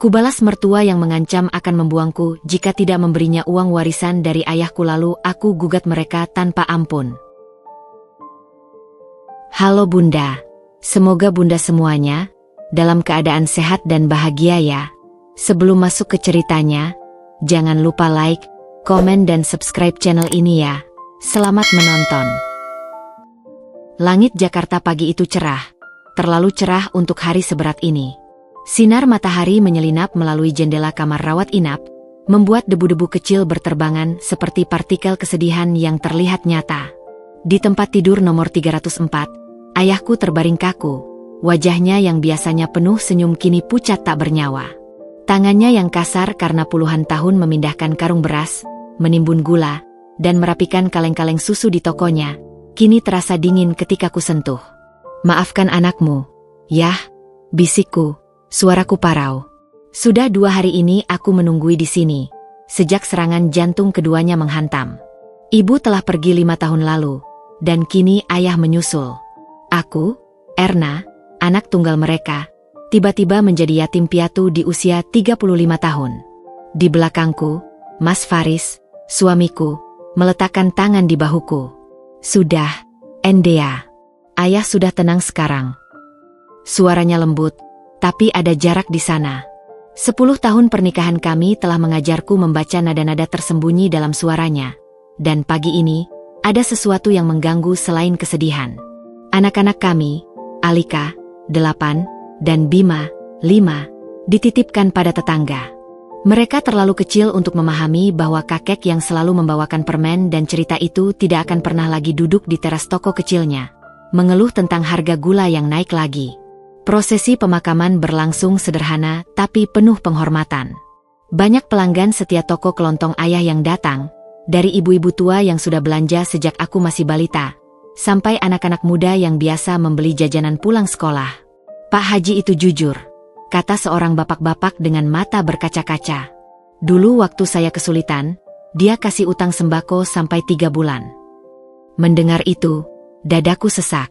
Kubalas mertua yang mengancam akan membuangku jika tidak memberinya uang warisan dari ayahku, lalu aku gugat mereka tanpa ampun. Halo Bunda, semoga Bunda semuanya dalam keadaan sehat dan bahagia ya. Sebelum masuk ke ceritanya, jangan lupa like, komen dan subscribe channel ini ya. Selamat menonton. Langit Jakarta pagi itu cerah, terlalu cerah untuk hari seberat ini. Sinar matahari menyelinap melalui jendela kamar rawat inap, membuat debu-debu kecil berterbangan seperti partikel kesedihan yang terlihat nyata. Di tempat tidur nomor 304, ayahku terbaring kaku. Wajahnya yang biasanya penuh senyum kini pucat tak bernyawa. Tangannya yang kasar karena puluhan tahun memindahkan karung beras, menimbun gula, dan merapikan kaleng-kaleng susu di tokonya, kini terasa dingin ketika kusentuh. Maafkan anakmu, yah, bisikku. Suaraku parau. Sudah 2 hari ini aku menunggui di sini, sejak serangan jantung keduanya menghantam. Ibu telah pergi 5 tahun lalu, dan kini ayah menyusul. Aku, Erna, anak tunggal mereka, tiba-tiba menjadi yatim piatu di usia 35 tahun. Di belakangku, Mas Faris, suamiku, meletakkan tangan di bahuku. Sudah, Endea. Ayah sudah tenang sekarang. Suaranya lembut, tapi ada jarak di sana. 10 tahun pernikahan kami telah mengajarku membaca nada-nada tersembunyi dalam suaranya. Dan pagi ini, ada sesuatu yang mengganggu selain kesedihan. Anak-anak kami, Alika, 8, dan Bima, 5, dititipkan pada tetangga. Mereka terlalu kecil untuk memahami bahwa kakek yang selalu membawakan permen dan cerita itu tidak akan pernah lagi duduk di teras toko kecilnya, mengeluh tentang harga gula yang naik lagi. Prosesi pemakaman berlangsung sederhana tapi penuh penghormatan. Banyak pelanggan setia toko kelontong ayah yang datang, dari ibu-ibu tua yang sudah belanja sejak aku masih balita, sampai anak-anak muda yang biasa membeli jajanan pulang sekolah. Pak Haji itu jujur, kata seorang bapak-bapak dengan mata berkaca-kaca. Dulu waktu saya kesulitan, dia kasih utang sembako sampai 3 bulan. Mendengar itu, dadaku sesak.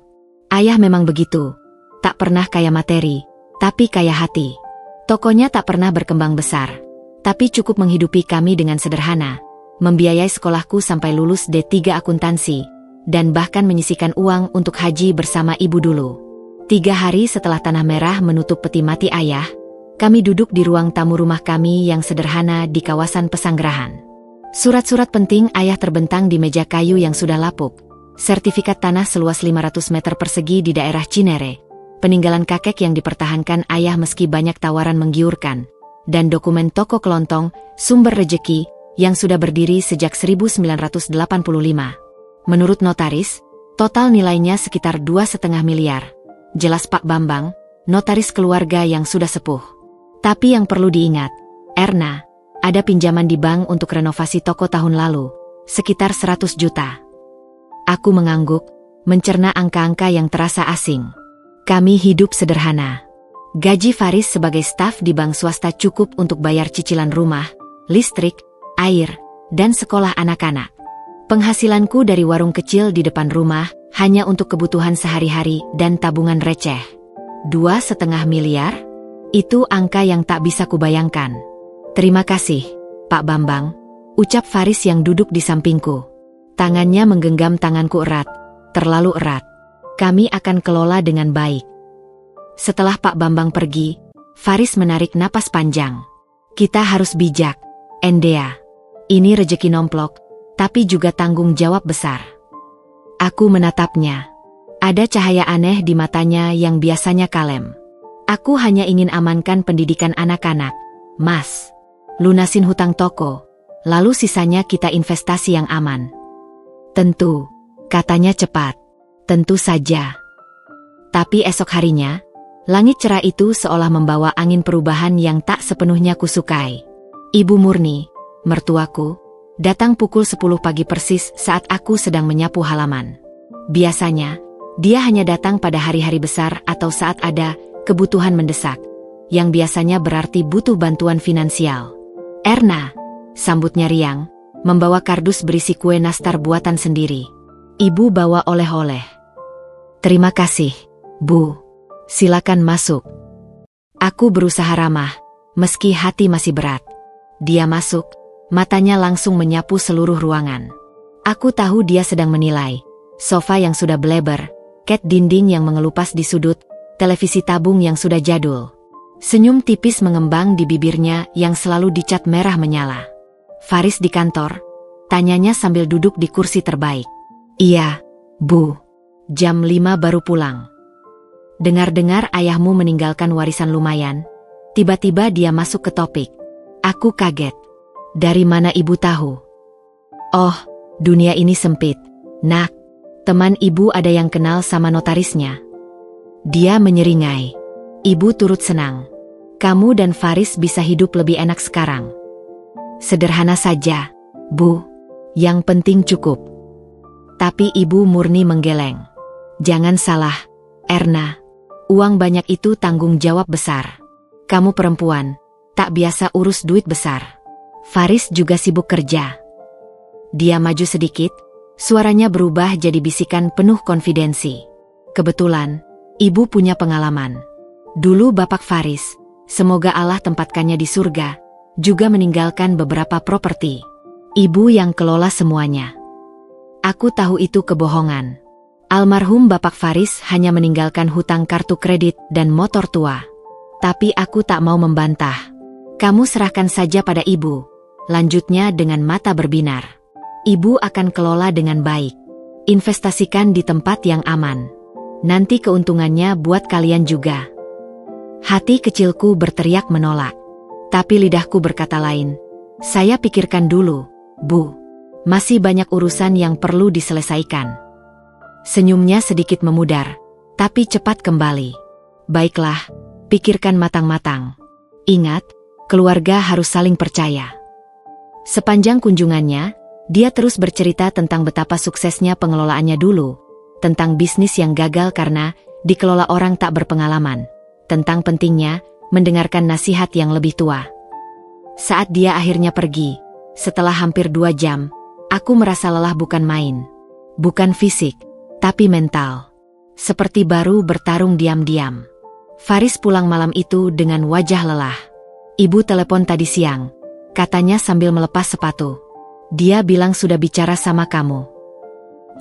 Ayah memang begitu. Tak pernah kaya materi, tapi kaya hati. Tokonya tak pernah berkembang besar, tapi cukup menghidupi kami dengan sederhana, membiayai sekolahku sampai lulus D3 akuntansi, dan bahkan menyisihkan uang untuk haji bersama ibu dulu. 3 hari setelah tanah merah menutup peti mati ayah, kami duduk di ruang tamu rumah kami yang sederhana di kawasan Pesanggerahan. Surat-surat penting ayah terbentang di meja kayu yang sudah lapuk, sertifikat tanah seluas 500 meter persegi di daerah Cinere, peninggalan kakek yang dipertahankan ayah meski banyak tawaran menggiurkan, dan dokumen toko kelontong, sumber rejeki, yang sudah berdiri sejak 1985. Menurut notaris, total nilainya sekitar 2,5 miliar. Jelas Pak Bambang, notaris keluarga yang sudah sepuh. Tapi yang perlu diingat, Erna, ada pinjaman di bank untuk renovasi toko tahun lalu, sekitar 100 juta. Aku mengangguk, mencerna angka-angka yang terasa asing. Kami hidup sederhana. Gaji Faris sebagai staf di bank swasta cukup untuk bayar cicilan rumah, listrik, air, dan sekolah anak-anak. Penghasilanku dari warung kecil di depan rumah hanya untuk kebutuhan sehari-hari dan tabungan receh. 2,5 miliar? Itu angka yang tak bisa kubayangkan. Terima kasih, Pak Bambang, ucap Faris yang duduk di sampingku. Tangannya menggenggam tanganku erat, terlalu erat. Kami akan kelola dengan baik. Setelah Pak Bambang pergi, Faris menarik napas panjang. Kita harus bijak, Endea. Ini rejeki nomplok, tapi juga tanggung jawab besar. Aku menatapnya. Ada cahaya aneh di matanya yang biasanya kalem. Aku hanya ingin amankan pendidikan anak-anak, Mas. Lunasin hutang toko, lalu sisanya kita investasi yang aman. Tentu, katanya cepat. Tentu saja. Tapi esok harinya, langit cerah itu seolah membawa angin perubahan yang tak sepenuhnya kusukai. Ibu Murni, mertuaku, datang pukul 10 pagi persis saat aku sedang menyapu halaman. Biasanya, dia hanya datang pada hari-hari besar atau saat ada kebutuhan mendesak, yang biasanya berarti butuh bantuan finansial. Erna, sambutnya riang, membawa kardus berisi kue nastar buatan sendiri. Ibu bawa oleh-oleh. Terima kasih, Bu. Silakan masuk. Aku berusaha ramah, meski hati masih berat. Dia masuk, matanya langsung menyapu seluruh ruangan. Aku tahu dia sedang menilai. Sofa yang sudah bleber, cat dinding yang mengelupas di sudut, televisi tabung yang sudah jadul. Senyum tipis mengembang di bibirnya yang selalu dicat merah menyala. "Faris di kantor?" tanyanya sambil duduk di kursi terbaik. "Iya, Bu. Jam 5 baru pulang." "Dengar-dengar ayahmu meninggalkan warisan lumayan." Tiba-tiba dia masuk ke topik. Aku kaget. "Dari mana ibu tahu?" "Oh, dunia ini sempit, Nak. Teman ibu ada yang kenal sama notarisnya." Dia menyeringai. Ibu turut senang. "Kamu dan Faris bisa hidup lebih enak sekarang." "Sederhana saja, Bu. Yang penting cukup." Tapi ibu murni menggeleng. "Jangan salah, Erna. Uang banyak itu tanggung jawab besar. Kamu perempuan, tak biasa urus duit besar. Faris juga sibuk kerja." Dia maju sedikit, suaranya berubah jadi bisikan penuh konfidensi. "Kebetulan, ibu punya pengalaman. Dulu Bapak Faris, semoga Allah tempatkannya di surga, juga meninggalkan beberapa properti. Ibu yang kelola semuanya." Aku tahu itu kebohongan. Almarhum Bapak Faris hanya meninggalkan hutang kartu kredit dan motor tua. Tapi aku tak mau membantah. "Kamu serahkan saja pada ibu," lanjutnya dengan mata berbinar. "Ibu akan kelola dengan baik. Investasikan di tempat yang aman. Nanti keuntungannya buat kalian juga." Hati kecilku berteriak menolak. Tapi lidahku berkata lain. "Saya pikirkan dulu, Bu. Masih banyak urusan yang perlu diselesaikan." Senyumnya sedikit memudar, tapi cepat kembali. "Baiklah, pikirkan matang-matang. Ingat, keluarga harus saling percaya." Sepanjang kunjungannya, dia terus bercerita tentang betapa suksesnya pengelolaannya dulu, tentang bisnis yang gagal karena dikelola orang tak berpengalaman, tentang pentingnya mendengarkan nasihat yang lebih tua. Saat dia akhirnya pergi, setelah hampir 2 jam, aku merasa lelah bukan main. Bukan fisik, tapi mental. Seperti baru bertarung diam-diam. Faris pulang malam itu dengan wajah lelah. "Ibu telepon tadi siang," katanya sambil melepas sepatu. "Dia bilang sudah bicara sama kamu."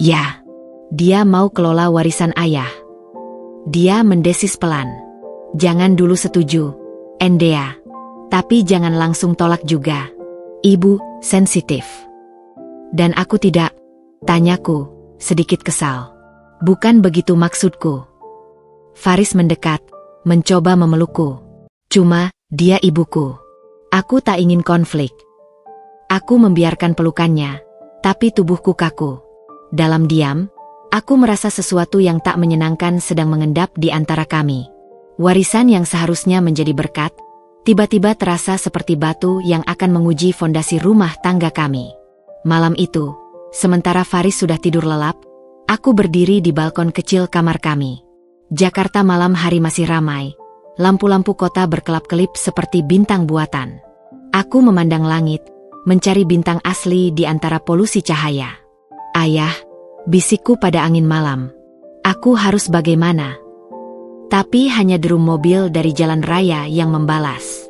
"Ya, dia mau kelola warisan ayah." Dia mendesis pelan. "Jangan dulu setuju, Endea. Tapi jangan langsung tolak juga. Ibu sensitif." "Dan aku tidak?" tanyaku, sedikit kesal. "Bukan begitu maksudku." Faris mendekat, mencoba memelukku. "Cuma, dia ibuku. Aku tak ingin konflik." Aku membiarkan pelukannya, tapi tubuhku kaku. Dalam diam, aku merasa sesuatu yang tak menyenangkan sedang mengendap di antara kami. Warisan yang seharusnya menjadi berkat, tiba-tiba terasa seperti batu yang akan menguji fondasi rumah tangga kami. Malam itu, sementara Faris sudah tidur lelap, aku berdiri di balkon kecil kamar kami. Jakarta malam hari masih ramai. Lampu-lampu kota berkelap-kelip seperti bintang buatan. Aku memandang langit, mencari bintang asli di antara polusi cahaya. "Ayah," bisikku pada angin malam. "Aku harus bagaimana?" Tapi hanya derum mobil dari jalan raya yang membalas.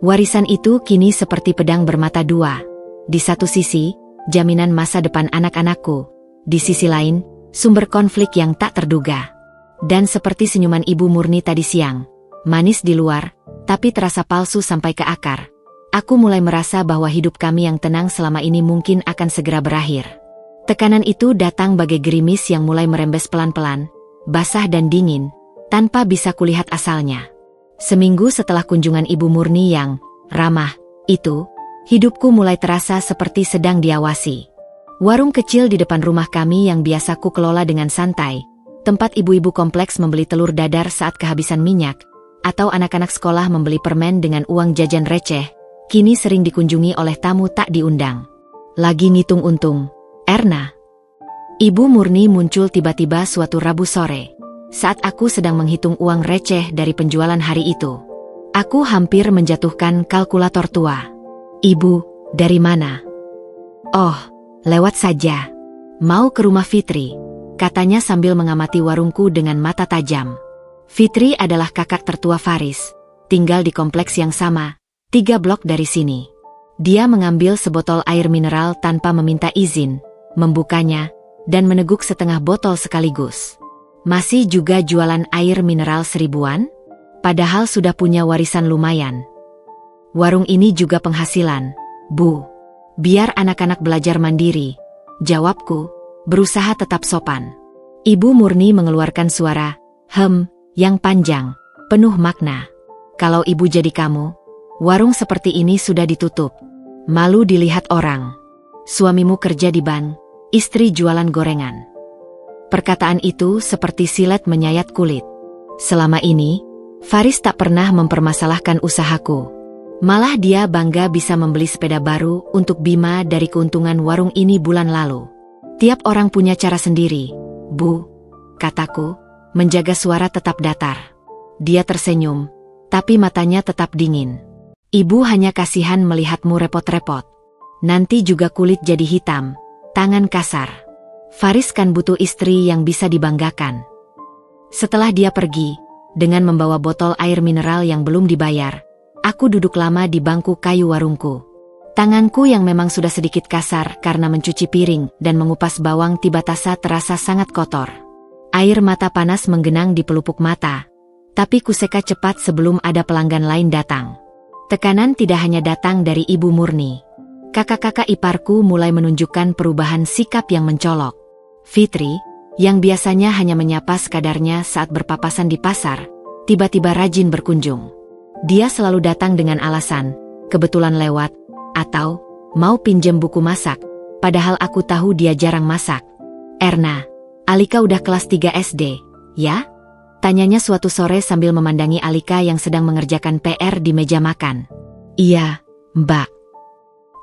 Warisan itu kini seperti pedang bermata dua. Di satu sisi, jaminan masa depan anak-anakku. Di sisi lain, sumber konflik yang tak terduga. Dan seperti senyuman ibu murni tadi siang, manis di luar, tapi terasa palsu sampai ke akar. Aku mulai merasa bahwa hidup kami yang tenang selama ini mungkin akan segera berakhir. Tekanan itu datang bagai gerimis yang mulai merembes pelan-pelan, basah dan dingin, tanpa bisa kulihat asalnya. Seminggu setelah kunjungan Ibu Murni yang ramah itu, hidupku mulai terasa seperti sedang diawasi. Warung kecil di depan rumah kami yang biasa ku kelola dengan santai, tempat ibu-ibu kompleks membeli telur dadar saat kehabisan minyak, atau anak-anak sekolah membeli permen dengan uang jajan receh, kini sering dikunjungi oleh tamu tak diundang. "Lagi ngitung untung, Erna?" Ibu Murni muncul tiba-tiba suatu Rabu sore, saat aku sedang menghitung uang receh dari penjualan hari itu. Aku hampir menjatuhkan kalkulator tua. "Ibu, dari mana?" "Oh, lewat saja. Mau ke rumah Fitri," katanya sambil mengamati warungku dengan mata tajam. Fitri adalah kakak tertua Faris, tinggal di kompleks yang sama, 3 blok dari sini. Dia mengambil sebotol air mineral tanpa meminta izin, membukanya, dan meneguk setengah botol sekaligus. Masih juga jualan air mineral 1000-an? Padahal sudah punya warisan lumayan. Warung ini juga penghasilan, Bu. Biar anak-anak belajar mandiri, jawabku, berusaha tetap sopan. Ibu Murni mengeluarkan suara, yang panjang, penuh makna. Kalau ibu jadi kamu, warung seperti ini sudah ditutup. Malu dilihat orang. Suamimu kerja di bank, istri jualan gorengan. Perkataan itu seperti silet menyayat kulit. Selama ini, Faris tak pernah mempermasalahkan usahaku. Malah dia bangga bisa membeli sepeda baru untuk Bima dari keuntungan warung ini bulan lalu. Tiap orang punya cara sendiri, Bu, kataku, menjaga suara tetap datar. Dia tersenyum, tapi matanya tetap dingin. Ibu hanya kasihan melihatmu repot-repot. Nanti juga kulit jadi hitam, tangan kasar. Faris kan butuh istri yang bisa dibanggakan. Setelah dia pergi, dengan membawa botol air mineral yang belum dibayar, aku duduk lama di bangku kayu warungku. Tanganku yang memang sudah sedikit kasar karena mencuci piring dan mengupas bawang tiba-tiba terasa sangat kotor. Air mata panas menggenang di pelupuk mata, tapi kuseka cepat sebelum ada pelanggan lain datang. Tekanan tidak hanya datang dari Ibu Murni. Kakak-kakak iparku mulai menunjukkan perubahan sikap yang mencolok. Fitri, yang biasanya hanya menyapa sekadarnya saat berpapasan di pasar, tiba-tiba rajin berkunjung. Dia selalu datang dengan alasan, kebetulan lewat, atau mau pinjem buku masak, padahal aku tahu dia jarang masak. Erna, Alika udah kelas 3 SD, ya? Tanyanya suatu sore sambil memandangi Alika yang sedang mengerjakan PR di meja makan. Iya, Mbak.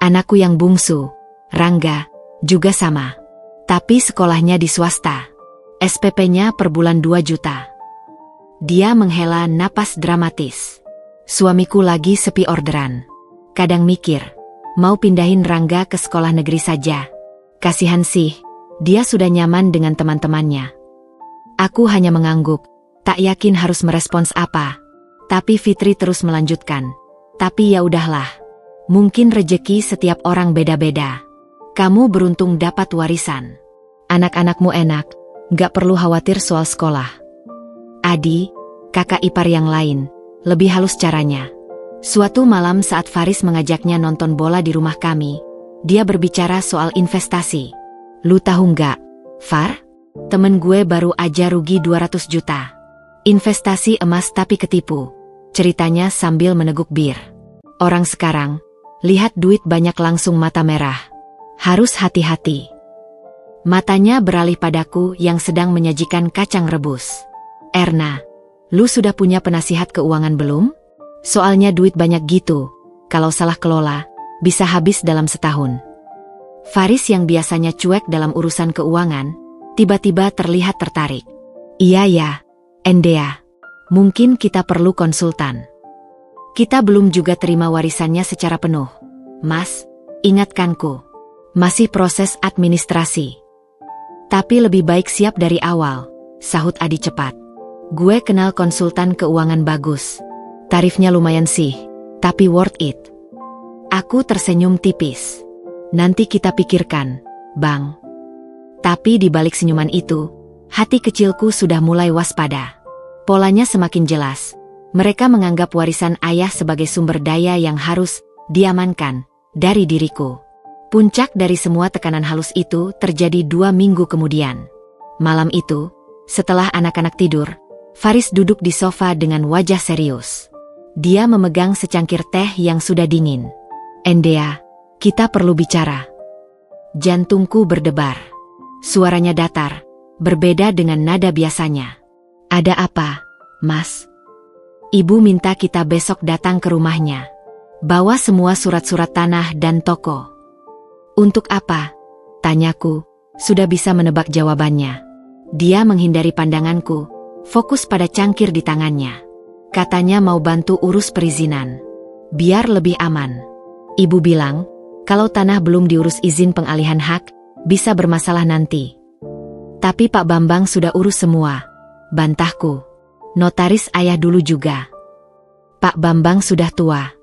Anakku yang bungsu, Rangga, juga sama. Tapi sekolahnya di swasta. SPP-nya per bulan 2 juta. Dia menghela napas dramatis. Suamiku lagi sepi orderan. Kadang mikir, mau pindahin Rangga ke sekolah negeri saja. Kasihan sih, dia sudah nyaman dengan teman-temannya. Aku hanya mengangguk, tak yakin harus merespons apa. Tapi Fitri terus melanjutkan. Tapi ya udahlah. Mungkin rejeki setiap orang beda-beda. Kamu beruntung dapat warisan. Anak-anakmu enak, gak perlu khawatir soal sekolah. Adi, kakak ipar yang lain, lebih halus caranya. Suatu malam saat Faris mengajaknya nonton bola di rumah kami, dia berbicara soal investasi. Lu tahu nggak, Far? Temen gue baru aja rugi 200 juta. Investasi emas tapi ketipu, ceritanya sambil meneguk bir. Orang sekarang, lihat duit banyak langsung mata merah. Harus hati-hati. Matanya beralih padaku yang sedang menyajikan kacang rebus. Erna, lu sudah punya penasihat keuangan belum? Soalnya duit banyak gitu, kalau salah kelola, bisa habis dalam setahun. Faris yang biasanya cuek dalam urusan keuangan, tiba-tiba terlihat tertarik. Iya ya, Endea, mungkin kita perlu konsultan. Kita belum juga terima warisannya secara penuh. Mas, ingatkanku, masih proses administrasi. Tapi lebih baik siap dari awal, sahut Adi cepat. Gue kenal konsultan keuangan bagus. Tarifnya lumayan sih, tapi worth it. Aku tersenyum tipis. Nanti kita pikirkan, Bang. Tapi di balik senyuman itu, hati kecilku sudah mulai waspada. Polanya semakin jelas. Mereka menganggap warisan ayah sebagai sumber daya yang harus diamankan dari diriku. Puncak dari semua tekanan halus itu terjadi 2 minggu kemudian. Malam itu, setelah anak-anak tidur, Faris duduk di sofa dengan wajah serius. Dia memegang secangkir teh yang sudah dingin. Endea, kita perlu bicara. Jantungku berdebar. Suaranya datar, berbeda dengan nada biasanya. Ada apa, Mas? Ibu minta kita besok datang ke rumahnya. Bawa semua surat-surat tanah dan toko. Untuk apa? Tanyaku, sudah bisa menebak jawabannya. Dia menghindari pandanganku, fokus pada cangkir di tangannya. Katanya mau bantu urus perizinan. Biar lebih aman. Ibu bilang, kalau tanah belum diurus izin pengalihan hak, bisa bermasalah nanti. Tapi Pak Bambang sudah urus semua. Bantahku. Notaris ayah dulu juga. Pak Bambang sudah tua.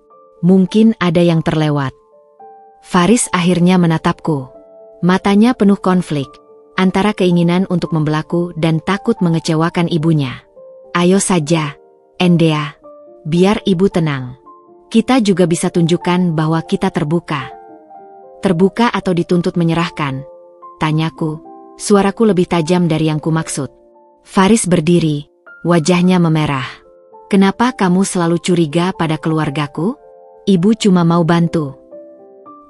Mungkin ada yang terlewat. Faris akhirnya menatapku. Matanya penuh konflik, antara keinginan untuk membelaku dan takut mengecewakan ibunya. Ayo saja, Endea. Biar ibu tenang. Kita juga bisa tunjukkan bahwa kita terbuka. Terbuka atau dituntut menyerahkan? Tanyaku, suaraku lebih tajam dari yang kumaksud. Faris berdiri, wajahnya memerah. Kenapa kamu selalu curiga pada keluargaku? Ibu cuma mau bantu.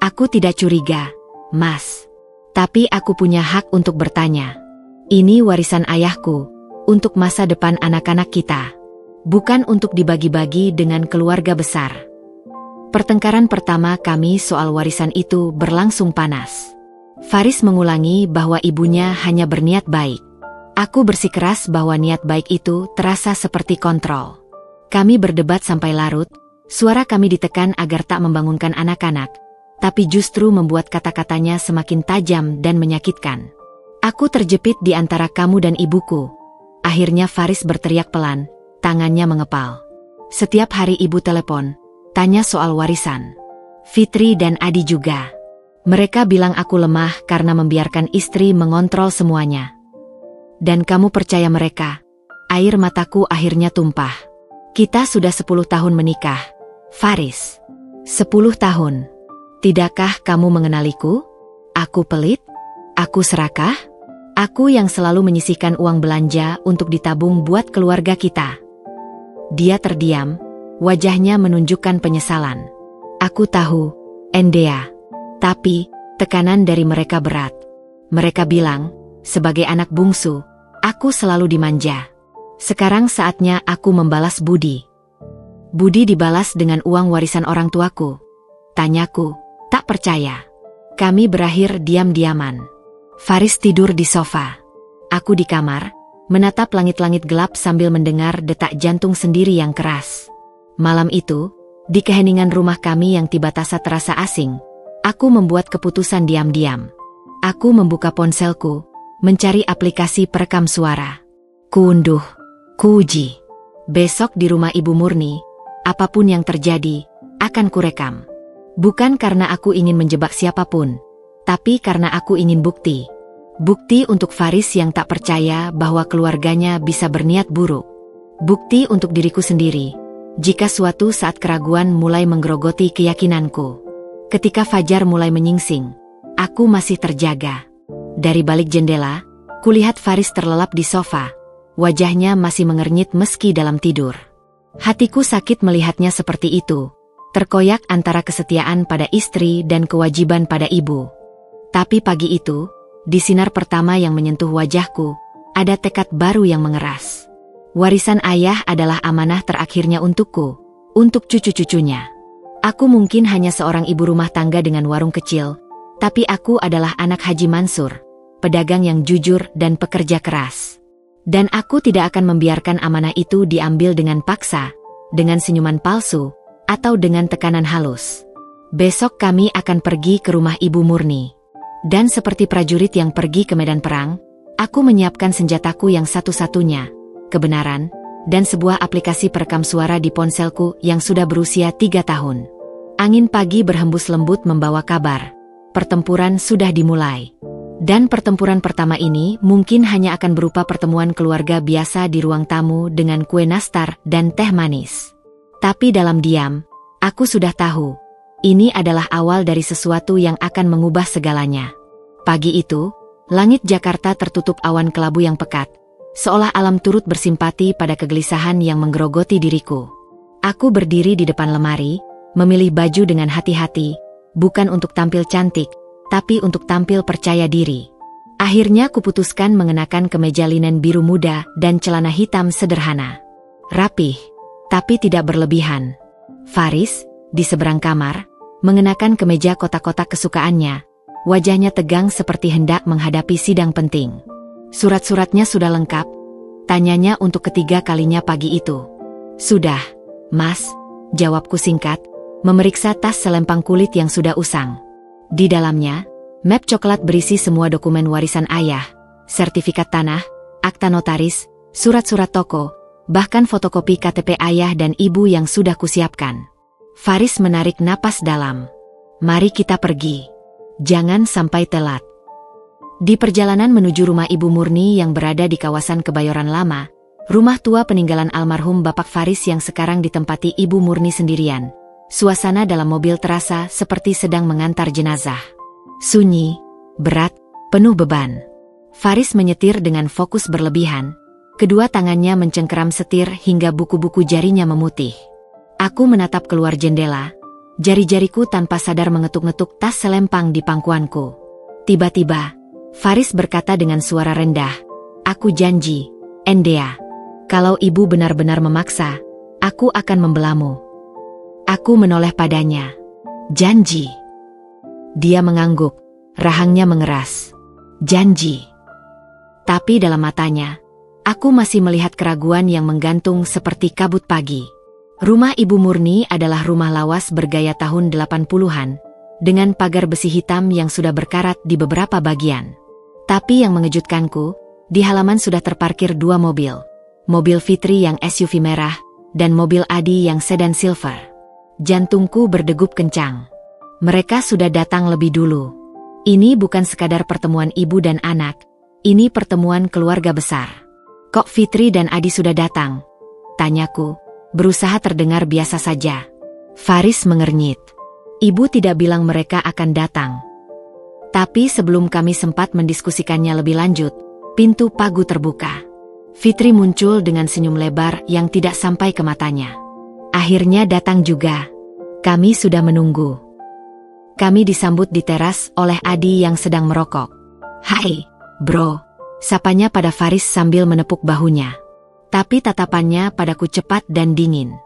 Aku tidak curiga, Mas. Tapi aku punya hak untuk bertanya. Ini warisan ayahku, untuk masa depan anak-anak kita. Bukan untuk dibagi-bagi dengan keluarga besar. Pertengkaran pertama kami soal warisan itu berlangsung panas. Faris mengulangi bahwa ibunya hanya berniat baik. Aku bersikeras bahwa niat baik itu terasa seperti kontrol. Kami berdebat sampai larut, suara kami ditekan agar tak membangunkan anak-anak, tapi justru membuat kata-katanya semakin tajam dan menyakitkan. Aku terjepit di antara kamu dan ibuku. Akhirnya Faris berteriak pelan, tangannya mengepal. Setiap hari ibu telepon, tanya soal warisan. Fitri dan Adi juga. Mereka bilang aku lemah karena membiarkan istri mengontrol semuanya. Dan kamu percaya mereka? Air mataku akhirnya tumpah. Kita sudah 10 tahun menikah, Faris. 10 tahun. Tidakkah kamu mengenaliku? Aku pelit? Aku serakah? Aku yang selalu menyisihkan uang belanja untuk ditabung buat keluarga kita. Dia terdiam, wajahnya menunjukkan penyesalan. Aku tahu, Endea. Tapi, tekanan dari mereka berat. Mereka bilang, sebagai anak bungsu, aku selalu dimanja. Sekarang saatnya aku membalas budi. Budi dibalas dengan uang warisan orang tuaku. Tanyaku, tak percaya. Kami berakhir diam-diaman. Faris tidur di sofa. Aku di kamar, menatap langit-langit gelap sambil mendengar detak jantung sendiri yang keras. Malam itu, di keheningan rumah kami yang tiba-tiba terasa asing, aku membuat keputusan diam-diam. Aku membuka ponselku, mencari aplikasi perekam suara. Kuunduh, kuuji. Besok di rumah Ibu Murni, apapun yang terjadi, akan kurekam. Bukan karena aku ingin menjebak siapapun, tapi karena aku ingin bukti. Bukti untuk Faris yang tak percaya bahwa keluarganya bisa berniat buruk. Bukti untuk diriku sendiri, jika suatu saat keraguan mulai menggerogoti keyakinanku. Ketika fajar mulai menyingsing, aku masih terjaga. Dari balik jendela, kulihat Faris terlelap di sofa. Wajahnya masih mengernyit meski dalam tidur. Hatiku sakit melihatnya seperti itu, terkoyak antara kesetiaan pada istri dan kewajiban pada ibu. Tapi pagi itu, di sinar pertama yang menyentuh wajahku, ada tekad baru yang mengeras. Warisan ayah adalah amanah terakhirnya untukku, untuk cucu-cucunya. Aku mungkin hanya seorang ibu rumah tangga dengan warung kecil, tapi aku adalah anak Haji Mansur, pedagang yang jujur dan pekerja keras. Dan aku tidak akan membiarkan amanah itu diambil dengan paksa, dengan senyuman palsu, atau dengan tekanan halus. Besok kami akan pergi ke rumah Ibu Murni. Dan seperti prajurit yang pergi ke medan perang, aku menyiapkan senjataku yang satu-satunya, kebenaran, dan sebuah aplikasi perekam suara di ponselku yang sudah berusia 3 tahun. Angin pagi berhembus lembut membawa kabar. Pertempuran sudah dimulai. Dan pertempuran pertama ini mungkin hanya akan berupa pertemuan keluarga biasa di ruang tamu dengan kue nastar dan teh manis. Tapi dalam diam, aku sudah tahu, ini adalah awal dari sesuatu yang akan mengubah segalanya. Pagi itu, langit Jakarta tertutup awan kelabu yang pekat, seolah alam turut bersimpati pada kegelisahan yang menggerogoti diriku. Aku berdiri di depan lemari, memilih baju dengan hati-hati, bukan untuk tampil cantik, tapi untuk tampil percaya diri. Akhirnya kuputuskan mengenakan kemeja linen biru muda dan celana hitam sederhana. Rapih, tapi tidak berlebihan. Faris, di seberang kamar, mengenakan kemeja kotak-kotak kesukaannya. Wajahnya tegang seperti hendak menghadapi sidang penting. Surat-suratnya sudah lengkap, tanyanya untuk ketiga kalinya pagi itu. Sudah, Mas, jawabku singkat, memeriksa tas selempang kulit yang sudah usang. Di dalamnya, map coklat berisi semua dokumen warisan ayah, sertifikat tanah, akta notaris, surat-surat toko, bahkan fotokopi KTP ayah dan ibu yang sudah kusiapkan. Faris menarik napas dalam. Mari kita pergi. Jangan sampai telat. Di perjalanan menuju rumah Ibu Murni yang berada di kawasan Kebayoran Lama, rumah tua peninggalan almarhum Bapak Faris yang sekarang ditempati Ibu Murni sendirian. Suasana dalam mobil terasa seperti sedang mengantar jenazah. Sunyi, berat, penuh beban. Faris menyetir dengan fokus berlebihan. Kedua tangannya mencengkeram setir hingga buku-buku jarinya memutih. Aku menatap keluar jendela. Jari-jariku tanpa sadar mengetuk-ngetuk tas selempang di pangkuanku. Tiba-tiba, Faris berkata dengan suara rendah, "Aku janji, Endea. Kalau ibu benar-benar memaksa, aku akan membelamu." Aku menoleh padanya. "Janji." Dia mengangguk, rahangnya mengeras. "Janji." Tapi dalam matanya, aku masih melihat keraguan yang menggantung seperti kabut pagi. Rumah Ibu Murni adalah rumah lawas bergaya tahun 80-an, dengan pagar besi hitam yang sudah berkarat di beberapa bagian. Tapi yang mengejutkanku, di halaman sudah terparkir dua mobil. Mobil Fitri yang SUV merah, dan mobil Adi yang sedan silver. Jantungku berdegup kencang. Mereka sudah datang lebih dulu. Ini bukan sekadar pertemuan ibu dan anak, ini pertemuan keluarga besar. "Kok Fitri dan Adi sudah datang?" tanyaku, berusaha terdengar biasa saja. Faris mengernyit. Ibu tidak bilang mereka akan datang. Tapi sebelum kami sempat mendiskusikannya lebih lanjut, pintu pagu terbuka. Fitri muncul dengan senyum lebar yang tidak sampai ke matanya. Akhirnya datang juga. Kami sudah menunggu. Kami disambut di teras oleh Adi yang sedang merokok. "Hai, bro," sapanya pada Faris sambil menepuk bahunya. Tapi tatapannya padaku cepat dan dingin.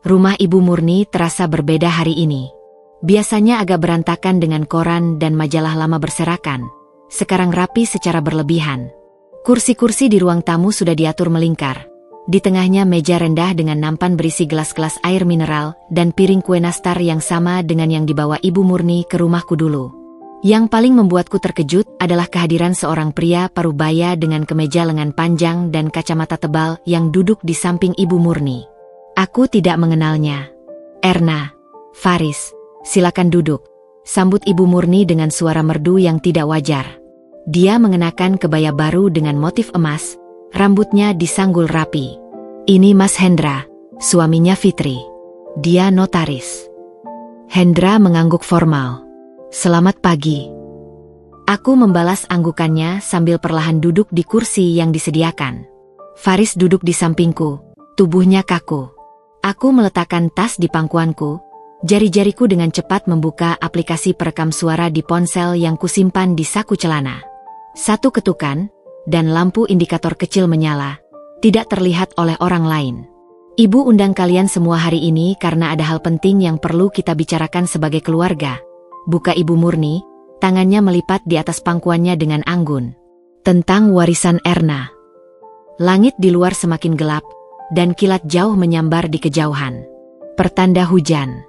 Rumah Ibu Murni terasa berbeda hari ini. Biasanya agak berantakan dengan koran dan majalah lama berserakan. Sekarang rapi secara berlebihan. Kursi-kursi di ruang tamu sudah diatur melingkar. Di tengahnya meja rendah dengan nampan berisi gelas-gelas air mineral dan piring kue nastar yang sama dengan yang dibawa Ibu Murni ke rumahku dulu. Yang paling membuatku terkejut adalah kehadiran seorang pria parubaya dengan kemeja lengan panjang dan kacamata tebal yang duduk di samping Ibu Murni. Aku tidak mengenalnya. "Erna, Faris, silakan duduk," sambut Ibu Murni dengan suara merdu yang tidak wajar. Dia mengenakan kebaya baru dengan motif emas, rambutnya disanggul rapi. "Ini Mas Hendra, suaminya Fitri. Dia notaris." Hendra mengangguk formal. "Selamat pagi." Aku membalas anggukannya sambil perlahan duduk di kursi yang disediakan. Faris duduk di sampingku, tubuhnya kaku. Aku meletakkan tas di pangkuanku, jari-jariku dengan cepat membuka aplikasi perekam suara di ponsel yang kusimpan di saku celana. Satu ketukan, dan lampu indikator kecil menyala, tidak terlihat oleh orang lain. "Ibu undang kalian semua hari ini karena ada hal penting yang perlu kita bicarakan sebagai keluarga," buka Ibu Murni, tangannya melipat di atas pangkuannya dengan anggun. "Tentang warisan Erna." Langit di luar semakin gelap, dan kilat jauh menyambar di kejauhan. Pertanda hujan.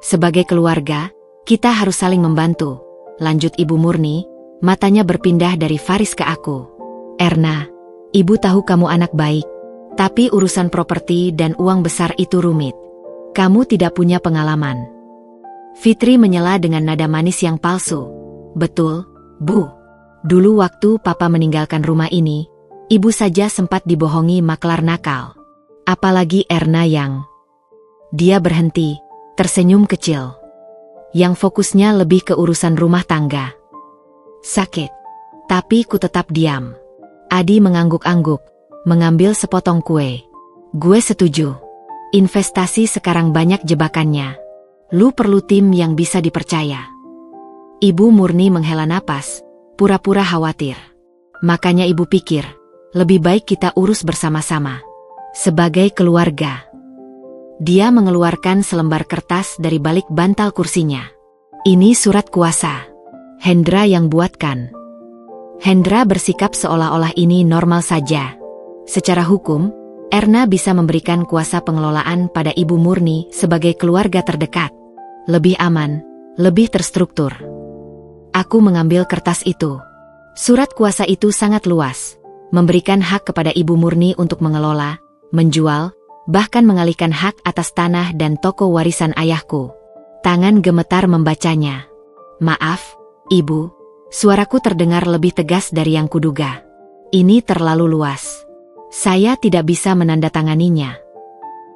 "Sebagai keluarga, kita harus saling membantu," lanjut Ibu Murni, matanya berpindah dari Faris ke aku. "Erna, ibu tahu kamu anak baik, tapi urusan properti dan uang besar itu rumit. Kamu tidak punya pengalaman." Fitri menyela dengan nada manis yang palsu. "Betul, Bu. Dulu waktu Papa meninggalkan rumah ini, Ibu saja sempat dibohongi maklar nakal. Apalagi Erna yang..." Dia berhenti, tersenyum kecil. "Yang fokusnya lebih ke urusan rumah tangga." Sakit. Tapi ku tetap diam. Adi mengangguk-angguk, mengambil sepotong kue. "Gue setuju. Investasi sekarang banyak jebakannya. Lu perlu tim yang bisa dipercaya." Ibu Murni menghela napas, pura-pura khawatir. "Makanya ibu pikir, lebih baik kita urus bersama-sama. Sebagai keluarga." Dia mengeluarkan selembar kertas dari balik bantal kursinya. "Ini surat kuasa. Hendra yang buatkan." Hendra bersikap seolah-olah ini normal saja. Secara hukum, Erna bisa memberikan kuasa pengelolaan pada Ibu Murni sebagai keluarga terdekat. Lebih aman, lebih terstruktur. Aku mengambil kertas itu. Surat kuasa itu sangat luas, memberikan hak kepada Ibu Murni untuk mengelola, menjual, bahkan mengalihkan hak atas tanah dan toko warisan ayahku. Tangan gemetar membacanya. Maaf, Ibu, suaraku terdengar lebih tegas dari yang kuduga. Ini terlalu luas. Saya tidak bisa menandatanganinya.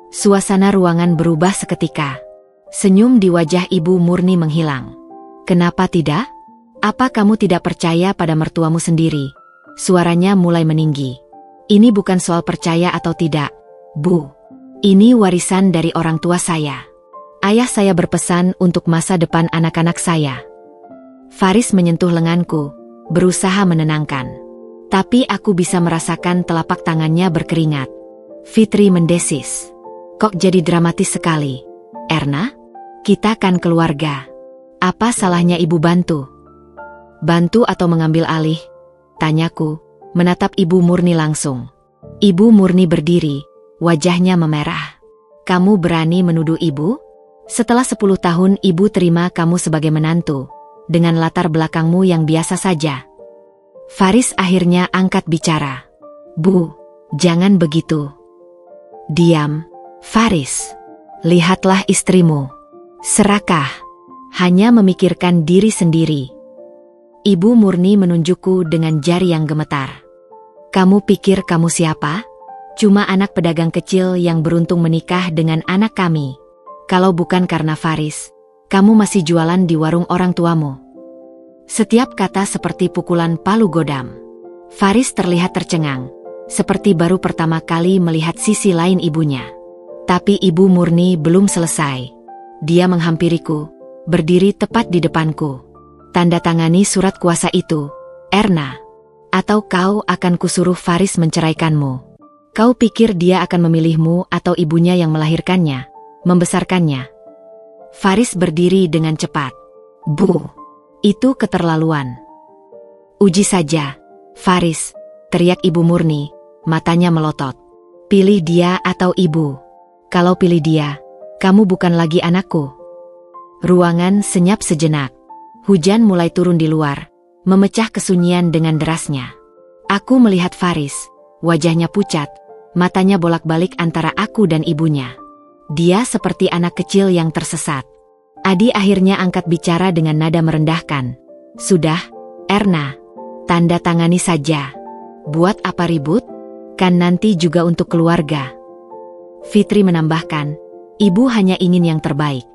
Suasana ruangan berubah seketika. Senyum di wajah Ibu Murni menghilang. Kenapa tidak? Apa kamu tidak percaya pada mertuamu sendiri? Suaranya mulai meninggi. Ini bukan soal percaya atau tidak, Bu. Ini warisan dari orang tua saya. Ayah saya berpesan untuk masa depan anak-anak saya. Faris menyentuh lenganku, berusaha menenangkan. Tapi aku bisa merasakan telapak tangannya berkeringat. Fitri mendesis. Kok jadi dramatis sekali? Erna? Kita kan keluarga. Apa salahnya ibu bantu? Bantu atau mengambil alih? Tanyaku, menatap Ibu Murni langsung. Ibu Murni berdiri, wajahnya memerah. Kamu berani menuduh ibu? Setelah 10 tahun ibu terima kamu sebagai menantu, dengan latar belakangmu yang biasa saja. Faris akhirnya angkat bicara. Bu, jangan begitu. Diam, Faris. Lihatlah istrimu. Serakah. Hanya memikirkan diri sendiri. Ibu Murni menunjukku dengan jari yang gemetar. Kamu pikir kamu siapa? Cuma anak pedagang kecil yang beruntung menikah dengan anak kami. Kalau bukan karena Faris, kamu masih jualan di warung orang tuamu. Setiap kata seperti pukulan palu godam. Faris terlihat tercengang, seperti baru pertama kali melihat sisi lain ibunya. Tapi Ibu Murni belum selesai. Dia menghampiriku, berdiri tepat di depanku. Tanda tangani surat kuasa itu, Erna. Atau kau akan kusuruh Faris menceraikanmu. Kau pikir dia akan memilihmu atau ibunya yang melahirkannya, membesarkannya? Faris berdiri dengan cepat. Bu, itu keterlaluan. Uji saja, Faris, teriak Ibu Murni, matanya melotot. Pilih dia atau ibu. Kalau pilih dia, kamu bukan lagi anakku. Ruangan senyap sejenak. Hujan mulai turun di luar, memecah kesunyian dengan derasnya. Aku melihat Faris, wajahnya pucat, matanya bolak-balik antara aku dan ibunya. Dia seperti anak kecil yang tersesat. Adi akhirnya angkat bicara dengan nada merendahkan. Sudah, Erna, tanda tangani saja. Buat apa ribut? Kan nanti juga untuk keluarga. Fitri menambahkan, ibu hanya ingin yang terbaik.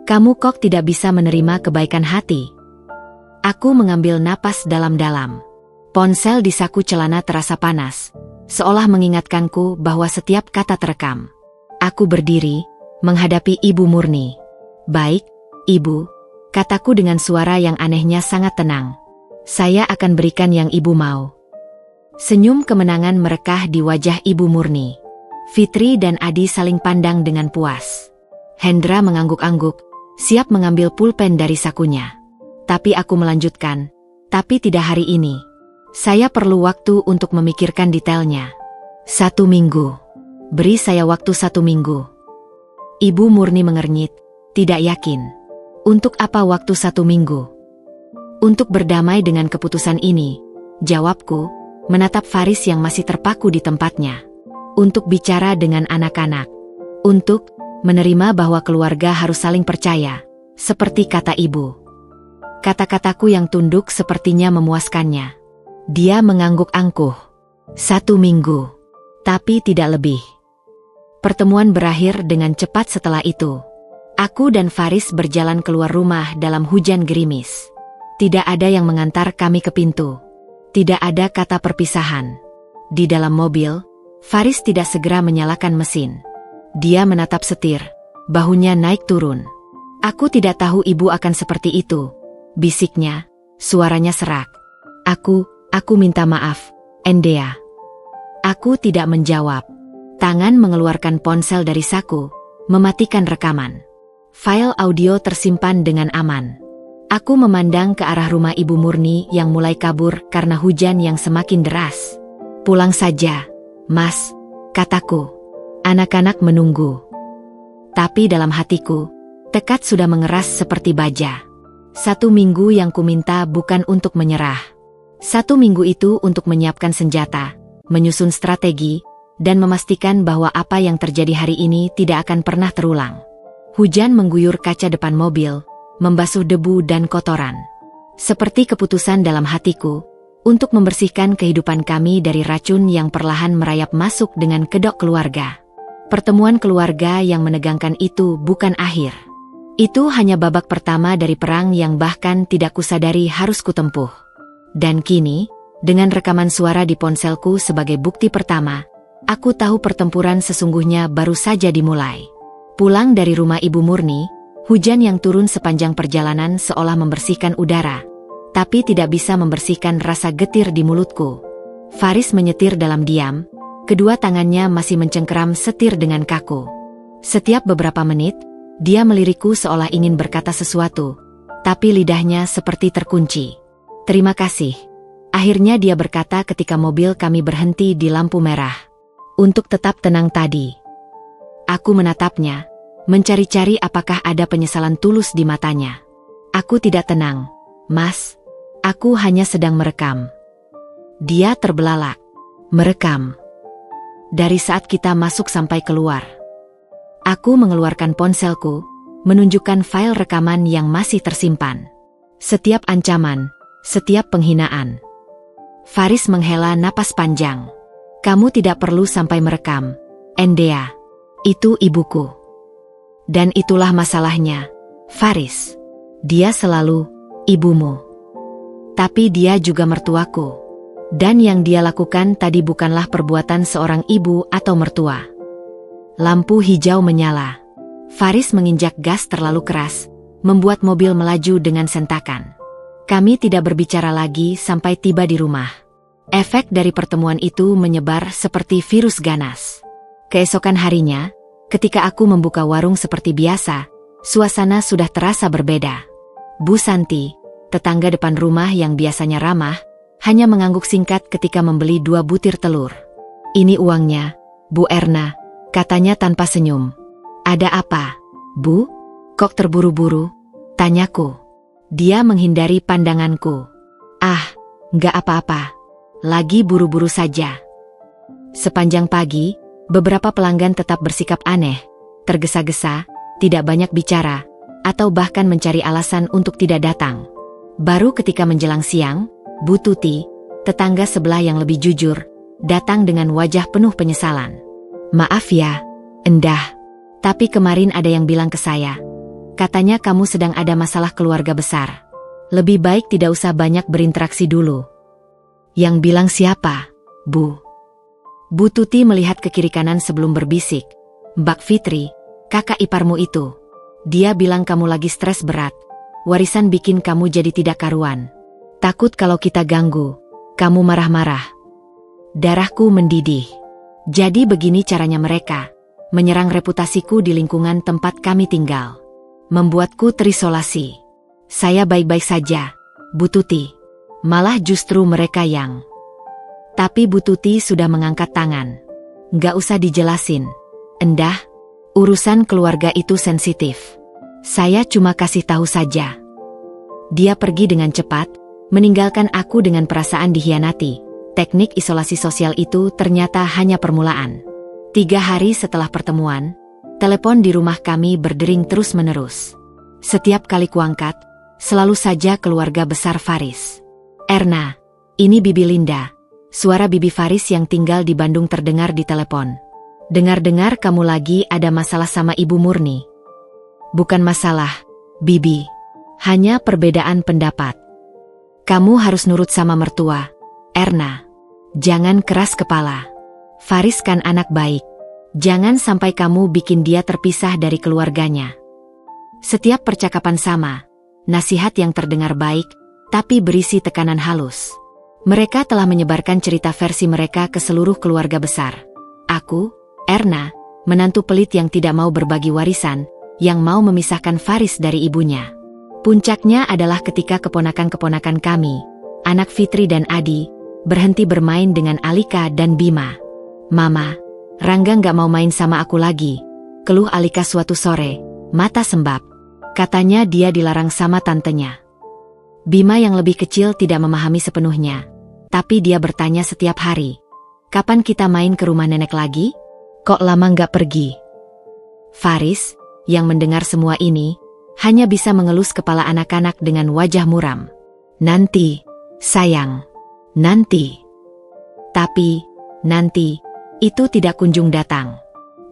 Kamu kok tidak bisa menerima kebaikan hati? Aku mengambil napas dalam-dalam. Ponsel di saku celana terasa panas, seolah mengingatkanku bahwa setiap kata terekam. Aku berdiri, menghadapi Ibu Murni. Baik, Ibu, kataku dengan suara yang anehnya sangat tenang. Saya akan berikan yang Ibu mau. Senyum kemenangan merekah di wajah Ibu Murni. Fitri dan Adi saling pandang dengan puas. Hendra mengangguk-angguk, siap mengambil pulpen dari sakunya. Tapi aku melanjutkan, tapi tidak hari ini. Saya perlu waktu untuk memikirkan detailnya. 1 minggu. Beri saya waktu 1 minggu. Ibu Murni mengernyit, tidak yakin. Untuk apa waktu 1 minggu? Untuk berdamai dengan keputusan ini, jawabku, menatap Faris yang masih terpaku di tempatnya. Untuk bicara dengan anak-anak. Untuk menerima bahwa keluarga harus saling percaya, seperti kata ibu. Kata-kataku yang tunduk sepertinya memuaskannya. Dia mengangguk angkuh. 1 minggu. Tapi tidak lebih. Pertemuan berakhir dengan cepat setelah itu. Aku dan Faris berjalan keluar rumah dalam hujan gerimis. Tidak ada yang mengantar kami ke pintu. Tidak ada kata perpisahan. Di dalam mobil, Faris tidak segera menyalakan mesin. Dia menatap setir, bahunya naik turun. Aku tidak tahu ibu akan seperti itu, bisiknya, suaranya serak. Aku minta maaf, Endea. Aku tidak menjawab. Tangan mengeluarkan ponsel dari saku, mematikan rekaman. File audio tersimpan dengan aman. Aku memandang ke arah rumah Ibu Murni yang mulai kabur karena hujan yang semakin deras. Pulang saja, Mas, kataku. Anak-anak menunggu. Tapi dalam hatiku, tekad sudah mengeras seperti baja. 1 minggu yang kuminta bukan untuk menyerah. 1 minggu itu untuk menyiapkan senjata, menyusun strategi, dan memastikan bahwa apa yang terjadi hari ini tidak akan pernah terulang. Hujan mengguyur kaca depan mobil, membasuh debu dan kotoran. Seperti keputusan dalam hatiku, untuk membersihkan kehidupan kami dari racun yang perlahan merayap masuk dengan kedok keluarga. Pertemuan keluarga yang menegangkan itu bukan akhir. Itu hanya babak pertama dari perang yang bahkan tidak kusadari harus kutempuh. Dan kini, dengan rekaman suara di ponselku sebagai bukti pertama, aku tahu pertempuran sesungguhnya baru saja dimulai. Pulang dari rumah Ibu Murni, hujan yang turun sepanjang perjalanan seolah membersihkan udara, tapi tidak bisa membersihkan rasa getir di mulutku. Faris menyetir dalam diam, kedua tangannya masih mencengkeram setir dengan kaku. Setiap beberapa menit, dia melirikku seolah ingin berkata sesuatu, tapi lidahnya seperti terkunci. "Terima kasih," akhirnya dia berkata ketika mobil kami berhenti di lampu merah. "Untuk tetap tenang tadi." Aku menatapnya, mencari-cari apakah ada penyesalan tulus di matanya. "Aku tidak tenang, Mas. Aku hanya sedang merekam." Dia terbelalak. "Merekam? Dari saat kita masuk sampai keluar?" Aku mengeluarkan ponselku, menunjukkan file rekaman yang masih tersimpan. Setiap ancaman, setiap penghinaan. Faris menghela napas panjang. "Kamu tidak perlu sampai merekam, Endea. Itu ibuku." "Dan itulah masalahnya, Faris. Dia selalu ibumu. Tapi dia juga mertuaku. Dan yang dia lakukan tadi bukanlah perbuatan seorang ibu atau mertua." Lampu hijau menyala. Faris menginjak gas terlalu keras, membuat mobil melaju dengan sentakan. Kami tidak berbicara lagi sampai tiba di rumah. Efek dari pertemuan itu menyebar seperti virus ganas. Keesokan harinya, ketika aku membuka warung seperti biasa, suasana sudah terasa berbeda. Bu Santi, tetangga depan rumah yang biasanya ramah, hanya mengangguk singkat ketika membeli 2 butir telur. "Ini uangnya, Bu Erna," katanya tanpa senyum. "Ada apa, Bu? Kok terburu-buru?" tanyaku. Dia menghindari pandanganku. "Ah, nggak apa-apa. Lagi buru-buru saja." Sepanjang pagi, beberapa pelanggan tetap bersikap aneh, tergesa-gesa, tidak banyak bicara, atau bahkan mencari alasan untuk tidak datang. Baru ketika menjelang siang, Bu Tuti, tetangga sebelah yang lebih jujur, datang dengan wajah penuh penyesalan. "Maaf ya, Endah. Tapi kemarin ada yang bilang ke saya. Katanya kamu sedang ada masalah keluarga besar. Lebih baik tidak usah banyak berinteraksi dulu." "Yang bilang siapa, Bu?" Bu Tuti melihat ke kiri kanan sebelum berbisik. "Mbak Fitri, kakak iparmu itu. Dia bilang kamu lagi stres berat. Warisan bikin kamu jadi tidak karuan. Takut kalau kita ganggu, kamu marah-marah." Darahku mendidih. Jadi begini caranya mereka, menyerang reputasiku di lingkungan tempat kami tinggal. Membuatku terisolasi. "Saya baik-baik saja, Bu Tuti. Malah justru mereka yang..." Tapi Bu Tuti sudah mengangkat tangan. "Nggak usah dijelasin, Endah. Urusan keluarga itu sensitif. Saya cuma kasih tahu saja." Dia pergi dengan cepat, meninggalkan aku dengan perasaan dikhianati. Teknik isolasi sosial itu ternyata hanya permulaan. 3 hari setelah pertemuan, telepon di rumah kami berdering terus-menerus. Setiap kali kuangkat, selalu saja keluarga besar Faris. "Erna, ini Bibi Linda." Suara Bibi Faris yang tinggal di Bandung terdengar di telepon. "Dengar-dengar kamu lagi ada masalah sama Ibu Murni." "Bukan masalah, Bibi. Hanya perbedaan pendapat. Kamu harus nurut sama mertua, Erna. Jangan keras kepala. Faris kan anak baik. Jangan sampai kamu bikin dia terpisah dari keluarganya." Setiap percakapan sama, nasihat yang terdengar baik, tapi berisi tekanan halus. Mereka telah menyebarkan cerita versi mereka ke seluruh keluarga besar. Aku, Erna, menantu pelit yang tidak mau berbagi warisan, yang mau memisahkan Faris dari ibunya. Puncaknya adalah ketika keponakan-keponakan kami, anak Fitri dan Adi, berhenti bermain dengan Alika dan Bima. "Mama, Rangga nggak mau main sama aku lagi," keluh Alika suatu sore, mata sembab. Katanya dia dilarang sama tantenya. Bima yang lebih kecil tidak memahami sepenuhnya, tapi dia bertanya setiap hari, Kapan kita main ke rumah nenek lagi? Kok lama nggak pergi? Faris, yang mendengar semua ini, hanya bisa mengelus kepala anak-anak dengan wajah muram. Nanti, sayang. Nanti. Tapi, nanti, itu tidak kunjung datang.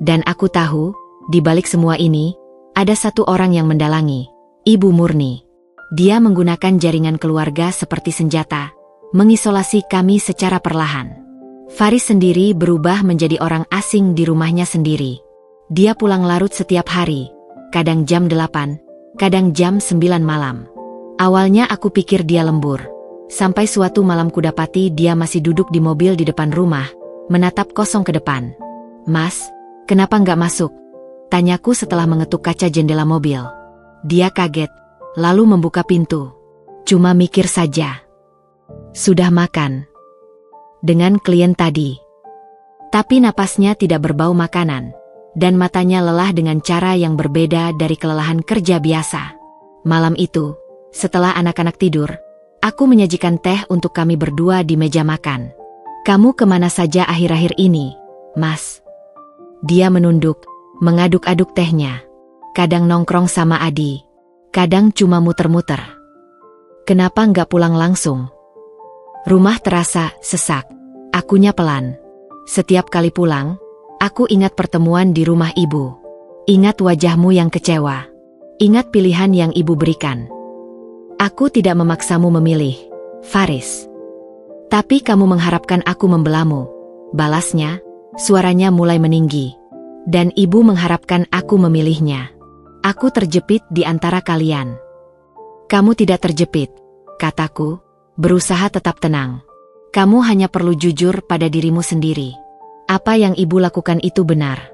Dan aku tahu, di balik semua ini, ada satu orang yang mendalangi, Ibu Murni. Dia menggunakan jaringan keluarga seperti senjata, mengisolasi kami secara perlahan. Faris sendiri berubah menjadi orang asing di rumahnya sendiri. Dia pulang larut setiap hari, kadang jam 8, kadang jam 9 malam. Awalnya aku pikir dia lembur. Sampai suatu malam kudapati dia masih duduk di mobil di depan rumah, menatap kosong ke depan. Mas, kenapa nggak masuk? Tanyaku setelah mengetuk kaca jendela mobil. Dia kaget, lalu membuka pintu. Cuma mikir saja. Sudah makan? Dengan klien tadi. Tapi napasnya tidak berbau makanan, dan matanya lelah dengan cara yang berbeda dari kelelahan kerja biasa. Malam itu, setelah anak-anak tidur, aku menyajikan teh untuk kami berdua di meja makan. Kamu kemana saja akhir-akhir ini, Mas? Dia menunduk, mengaduk-aduk tehnya. Kadang nongkrong sama Adi, kadang cuma muter-muter. Kenapa nggak pulang langsung? Rumah terasa sesak. Akunya pelan. Setiap kali pulang, aku ingat pertemuan di rumah ibu. Ingat wajahmu yang kecewa. Ingat pilihan yang ibu berikan. Aku tidak memaksamu memilih, Faris. Tapi kamu mengharapkan aku membelamu. Balasnya, suaranya mulai meninggi. Dan ibu mengharapkan aku memilihnya. Aku terjepit di antara kalian. Kamu tidak terjepit, kataku, berusaha tetap tenang. Kamu hanya perlu jujur pada dirimu sendiri. Apa yang ibu lakukan itu benar.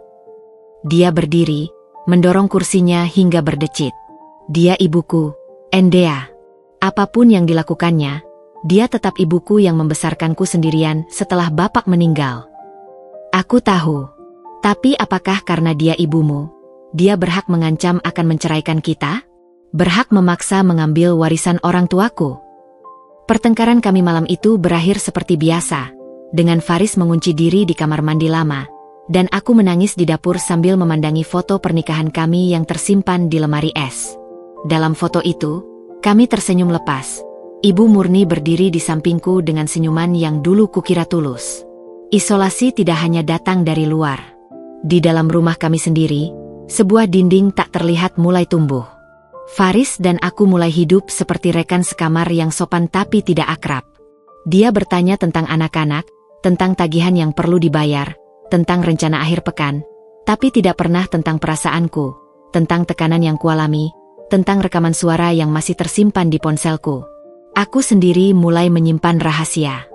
Dia berdiri, mendorong kursinya hingga berdecit. Dia ibuku, Endea. Apapun yang dilakukannya, dia tetap ibuku yang membesarkanku sendirian setelah bapak meninggal. Aku tahu. Tapi apakah karena dia ibumu, dia berhak mengancam akan menceraikan kita? Berhak memaksa mengambil warisan orang tuaku? Pertengkaran kami malam itu berakhir seperti biasa, dengan Faris mengunci diri di kamar mandi lama, dan aku menangis di dapur sambil memandangi foto pernikahan kami yang tersimpan di lemari es. Dalam foto itu, kami tersenyum lepas. Ibu Murni berdiri di sampingku dengan senyuman yang dulu kukira tulus. Isolasi tidak hanya datang dari luar. Di dalam rumah kami sendiri, sebuah dinding tak terlihat mulai tumbuh. Faris dan aku mulai hidup seperti rekan sekamar yang sopan tapi tidak akrab. Dia bertanya tentang anak-anak, tentang tagihan yang perlu dibayar, tentang rencana akhir pekan, tapi tidak pernah tentang perasaanku, tentang tekanan yang kualami, tentang rekaman suara yang masih tersimpan di ponselku. Aku sendiri mulai menyimpan rahasia.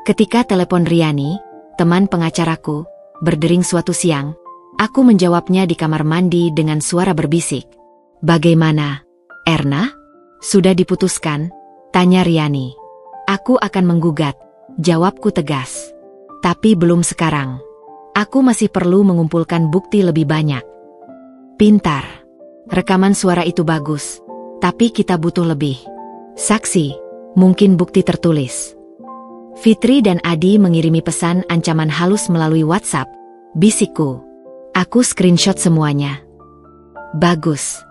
Ketika telepon Riani, teman pengacaraku, berdering suatu siang, aku menjawabnya di kamar mandi dengan suara berbisik. Bagaimana, Erna? Sudah diputuskan? Tanya Riani. Aku akan menggugat, jawabku tegas. Tapi belum sekarang. Aku masih perlu mengumpulkan bukti lebih banyak. Pintar. Rekaman suara itu bagus, tapi kita butuh lebih. Saksi, mungkin bukti tertulis. Fitri dan Adi mengirimi pesan ancaman halus melalui WhatsApp, bisikku. Aku screenshot semuanya. Bagus.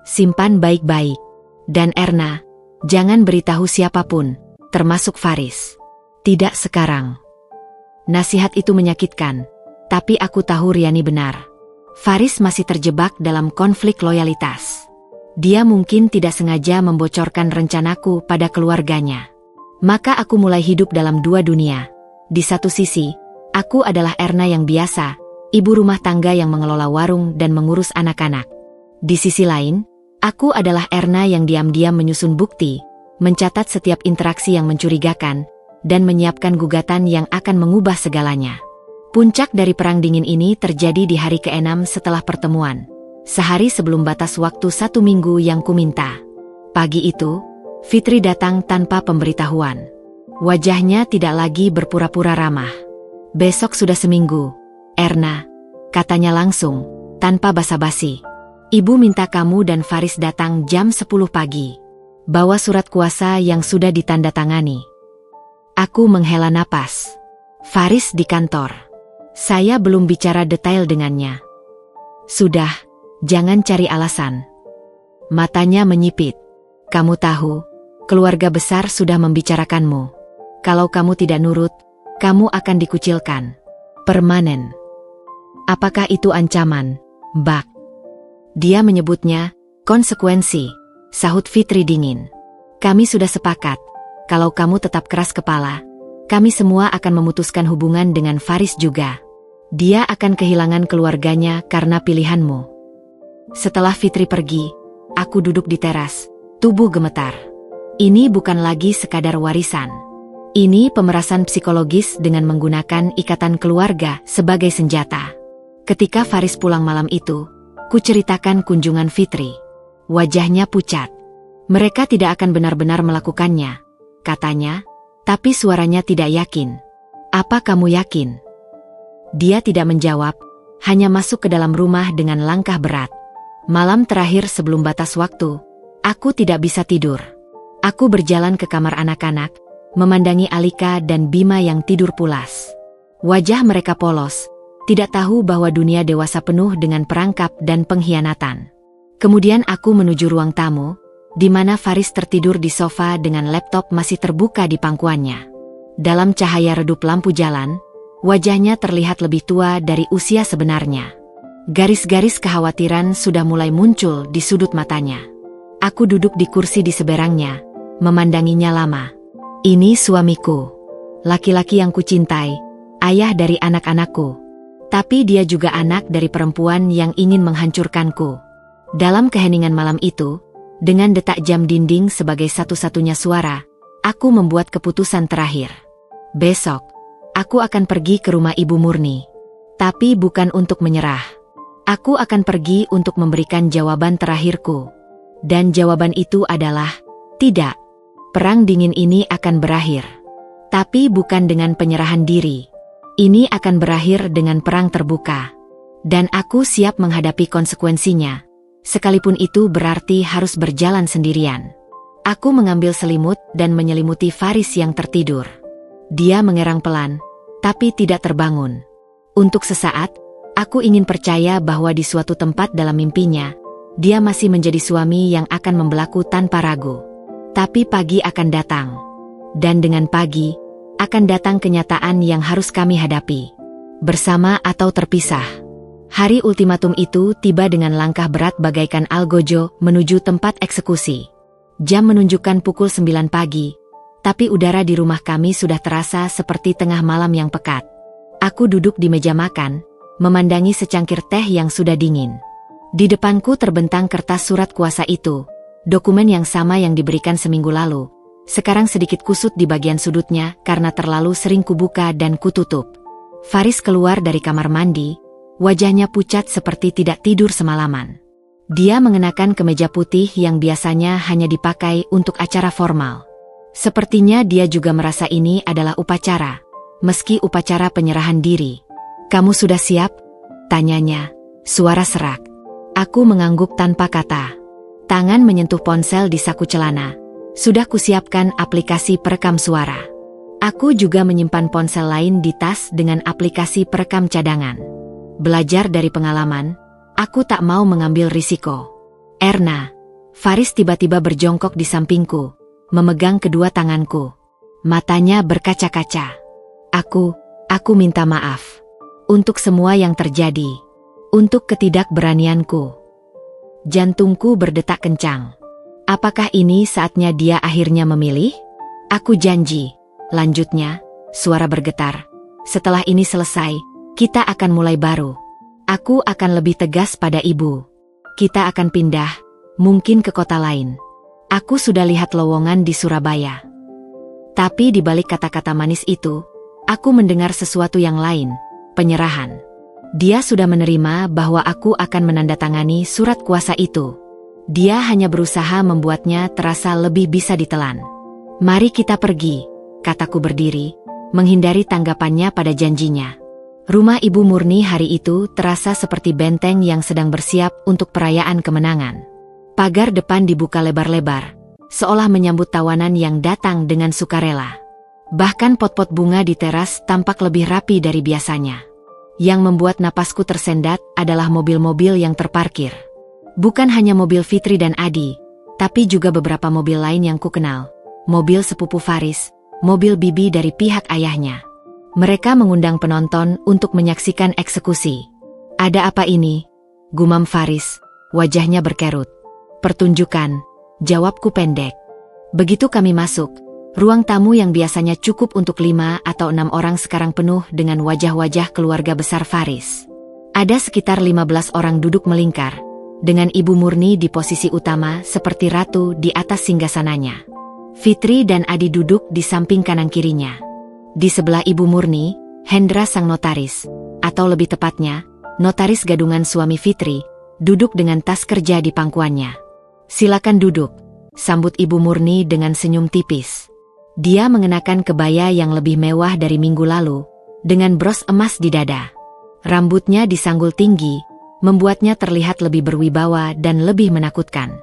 Simpan baik-baik. Dan Erna, jangan beritahu siapapun, termasuk Faris. Tidak sekarang. Nasihat itu menyakitkan, tapi aku tahu Riani benar. Faris masih terjebak dalam konflik loyalitas. Dia mungkin tidak sengaja membocorkan rencanaku pada keluarganya. Maka aku mulai hidup dalam dua dunia. Di satu sisi, aku adalah Erna yang biasa, ibu rumah tangga yang mengelola warung dan mengurus anak-anak. Di sisi lain, aku adalah Erna yang diam-diam menyusun bukti, mencatat setiap interaksi yang mencurigakan, dan menyiapkan gugatan yang akan mengubah segalanya. Puncak dari perang dingin ini terjadi di hari ke-6 setelah pertemuan, sehari sebelum batas waktu 1 minggu yang kuminta. Pagi itu, Fitri datang tanpa pemberitahuan. Wajahnya tidak lagi berpura-pura ramah. Besok sudah seminggu, Erna, katanya langsung, tanpa basa-basi. Ibu minta kamu dan Faris datang jam 10 pagi. Bawa surat kuasa yang sudah ditandatangani. Aku menghela napas. Faris di kantor. Saya belum bicara detail dengannya. Sudah, jangan cari alasan. Matanya menyipit. Kamu tahu, keluarga besar sudah membicarakanmu. Kalau kamu tidak nurut, kamu akan dikucilkan. Permanen. Apakah itu ancaman, Mbak? Dia menyebutnya konsekuensi, sahut Fitri dingin. Kami sudah sepakat, kalau kamu tetap keras kepala, kami semua akan memutuskan hubungan dengan Faris juga. Dia akan kehilangan keluarganya karena pilihanmu. Setelah Fitri pergi, aku duduk di teras, tubuh gemetar. Ini bukan lagi sekadar warisan. Ini pemerasan psikologis dengan menggunakan ikatan keluarga sebagai senjata. Ketika Faris pulang malam itu, kuceritakan kunjungan Fitri. Wajahnya pucat. Mereka tidak akan benar-benar melakukannya, katanya, tapi suaranya tidak yakin. Apa kamu yakin? Dia tidak menjawab, hanya masuk ke dalam rumah dengan langkah berat. Malam terakhir sebelum batas waktu, aku tidak bisa tidur. Aku berjalan ke kamar anak-anak, memandangi Alika dan Bima yang tidur pulas. Wajah mereka polos, tidak tahu bahwa dunia dewasa penuh dengan perangkap dan pengkhianatan. Kemudian aku menuju ruang tamu, di mana Faris tertidur di sofa dengan laptop masih terbuka di pangkuannya. Dalam cahaya redup lampu jalan, wajahnya terlihat lebih tua dari usia sebenarnya. Garis-garis kekhawatiran sudah mulai muncul di sudut matanya. Aku duduk di kursi di seberangnya, memandanginya lama. Ini suamiku, laki-laki yang kucintai, ayah dari anak-anakku. Tapi dia juga anak dari perempuan yang ingin menghancurkanku. Dalam keheningan malam itu, dengan detak jam dinding sebagai satu-satunya suara, aku membuat keputusan terakhir. Besok, aku akan pergi ke rumah Ibu Murni. Tapi bukan untuk menyerah. Aku akan pergi untuk memberikan jawaban terakhirku. Dan jawaban itu adalah, tidak. Perang dingin ini akan berakhir. Tapi bukan dengan penyerahan diri. Ini akan berakhir dengan perang terbuka. Dan aku siap menghadapi konsekuensinya. Sekalipun itu berarti harus berjalan sendirian. Aku mengambil selimut dan menyelimuti Faris yang tertidur. Dia mengerang pelan, tapi tidak terbangun. Untuk sesaat, aku ingin percaya bahwa di suatu tempat dalam mimpinya, dia masih menjadi suami yang akan membelaku tanpa ragu. Tapi pagi akan datang. Dan dengan pagi, akan datang kenyataan yang harus kami hadapi. Bersama atau terpisah. Hari ultimatum itu tiba dengan langkah berat bagaikan algojo menuju tempat eksekusi. Jam menunjukkan pukul 9 pagi, tapi udara di rumah kami sudah terasa seperti tengah malam yang pekat. Aku duduk di meja makan, memandangi secangkir teh yang sudah dingin. Di depanku terbentang kertas surat kuasa itu, dokumen yang sama yang diberikan seminggu lalu. Sekarang sedikit kusut di bagian sudutnya karena terlalu sering kubuka dan kututup. Faris keluar dari kamar mandi, wajahnya pucat seperti tidak tidur semalaman. Dia mengenakan kemeja putih yang biasanya hanya dipakai untuk acara formal. Sepertinya dia juga merasa ini adalah upacara, meski upacara penyerahan diri. "Kamu sudah siap?" tanyanya, suara serak. Aku mengangguk tanpa kata. Tangan menyentuh ponsel di saku celana. Sudah kusiapkan aplikasi perekam suara. Aku juga menyimpan ponsel lain di tas dengan aplikasi perekam cadangan. Belajar dari pengalaman, aku tak mau mengambil risiko. "Erna." Faris tiba-tiba berjongkok di sampingku, memegang kedua tanganku. Matanya berkaca-kaca. Aku minta maaf. Untuk semua yang terjadi. Untuk ketidakberanianku. Jantungku berdetak kencang. Apakah ini saatnya dia akhirnya memilih? "Aku janji," lanjutnya, suara bergetar. "Setelah ini selesai, kita akan mulai baru. Aku akan lebih tegas pada ibu. Kita akan pindah, mungkin ke kota lain. Aku sudah lihat lowongan di Surabaya." Tapi di balik kata-kata manis itu, aku mendengar sesuatu yang lain, penyerahan. Dia sudah menerima bahwa aku akan menandatangani surat kuasa itu. Dia hanya berusaha membuatnya terasa lebih bisa ditelan. "Mari kita pergi," kataku berdiri, menghindari tanggapannya pada janjinya. Rumah Ibu Murni hari itu terasa seperti benteng yang sedang bersiap untuk perayaan kemenangan. Pagar depan dibuka lebar-lebar, seolah menyambut tawanan yang datang dengan sukarela. Bahkan pot-pot bunga di teras tampak lebih rapi dari biasanya. Yang membuat napasku tersendat adalah mobil-mobil yang terparkir. Bukan hanya mobil Fitri dan Adi, tapi juga beberapa mobil lain yang kukenal. Mobil sepupu Faris, mobil bibi dari pihak ayahnya. Mereka mengundang penonton untuk menyaksikan eksekusi. "Ada apa ini?" gumam Faris, wajahnya berkerut. "Pertunjukan," jawabku pendek. Begitu kami masuk, ruang tamu yang biasanya cukup untuk 5 atau 6 orang sekarang penuh dengan wajah-wajah keluarga besar Faris. Ada sekitar 15 orang duduk melingkar, dengan Ibu Murni di posisi utama seperti ratu di atas singgasananya. Fitri dan Adi duduk di samping kanan kirinya. Di sebelah Ibu Murni, Hendra sang notaris, atau lebih tepatnya, notaris gadungan suami Fitri, duduk dengan tas kerja di pangkuannya. "Silakan duduk," sambut Ibu Murni dengan senyum tipis. Dia mengenakan kebaya yang lebih mewah dari minggu lalu, dengan bros emas di dada. Rambutnya disanggul tinggi, membuatnya terlihat lebih berwibawa dan lebih menakutkan.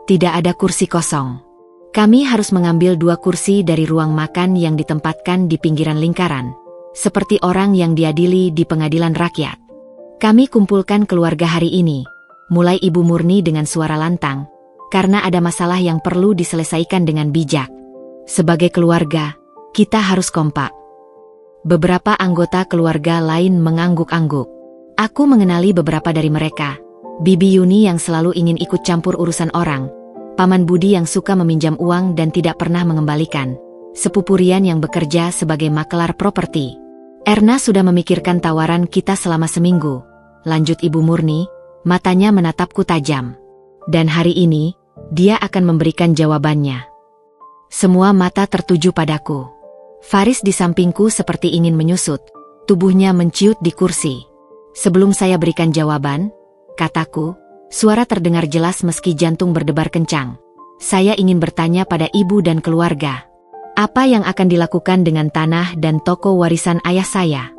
Tidak ada kursi kosong. Kami harus mengambil 2 kursi dari ruang makan yang ditempatkan di pinggiran lingkaran, seperti orang yang diadili di pengadilan rakyat. "Kami kumpulkan keluarga hari ini," mulai Ibu Murni dengan suara lantang, "karena ada masalah yang perlu diselesaikan dengan bijak. Sebagai keluarga, kita harus kompak." Beberapa anggota keluarga lain mengangguk-angguk. Aku mengenali beberapa dari mereka. Bibi Yuni yang selalu ingin ikut campur urusan orang, Paman Budi yang suka meminjam uang dan tidak pernah mengembalikan, sepupu Rian yang bekerja sebagai makelar properti. "Erna sudah memikirkan tawaran kita selama seminggu," lanjut Ibu Murni, matanya menatapku tajam. "Dan hari ini, dia akan memberikan jawabannya." Semua mata tertuju padaku. Faris di sampingku seperti ingin menyusut, tubuhnya menciut di kursi. "Sebelum saya berikan jawaban," kataku, suara terdengar jelas meski jantung berdebar kencang, "saya ingin bertanya pada ibu dan keluarga. Apa yang akan dilakukan dengan tanah dan toko warisan ayah saya?"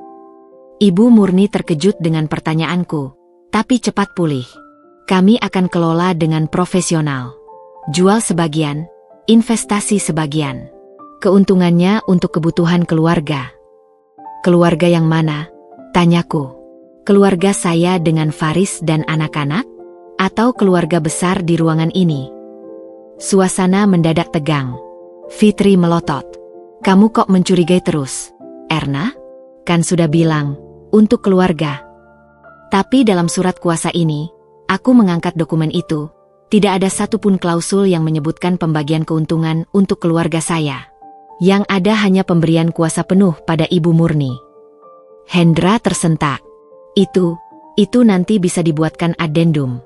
Ibu Murni terkejut dengan pertanyaanku, tapi cepat pulih. "Kami akan kelola dengan profesional. Jual sebagian, investasi sebagian. Keuntungannya untuk kebutuhan keluarga." "Keluarga yang mana?" tanyaku. "Keluarga saya dengan Faris dan anak-anak? Atau keluarga besar di ruangan ini?" Suasana mendadak tegang. Fitri melotot. "Kamu kok mencurigai terus, Erna? Kan sudah bilang, untuk keluarga." Tapi dalam surat kuasa ini, aku mengangkat dokumen itu, tidak ada satupun klausul yang menyebutkan pembagian keuntungan untuk keluarga saya. Yang ada hanya pemberian kuasa penuh pada Ibu Murni. Hendra tersentak. Itu nanti bisa dibuatkan adendum."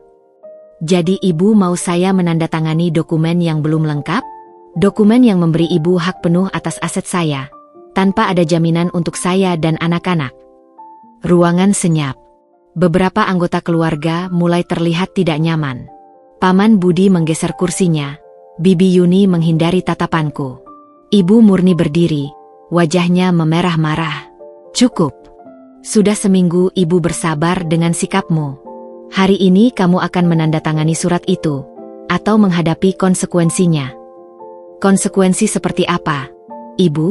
"Jadi ibu mau saya menandatangani dokumen yang belum lengkap? Dokumen yang memberi ibu hak penuh atas aset saya, tanpa ada jaminan untuk saya dan anak-anak?" Ruangan senyap. Beberapa anggota keluarga mulai terlihat tidak nyaman. Paman Budi menggeser kursinya, Bibi Yuni menghindari tatapanku. Ibu Murni berdiri, wajahnya memerah marah. "Cukup. Sudah seminggu ibu bersabar dengan sikapmu. Hari ini kamu akan menandatangani surat itu, atau menghadapi konsekuensinya." "Konsekuensi seperti apa, Ibu?"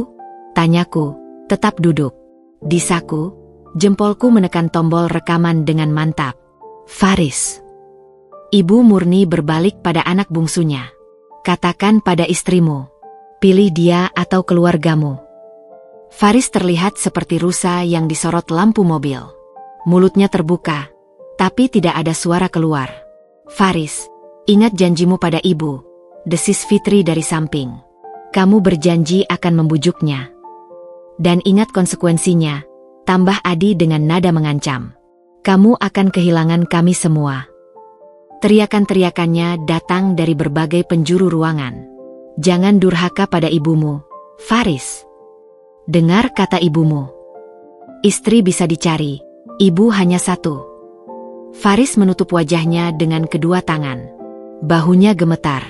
tanyaku, tetap duduk. Disaku, jempolku menekan tombol rekaman dengan mantap. "Faris." Ibu Murni berbalik pada anak bungsunya. "Katakan pada istrimu, pilih dia atau keluargamu." Faris terlihat seperti rusa yang disorot lampu mobil. Mulutnya terbuka, tapi tidak ada suara keluar. "Faris, ingat janjimu pada ibu," desis Fitri dari samping. "Kamu berjanji akan membujuknya. Dan ingat konsekuensinya," tambah Adi dengan nada mengancam. "Kamu akan kehilangan kami semua." Teriakan-teriakannya datang dari berbagai penjuru ruangan. "Jangan durhaka pada ibumu, Faris. Dengar kata ibumu. Istri bisa dicari, ibu hanya satu." Faris menutup wajahnya dengan kedua tangan. Bahunya gemetar.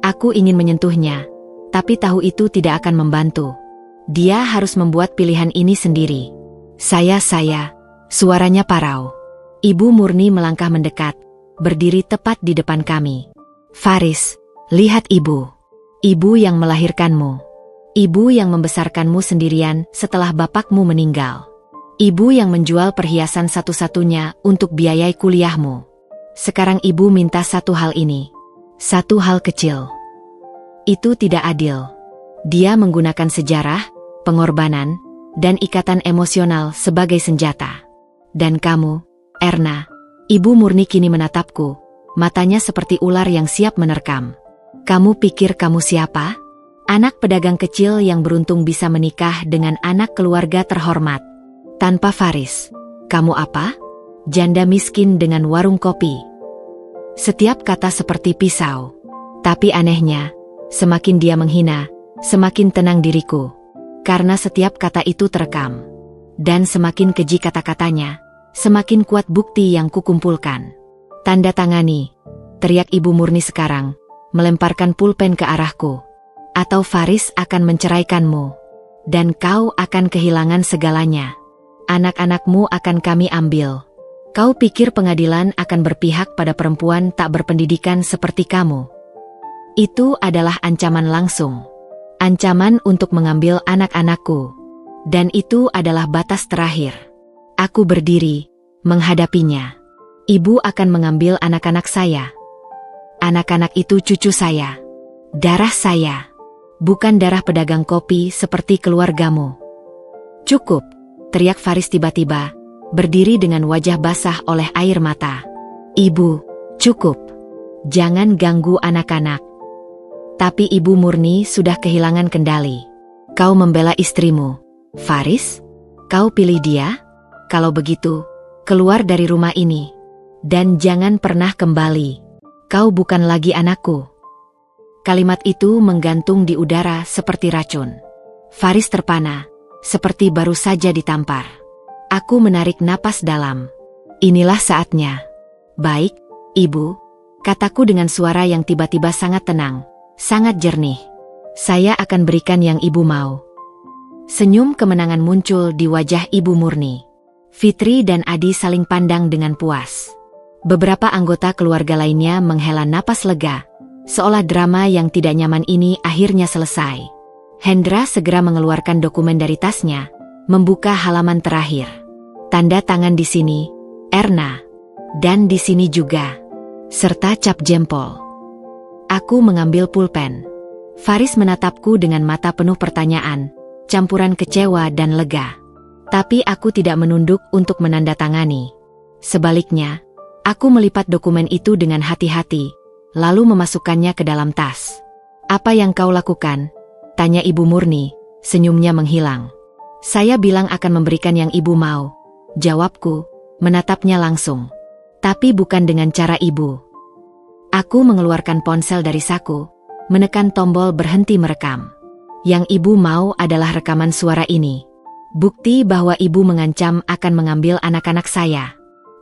Aku ingin menyentuhnya, tapi tahu itu tidak akan membantu. Dia harus membuat pilihan ini sendiri. Saya, suaranya parau. Ibu Murni melangkah mendekat, berdiri tepat di depan kami. "Faris, lihat ibu. Ibu yang melahirkanmu. Ibu yang membesarkanmu sendirian setelah bapakmu meninggal. Ibu yang menjual perhiasan satu-satunya untuk biayai kuliahmu. Sekarang ibu minta satu hal ini. Satu hal kecil. Itu tidak adil. Dia menggunakan sejarah, pengorbanan, dan ikatan emosional sebagai senjata. Dan kamu, Erna, Ibu murni kini menatapku, matanya seperti ular yang siap menerkam. Kamu pikir kamu siapa? Anak pedagang kecil yang beruntung bisa menikah dengan anak keluarga terhormat. Tanpa Faris. Kamu apa? Janda miskin dengan warung kopi. Setiap kata seperti pisau. Tapi anehnya, semakin dia menghina, semakin tenang diriku. Karena setiap kata itu terekam. Dan semakin keji kata-katanya, semakin kuat bukti yang kukumpulkan. Tanda tangani, teriak Ibu Murni sekarang, melemparkan pulpen ke arahku. Atau Faris akan menceraikanmu. Dan kau akan kehilangan segalanya. Anak-anakmu akan kami ambil. Kau pikir pengadilan akan berpihak pada perempuan tak berpendidikan seperti kamu? Itu adalah ancaman langsung. Ancaman untuk mengambil anak-anakku. Dan itu adalah batas terakhir. Aku berdiri, menghadapinya. Ibu akan mengambil anak-anak saya. Anak-anak itu cucu saya. Darah saya. Bukan darah pedagang kopi seperti keluargamu. Cukup, teriak Faris tiba-tiba, berdiri dengan wajah basah oleh air mata. Ibu, cukup. Jangan ganggu anak-anak. Tapi Ibu Murni sudah kehilangan kendali. Kau membela istrimu, Faris? Kau pilih dia? Kalau begitu, keluar dari rumah ini. Dan jangan pernah kembali. Kau bukan lagi anakku. Kalimat itu menggantung di udara seperti racun. Faris terpana, seperti baru saja ditampar. Aku menarik napas dalam. Inilah saatnya. Baik, Ibu, kataku dengan suara yang tiba-tiba sangat tenang, sangat jernih. Saya akan berikan yang Ibu mau. Senyum kemenangan muncul di wajah Ibu Murni. Fitri dan Adi saling pandang dengan puas. Beberapa anggota keluarga lainnya menghela napas lega, seolah drama yang tidak nyaman ini akhirnya selesai. Hendra segera mengeluarkan dokumen dari tasnya, membuka halaman terakhir. Tanda tangan di sini, Erna. Dan di sini juga. Serta cap jempol. Aku mengambil pulpen. Faris menatapku dengan mata penuh pertanyaan, campuran kecewa dan lega. Tapi aku tidak menunduk untuk menandatangani. Sebaliknya, aku melipat dokumen itu dengan hati-hati, lalu memasukkannya ke dalam tas. Apa yang kau lakukan? Tanya Ibu Murni, senyumnya menghilang. Saya bilang akan memberikan yang Ibu mau. Jawabku, menatapnya langsung. Tapi bukan dengan cara Ibu. Aku mengeluarkan ponsel dari saku, menekan tombol berhenti merekam. Yang Ibu mau adalah rekaman suara ini. Bukti bahwa Ibu mengancam akan mengambil anak-anak saya.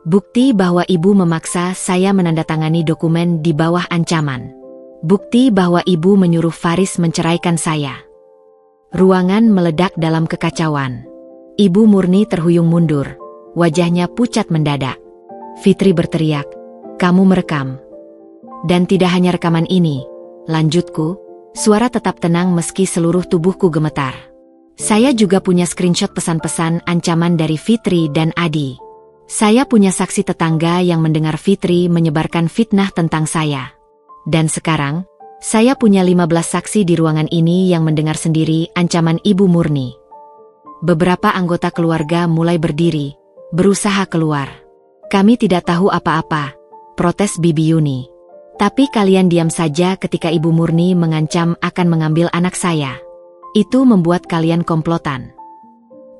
Bukti bahwa Ibu memaksa saya menandatangani dokumen di bawah ancaman. Bukti bahwa Ibu menyuruh Faris menceraikan saya. Ruangan meledak dalam kekacauan. Ibu Murni terhuyung mundur. Wajahnya pucat mendadak. Fitri berteriak, "Kamu merekam." Dan tidak hanya rekaman ini, lanjutku, suara tetap tenang meski seluruh tubuhku gemetar. Saya juga punya screenshot pesan-pesan ancaman dari Fitri dan Adi. Saya punya saksi tetangga yang mendengar Fitri menyebarkan fitnah tentang saya. Dan sekarang, saya punya 15 saksi di ruangan ini yang mendengar sendiri ancaman Ibu Murni. Beberapa anggota keluarga mulai berdiri, berusaha keluar. Kami tidak tahu apa-apa, protes Bibi Yuni. Tapi kalian diam saja ketika Ibu Murni mengancam akan mengambil anak saya. Itu membuat kalian komplotan.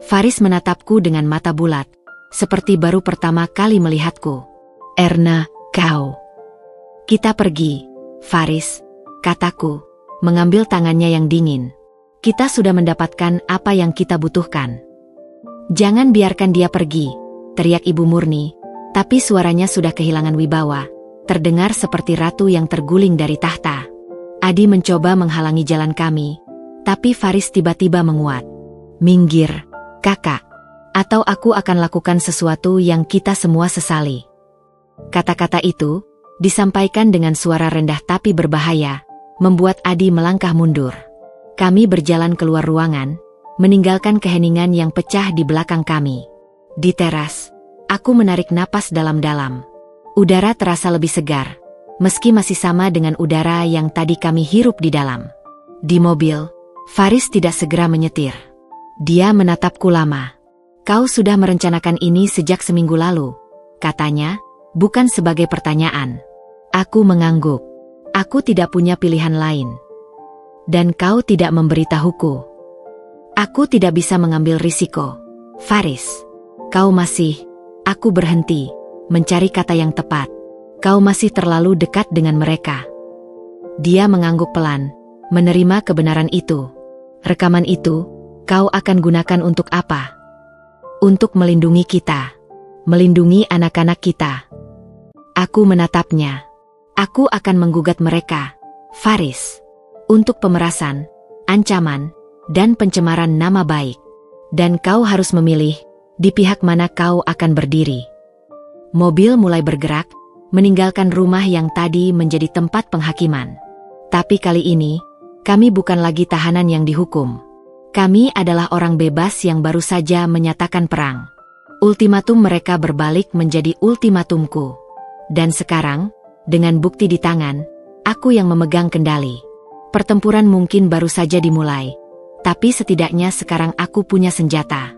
Faris menatapku dengan mata bulat, seperti baru pertama kali melihatku. Erna, kau. Kita pergi, Faris, kataku, mengambil tangannya yang dingin. Kita sudah mendapatkan apa yang kita butuhkan. Jangan biarkan dia pergi, teriak Ibu Murni, tapi suaranya sudah kehilangan wibawa, terdengar seperti ratu yang terguling dari tahta. Adi mencoba menghalangi jalan kami, tapi Faris tiba-tiba menguat. Minggir, kakak, atau aku akan lakukan sesuatu yang kita semua sesali. Kata-kata itu, disampaikan dengan suara rendah tapi berbahaya, membuat Adi melangkah mundur. Kami berjalan keluar ruangan, meninggalkan keheningan yang pecah di belakang kami. Di teras, aku menarik napas dalam-dalam. Udara terasa lebih segar, meski masih sama dengan udara yang tadi kami hirup di dalam. Di mobil, Faris tidak segera menyetir. Dia menatapku lama. "Kau sudah merencanakan ini sejak seminggu lalu," katanya, bukan sebagai pertanyaan. Aku mengangguk. Aku tidak punya pilihan lain. "Dan kau tidak memberitahuku." "Aku tidak bisa mengambil risiko, Faris." "Kau masih..." Aku berhenti, mencari kata yang tepat. "Kau masih terlalu dekat dengan mereka." Dia mengangguk pelan, menerima kebenaran itu. "Rekaman itu, kau akan gunakan untuk apa?" "Untuk melindungi kita. Melindungi anak-anak kita." Aku menatapnya. "Aku akan menggugat mereka, Faris. Untuk pemerasan, ancaman, dan pencemaran nama baik. Dan kau harus memilih, di pihak mana kau akan berdiri." Mobil mulai bergerak, meninggalkan rumah yang tadi menjadi tempat penghakiman. Tapi kali ini, kami bukan lagi tahanan yang dihukum. Kami adalah orang bebas yang baru saja menyatakan perang. Ultimatum mereka berbalik menjadi ultimatumku. Dan sekarang, dengan bukti di tangan, aku yang memegang kendali. Pertempuran mungkin baru saja dimulai, tapi setidaknya sekarang aku punya senjata.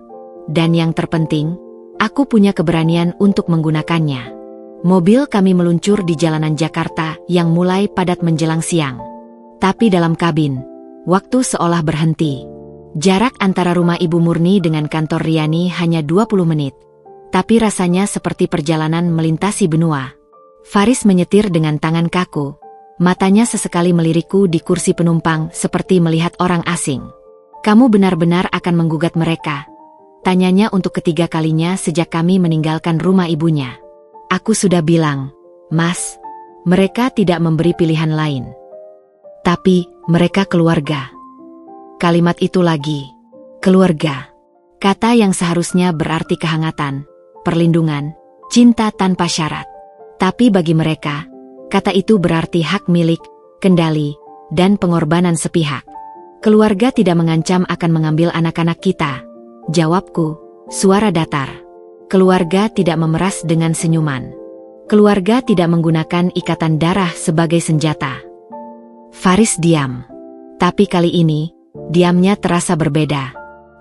Dan yang terpenting, aku punya keberanian untuk menggunakannya. Mobil kami meluncur di jalanan Jakarta yang mulai padat menjelang siang. Tapi dalam kabin, waktu seolah berhenti. Jarak antara rumah Ibu Murni dengan kantor Riani hanya 20 menit. Tapi rasanya seperti perjalanan melintasi benua. Faris menyetir dengan tangan kaku. Matanya sesekali melirikku di kursi penumpang seperti melihat orang asing. "Kamu benar-benar akan menggugat mereka?" tanyanya untuk ketiga kalinya sejak kami meninggalkan rumah ibunya. "Aku sudah bilang, Mas, mereka tidak memberi pilihan lain. Tapi, mereka keluarga." Kalimat itu lagi. Keluarga. Kata yang seharusnya berarti kehangatan, perlindungan, cinta tanpa syarat. Tapi bagi mereka, kata itu berarti hak milik, kendali, dan pengorbanan sepihak. "Keluarga tidak mengancam akan mengambil anak-anak kita," jawabku, suara datar. "Keluarga tidak memeras dengan senyuman. Keluarga tidak menggunakan ikatan darah sebagai senjata." Faris diam. Tapi kali ini, diamnya terasa berbeda.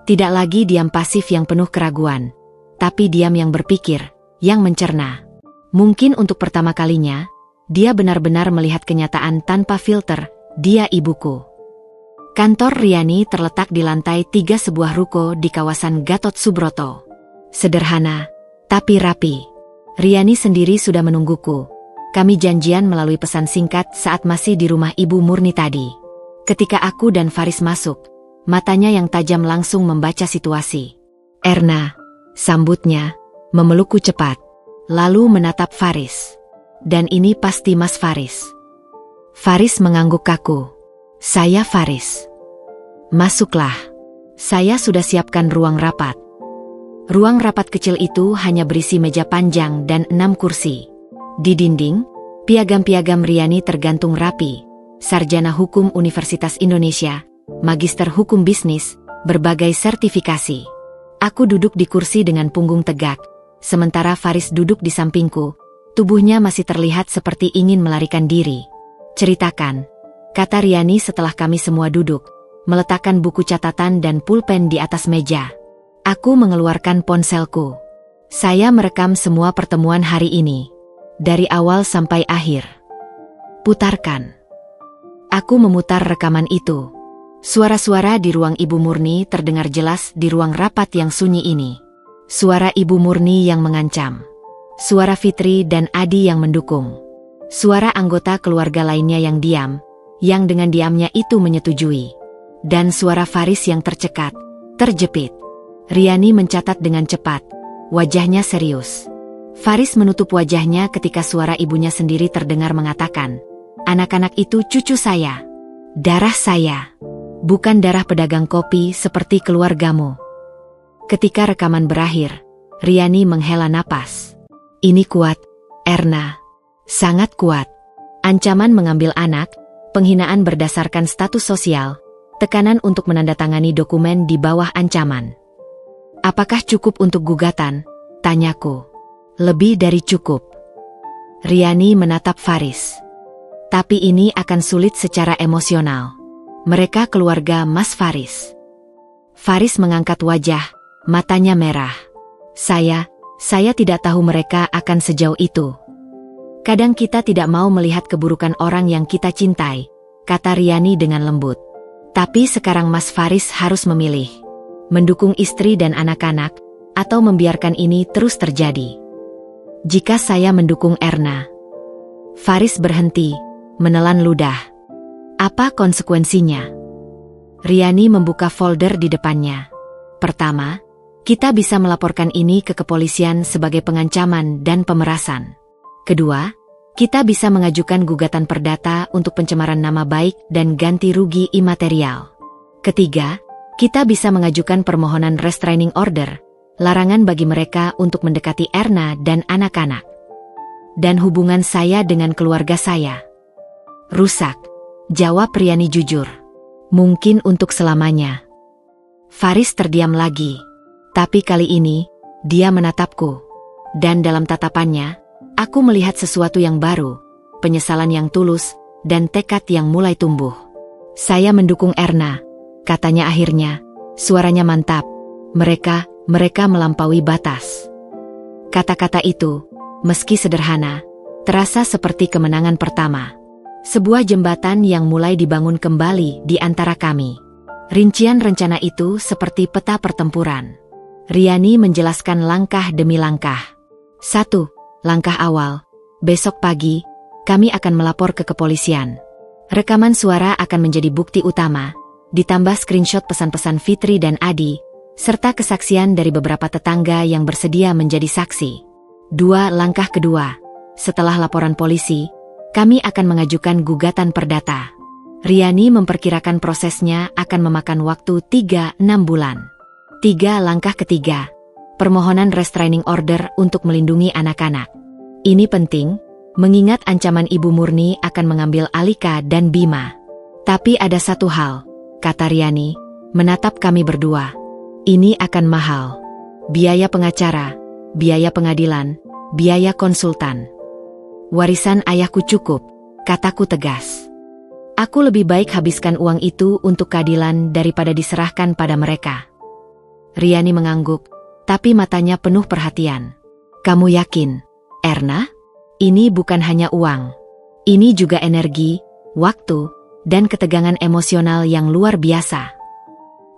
Tidak lagi diam pasif yang penuh keraguan, tapi diam yang berpikir, yang mencerna. Mungkin untuk pertama kalinya, dia benar-benar melihat kenyataan tanpa filter. Dia ibuku. Kantor Riani terletak di lantai 3 sebuah ruko di kawasan Gatot Subroto. Sederhana, tapi rapi. Riani sendiri sudah menungguku. Kami janjian melalui pesan singkat saat masih di rumah Ibu Murni tadi. Ketika aku dan Faris masuk, matanya yang tajam langsung membaca situasi. "Erna," sambutnya, memelukku cepat. Lalu menatap Faris. "Dan ini pasti Mas Faris." Faris mengangguk kaku. "Saya Faris." "Masuklah. Saya sudah siapkan ruang rapat." Ruang rapat kecil itu hanya berisi meja panjang dan 6 kursi. Di dinding, piagam-piagam Riani tergantung rapi. Sarjana Hukum Universitas Indonesia, Magister Hukum Bisnis, berbagai sertifikasi. Aku duduk di kursi dengan punggung tegak. Sementara Faris duduk di sampingku, tubuhnya masih terlihat seperti ingin melarikan diri. "Ceritakan," kata Riani setelah kami semua duduk, meletakkan buku catatan dan pulpen di atas meja. Aku mengeluarkan ponselku. Saya merekam semua pertemuan hari ini, dari awal sampai akhir. "Putarkan." Aku memutar rekaman itu. Suara-suara di ruang Ibu Murni terdengar jelas di ruang rapat yang sunyi ini. Suara Ibu Murni yang mengancam. Suara Fitri dan Adi yang mendukung. Suara anggota keluarga lainnya yang diam, yang dengan diamnya itu menyetujui. Dan suara Faris yang tercekat, terjepit. Riani mencatat dengan cepat. Wajahnya serius. Faris menutup wajahnya ketika suara ibunya sendiri terdengar mengatakan, "Anak-anak itu cucu saya. Darah saya. Bukan darah pedagang kopi seperti keluargamu." Ketika rekaman berakhir, Riani menghela napas. "Ini kuat, Erna. Sangat kuat. Ancaman mengambil anak, penghinaan berdasarkan status sosial, tekanan untuk menandatangani dokumen di bawah ancaman. Apakah cukup untuk gugatan? Tanyaku. Lebih dari cukup. Riani menatap Faris. Tapi ini akan sulit secara emosional. Mereka keluarga Mas Faris. Faris mengangkat wajah, matanya merah. Saya tidak tahu mereka akan sejauh itu. Kadang kita tidak mau melihat keburukan orang yang kita cintai, kata Riani dengan lembut. Tapi sekarang Mas Faris harus memilih. Mendukung istri dan anak-anak, atau membiarkan ini terus terjadi. Jika saya mendukung Erna. Faris berhenti, menelan ludah. Apa konsekuensinya? Riani membuka folder di depannya. Pertama, kita bisa melaporkan ini ke kepolisian sebagai pengancaman dan pemerasan. Kedua, kita bisa mengajukan gugatan perdata untuk pencemaran nama baik dan ganti rugi imaterial. Ketiga, kita bisa mengajukan permohonan restraining order, larangan bagi mereka untuk mendekati Erna dan anak-anak. Dan hubungan saya dengan keluarga saya. Rusak, jawab Riani jujur. Mungkin untuk selamanya. Faris terdiam lagi. Tapi kali ini, dia menatapku. Dan dalam tatapannya, aku melihat sesuatu yang baru, penyesalan yang tulus, dan tekad yang mulai tumbuh. Saya mendukung Erna, katanya akhirnya, suaranya mantap. Mereka melampaui batas. Kata-kata itu, meski sederhana, terasa seperti kemenangan pertama. Sebuah jembatan yang mulai dibangun kembali di antara kami. Rincian rencana itu seperti peta pertempuran. Riani menjelaskan langkah demi langkah. 1. Langkah awal. Besok pagi, kami akan melapor ke kepolisian. Rekaman suara akan menjadi bukti utama, ditambah screenshot pesan-pesan Fitri dan Adi, serta kesaksian dari beberapa tetangga yang bersedia menjadi saksi. 2. Langkah kedua. Setelah laporan polisi, kami akan mengajukan gugatan perdata. Riani memperkirakan prosesnya akan memakan waktu 3-6 bulan. 3. Langkah ketiga. Permohonan restraining order untuk melindungi anak-anak. Ini penting, mengingat ancaman Ibu Murni akan mengambil Alika dan Bima. Tapi ada satu hal, kata Riani, menatap kami berdua. Ini akan mahal. Biaya pengacara, biaya pengadilan, biaya konsultan. Warisan ayahku cukup, kataku tegas. Aku lebih baik habiskan uang itu untuk keadilan daripada diserahkan pada mereka. Riani mengangguk, tapi matanya penuh perhatian. Kamu yakin, Erna? Ini bukan hanya uang. Ini juga energi, waktu, dan ketegangan emosional yang luar biasa.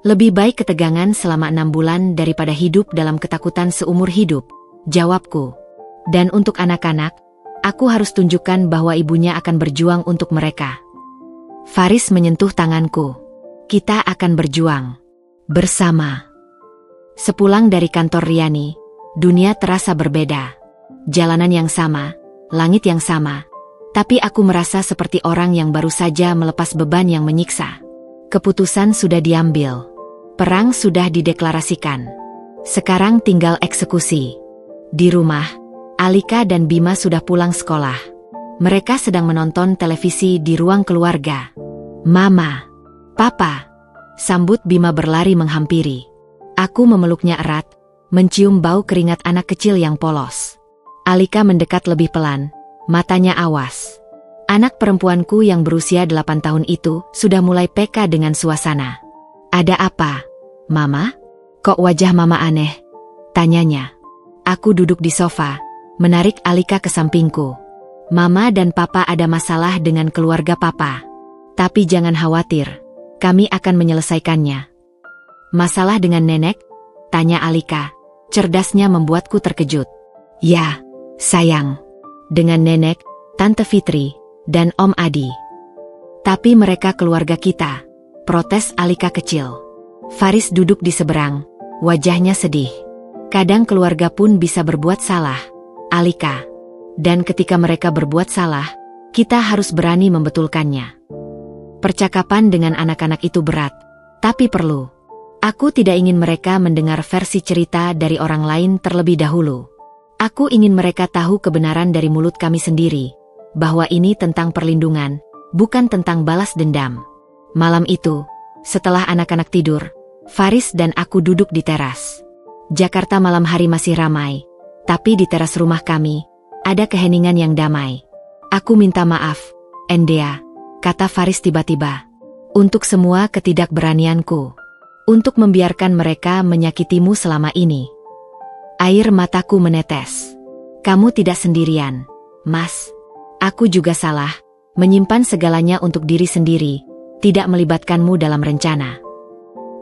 Lebih baik ketegangan selama 6 bulan daripada hidup dalam ketakutan seumur hidup, jawabku. Dan untuk anak-anak, aku harus tunjukkan bahwa ibunya akan berjuang untuk mereka. Faris menyentuh tanganku. Kita akan berjuang. Bersama. Sepulang dari kantor Riani, dunia terasa berbeda. Jalanan yang sama, langit yang sama. Tapi aku merasa seperti orang yang baru saja melepas beban yang menyiksa. Keputusan sudah diambil. Perang sudah dideklarasikan. Sekarang tinggal eksekusi. Di rumah, Alika dan Bima sudah pulang sekolah. Mereka sedang menonton televisi di ruang keluarga. Mama, Papa, sambut Bima berlari menghampiri. Aku memeluknya erat, mencium bau keringat anak kecil yang polos. Alika mendekat lebih pelan, matanya awas. Anak perempuanku yang berusia 8 tahun itu sudah mulai peka dengan suasana. Ada apa, Mama? Kok wajah Mama aneh? Tanyanya. Aku duduk di sofa, menarik Alika ke sampingku. Mama dan Papa ada masalah dengan keluarga Papa. Tapi jangan khawatir, kami akan menyelesaikannya. Masalah dengan nenek? Tanya Alika. Cerdasnya membuatku terkejut. Ya, sayang. Dengan nenek, Tante Fitri, dan Om Adi. Tapi mereka keluarga kita, protes Alika kecil. Faris duduk di seberang, wajahnya sedih. Kadang keluarga pun bisa berbuat salah, Alika. Dan ketika mereka berbuat salah, kita harus berani membetulkannya. Percakapan dengan anak-anak itu berat, tapi perlu. Aku tidak ingin mereka mendengar versi cerita dari orang lain terlebih dahulu. Aku ingin mereka tahu kebenaran dari mulut kami sendiri, bahwa ini tentang perlindungan, bukan tentang balas dendam. Malam itu, Setelah anak-anak tidur, Faris dan aku duduk di teras. Jakarta malam hari masih ramai, tapi di teras rumah kami, ada keheningan yang damai. Aku minta maaf, Endea, kata Faris tiba-tiba. Untuk semua ketidakberanianku. Untuk membiarkan mereka menyakitimu selama ini. Air mataku menetes. Kamu tidak sendirian, Mas. Aku juga salah, menyimpan segalanya untuk diri sendiri, tidak melibatkanmu dalam rencana.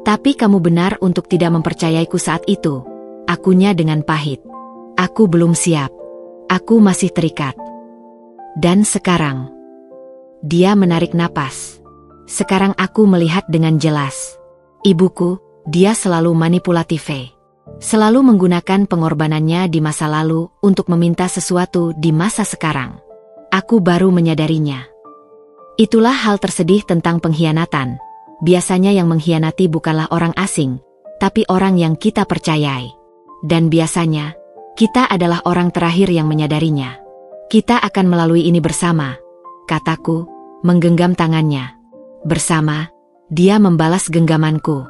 Tapi kamu benar untuk tidak mempercayaiku saat itu. Akunya dengan pahit. Aku belum siap. Aku masih terikat. Dan sekarang, dia menarik napas. Sekarang aku melihat dengan jelas. Ibuku, dia selalu manipulatif. Selalu menggunakan pengorbanannya di masa lalu untuk meminta sesuatu di masa sekarang. Aku baru menyadarinya. Itulah hal tersedih tentang pengkhianatan. Biasanya yang mengkhianati bukanlah orang asing, tapi orang yang kita percayai. Dan biasanya, kita adalah orang terakhir yang menyadarinya. Kita akan melalui ini bersama, kataku, menggenggam tangannya. Bersama, dia membalas genggamanku.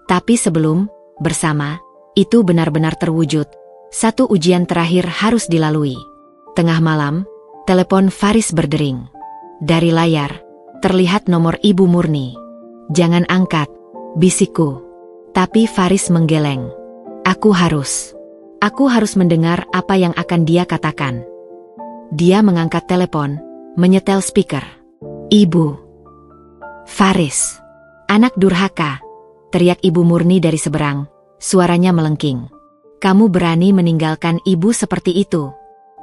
Tapi sebelum, bersama, itu benar-benar terwujud. Satu ujian terakhir harus dilalui. Tengah malam, telepon Faris berdering. Dari layar, terlihat nomor Ibu Murni. Jangan angkat, bisikku. Tapi Faris menggeleng. Aku harus mendengar apa yang akan dia katakan. Dia mengangkat telepon, menyetel speaker. Ibu. Faris. Anak durhaka, teriak Ibu Murni dari seberang, suaranya melengking. Kamu berani meninggalkan ibu seperti itu?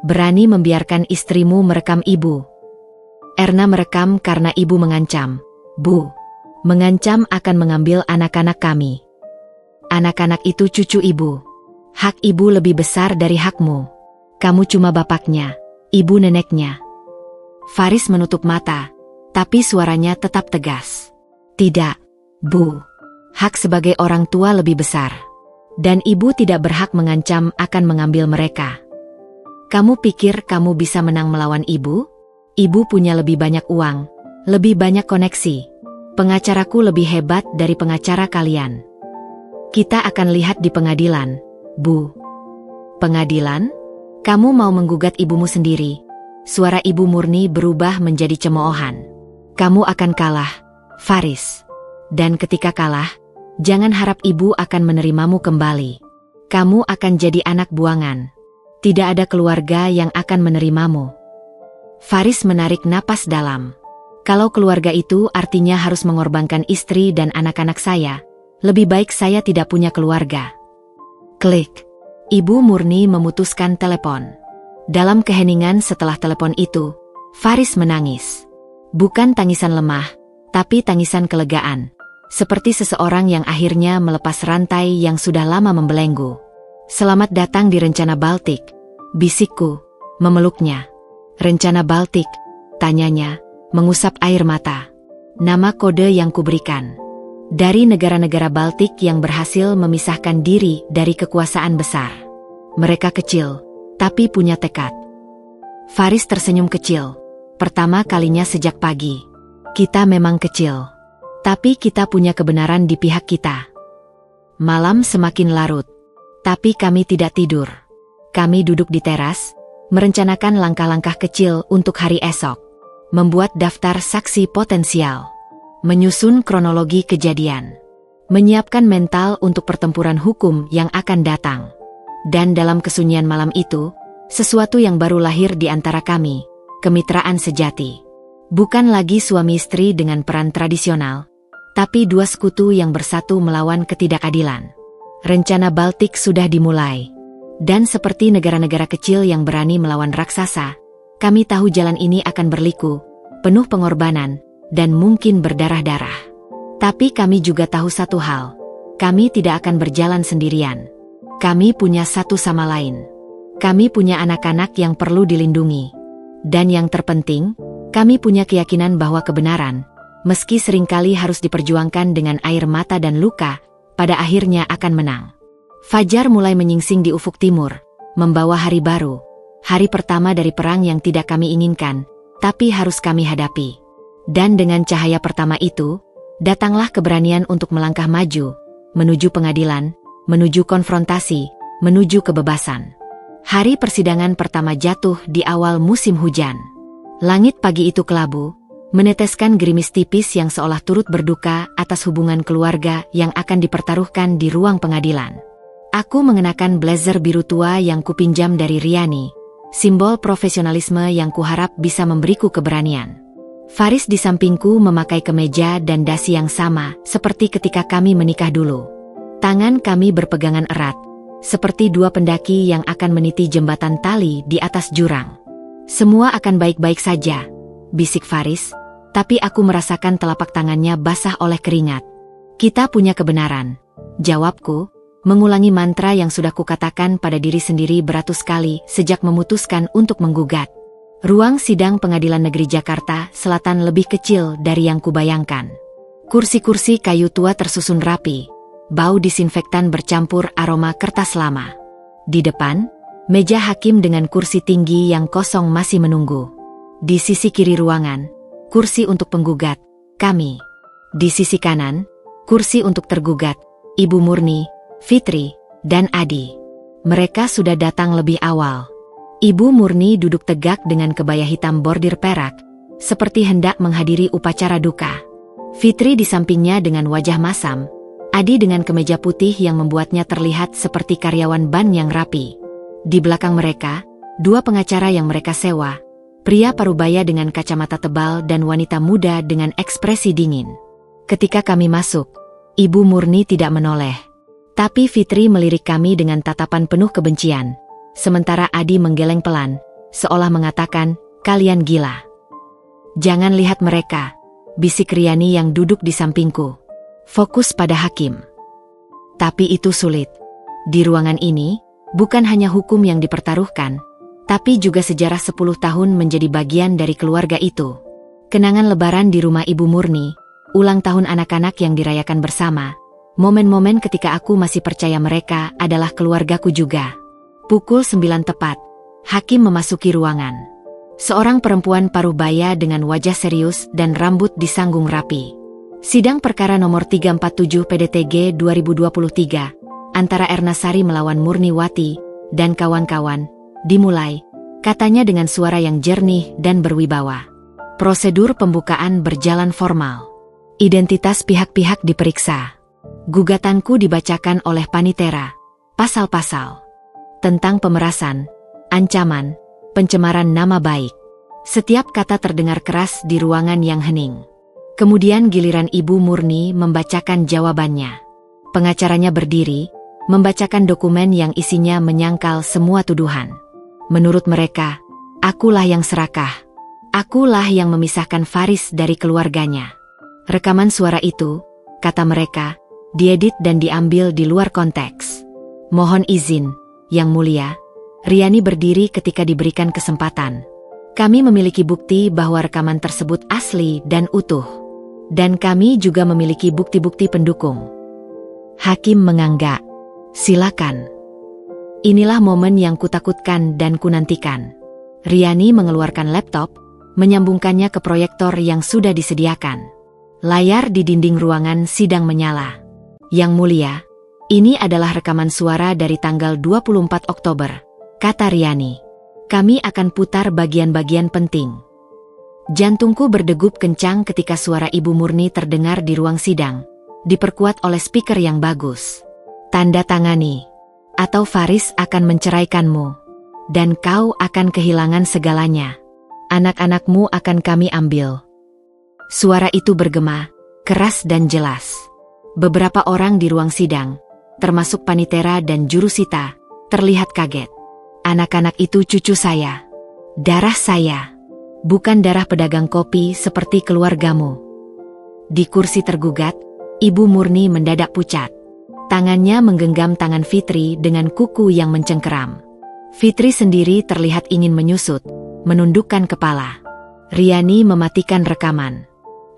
Berani membiarkan istrimu merekam ibu? Erna merekam karena ibu mengancam, Bu. Mengancam akan mengambil anak-anak kami. Anak-anak itu cucu ibu. Hak ibu lebih besar dari hakmu. Kamu cuma bapaknya, ibu neneknya. Faris menutup mata, tapi suaranya tetap tegas. Tidak, Bu. Hak sebagai orang tua lebih besar. Dan ibu tidak berhak mengancam akan mengambil mereka. Kamu pikir kamu bisa menang melawan ibu? Ibu punya lebih banyak uang, lebih banyak koneksi. Pengacaraku lebih hebat dari pengacara kalian. Kita akan lihat di pengadilan, Bu. Pengadilan? Kamu mau menggugat ibumu sendiri? Suara Ibu Murni berubah menjadi cemoohan. Kamu akan kalah, Faris. Dan ketika kalah, jangan harap ibu akan menerimamu kembali. Kamu akan jadi anak buangan. Tidak ada keluarga yang akan menerimamu. Faris menarik napas dalam. Kalau keluarga itu artinya harus mengorbankan istri dan anak-anak saya, lebih baik saya tidak punya keluarga. Klik. Ibu Murni memutuskan telepon. Dalam keheningan setelah telepon itu, Faris menangis. Bukan tangisan lemah, tapi tangisan kelegaan. Seperti seseorang yang akhirnya melepas rantai yang sudah lama membelenggu. Selamat datang di Rencana Baltik, bisikku, memeluknya. Rencana Baltik, tanyanya, mengusap air mata. Nama kode yang kuberikan. Dari negara-negara Baltik yang berhasil memisahkan diri dari kekuasaan besar. Mereka kecil, tapi punya tekad. Faris tersenyum kecil. Pertama kalinya sejak pagi. Kita memang kecil. Tapi kita punya kebenaran di pihak kita. Malam semakin larut. Tapi kami tidak tidur. Kami duduk di teras, merencanakan langkah-langkah kecil untuk hari esok. Membuat daftar saksi potensial. Menyusun kronologi kejadian. Menyiapkan mental untuk pertempuran hukum yang akan datang. Dan dalam kesunyian malam itu, sesuatu yang baru lahir di antara kami, kemitraan sejati. Bukan lagi suami istri dengan peran tradisional, tapi dua sekutu yang bersatu melawan ketidakadilan. Rencana Baltik sudah dimulai. Dan seperti negara-negara kecil yang berani melawan raksasa, kami tahu jalan ini akan berliku, penuh pengorbanan, dan mungkin berdarah-darah. Tapi kami juga tahu satu hal, kami tidak akan berjalan sendirian. Kami punya satu sama lain. Kami punya anak-anak yang perlu dilindungi. Dan yang terpenting, kami punya keyakinan bahwa kebenaran, meski seringkali harus diperjuangkan dengan air mata dan luka, pada akhirnya akan menang. Fajar mulai menyingsing di ufuk timur, membawa hari baru. Hari pertama dari perang yang tidak kami inginkan, tapi harus kami hadapi. Dan dengan cahaya pertama itu, Datanglah keberanian untuk melangkah maju, menuju pengadilan, menuju konfrontasi, menuju kebebasan. Hari persidangan pertama jatuh di awal musim hujan. Langit pagi itu kelabu, meneteskan gerimis tipis yang seolah turut berduka atas hubungan keluarga yang akan dipertaruhkan di ruang pengadilan. Aku mengenakan blazer biru tua yang kupinjam dari Riani, simbol profesionalisme yang kuharap bisa memberiku keberanian. Faris di sampingku memakai kemeja dan dasi yang sama seperti ketika kami menikah dulu. Tangan kami berpegangan erat, seperti dua pendaki yang akan meniti jembatan tali di atas jurang. Semua akan baik-baik saja, bisik Faris, tapi aku merasakan telapak tangannya basah oleh keringat. Kita punya kebenaran, jawabku, mengulangi mantra yang sudah kukatakan pada diri sendiri beratus kali sejak memutuskan untuk menggugat. Ruang sidang Pengadilan Negeri Jakarta Selatan lebih kecil dari yang kubayangkan. Kursi-kursi kayu tua tersusun rapi, bau disinfektan bercampur aroma kertas lama. Di depan, meja hakim dengan kursi tinggi yang kosong masih menunggu. Di sisi kiri ruangan, kursi untuk penggugat, kami. Di sisi kanan, kursi untuk tergugat, Ibu Murni, Fitri, dan Adi. Mereka sudah datang lebih awal. Ibu Murni duduk tegak dengan kebaya hitam bordir perak, seperti hendak menghadiri upacara duka. Fitri di sampingnya dengan wajah masam, Adi dengan kemeja putih yang membuatnya terlihat seperti karyawan bank yang rapi. Di belakang mereka, dua pengacara yang mereka sewa, pria parubaya dengan kacamata tebal dan wanita muda dengan ekspresi dingin. Ketika kami masuk, Ibu Murni tidak menoleh. Tapi Fitri melirik kami dengan tatapan penuh kebencian, sementara Adi menggeleng pelan, seolah mengatakan, "Kalian gila." "Jangan lihat mereka," bisik Riani yang duduk di sampingku. "Fokus pada hakim." Tapi itu sulit. Di ruangan ini, bukan hanya hukum yang dipertaruhkan, tapi juga sejarah 10 tahun menjadi bagian dari keluarga itu. Kenangan lebaran di rumah Ibu Murni, ulang tahun anak-anak yang dirayakan bersama, momen-momen ketika aku masih percaya mereka adalah keluargaku juga. Pukul 9 tepat, hakim memasuki ruangan. Seorang perempuan parubaya dengan wajah serius dan rambut disanggung rapi. Sidang perkara nomor 347 PDTG 2023, antara Erna Sari melawan Murniwati, dan kawan-kawan, dimulai, katanya dengan suara yang jernih dan berwibawa. Prosedur pembukaan berjalan formal. Identitas pihak-pihak diperiksa. Gugatanku dibacakan oleh panitera. Pasal-pasal tentang pemerasan, ancaman, pencemaran nama baik. Setiap kata terdengar keras di ruangan yang hening. Kemudian giliran Ibu Murni membacakan jawabannya. Pengacaranya berdiri, membacakan dokumen yang isinya menyangkal semua tuduhan. Menurut mereka, akulah yang serakah. Akulah yang memisahkan Faris dari keluarganya. Rekaman suara itu, kata mereka, diedit dan diambil di luar konteks. Mohon izin, Yang Mulia. Riani berdiri ketika diberikan kesempatan. Kami memiliki bukti bahwa rekaman tersebut asli dan utuh. Dan kami juga memiliki bukti-bukti pendukung. Hakim menganggak. Silakan. Inilah momen yang kutakutkan dan kunantikan. Riani mengeluarkan laptop, menyambungkannya ke proyektor yang sudah disediakan. Layar di dinding ruangan sidang menyala. Yang Mulia, ini adalah rekaman suara dari tanggal 24 Oktober, kata Riani. Kami akan putar bagian-bagian penting. Jantungku berdegup kencang ketika suara Ibu Murni terdengar di ruang sidang, diperkuat oleh speaker yang bagus. Tanda tangani, atau Faris akan menceraikanmu. Dan kau akan kehilangan segalanya. Anak-anakmu akan kami ambil. Suara itu bergema, keras dan jelas. Beberapa orang di ruang sidang, termasuk panitera dan jurusita, terlihat kaget. Anak-anak itu cucu saya. Darah saya. Bukan darah pedagang kopi seperti keluargamu. Di kursi tergugat, Ibu Murni mendadak pucat. Tangannya menggenggam tangan Fitri dengan kuku yang mencengkeram. Fitri sendiri terlihat ingin menyusut, menundukkan kepala. Riani mematikan rekaman.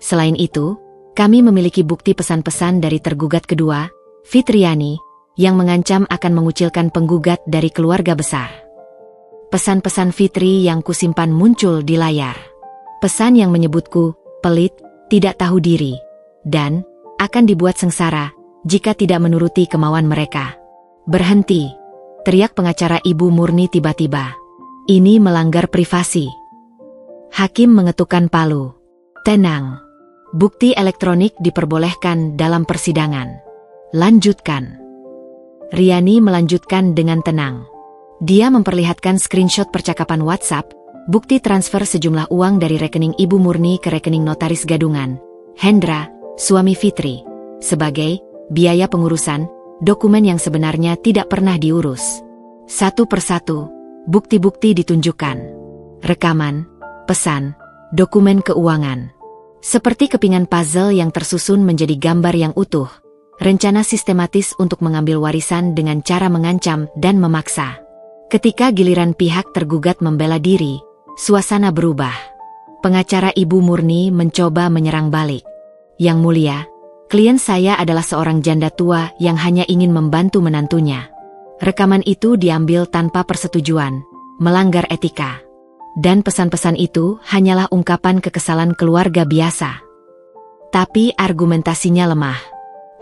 Selain itu, kami memiliki bukti pesan-pesan dari tergugat kedua, Fitriani, yang mengancam akan mengucilkan penggugat dari keluarga besar. Pesan-pesan Fitri yang kusimpan muncul di layar. Pesan yang menyebutku, pelit, tidak tahu diri, dan akan dibuat sengsara jika tidak menuruti kemauan mereka. "Berhenti!" teriak pengacara Ibu Murni tiba-tiba. "Ini melanggar privasi." Hakim mengetukkan palu. "Tenang. Bukti elektronik diperbolehkan dalam persidangan. Lanjutkan." Riani melanjutkan dengan tenang. Dia memperlihatkan screenshot percakapan WhatsApp, bukti transfer sejumlah uang dari rekening Ibu Murni ke rekening notaris gadungan, Hendra, suami Fitri, sebagai biaya pengurusan dokumen yang sebenarnya tidak pernah diurus. Satu persatu, bukti-bukti ditunjukkan. Rekaman, pesan, dokumen keuangan. Seperti kepingan puzzle yang tersusun menjadi gambar yang utuh, rencana sistematis untuk mengambil warisan dengan cara mengancam dan memaksa. Ketika giliran pihak tergugat membela diri, suasana berubah. Pengacara Ibu Murni mencoba menyerang balik. "Yang mulia, klien saya adalah seorang janda tua yang hanya ingin membantu menantunya. Rekaman itu diambil tanpa persetujuan, melanggar etika. Dan pesan-pesan itu hanyalah ungkapan kekesalan keluarga biasa." Tapi argumentasinya lemah.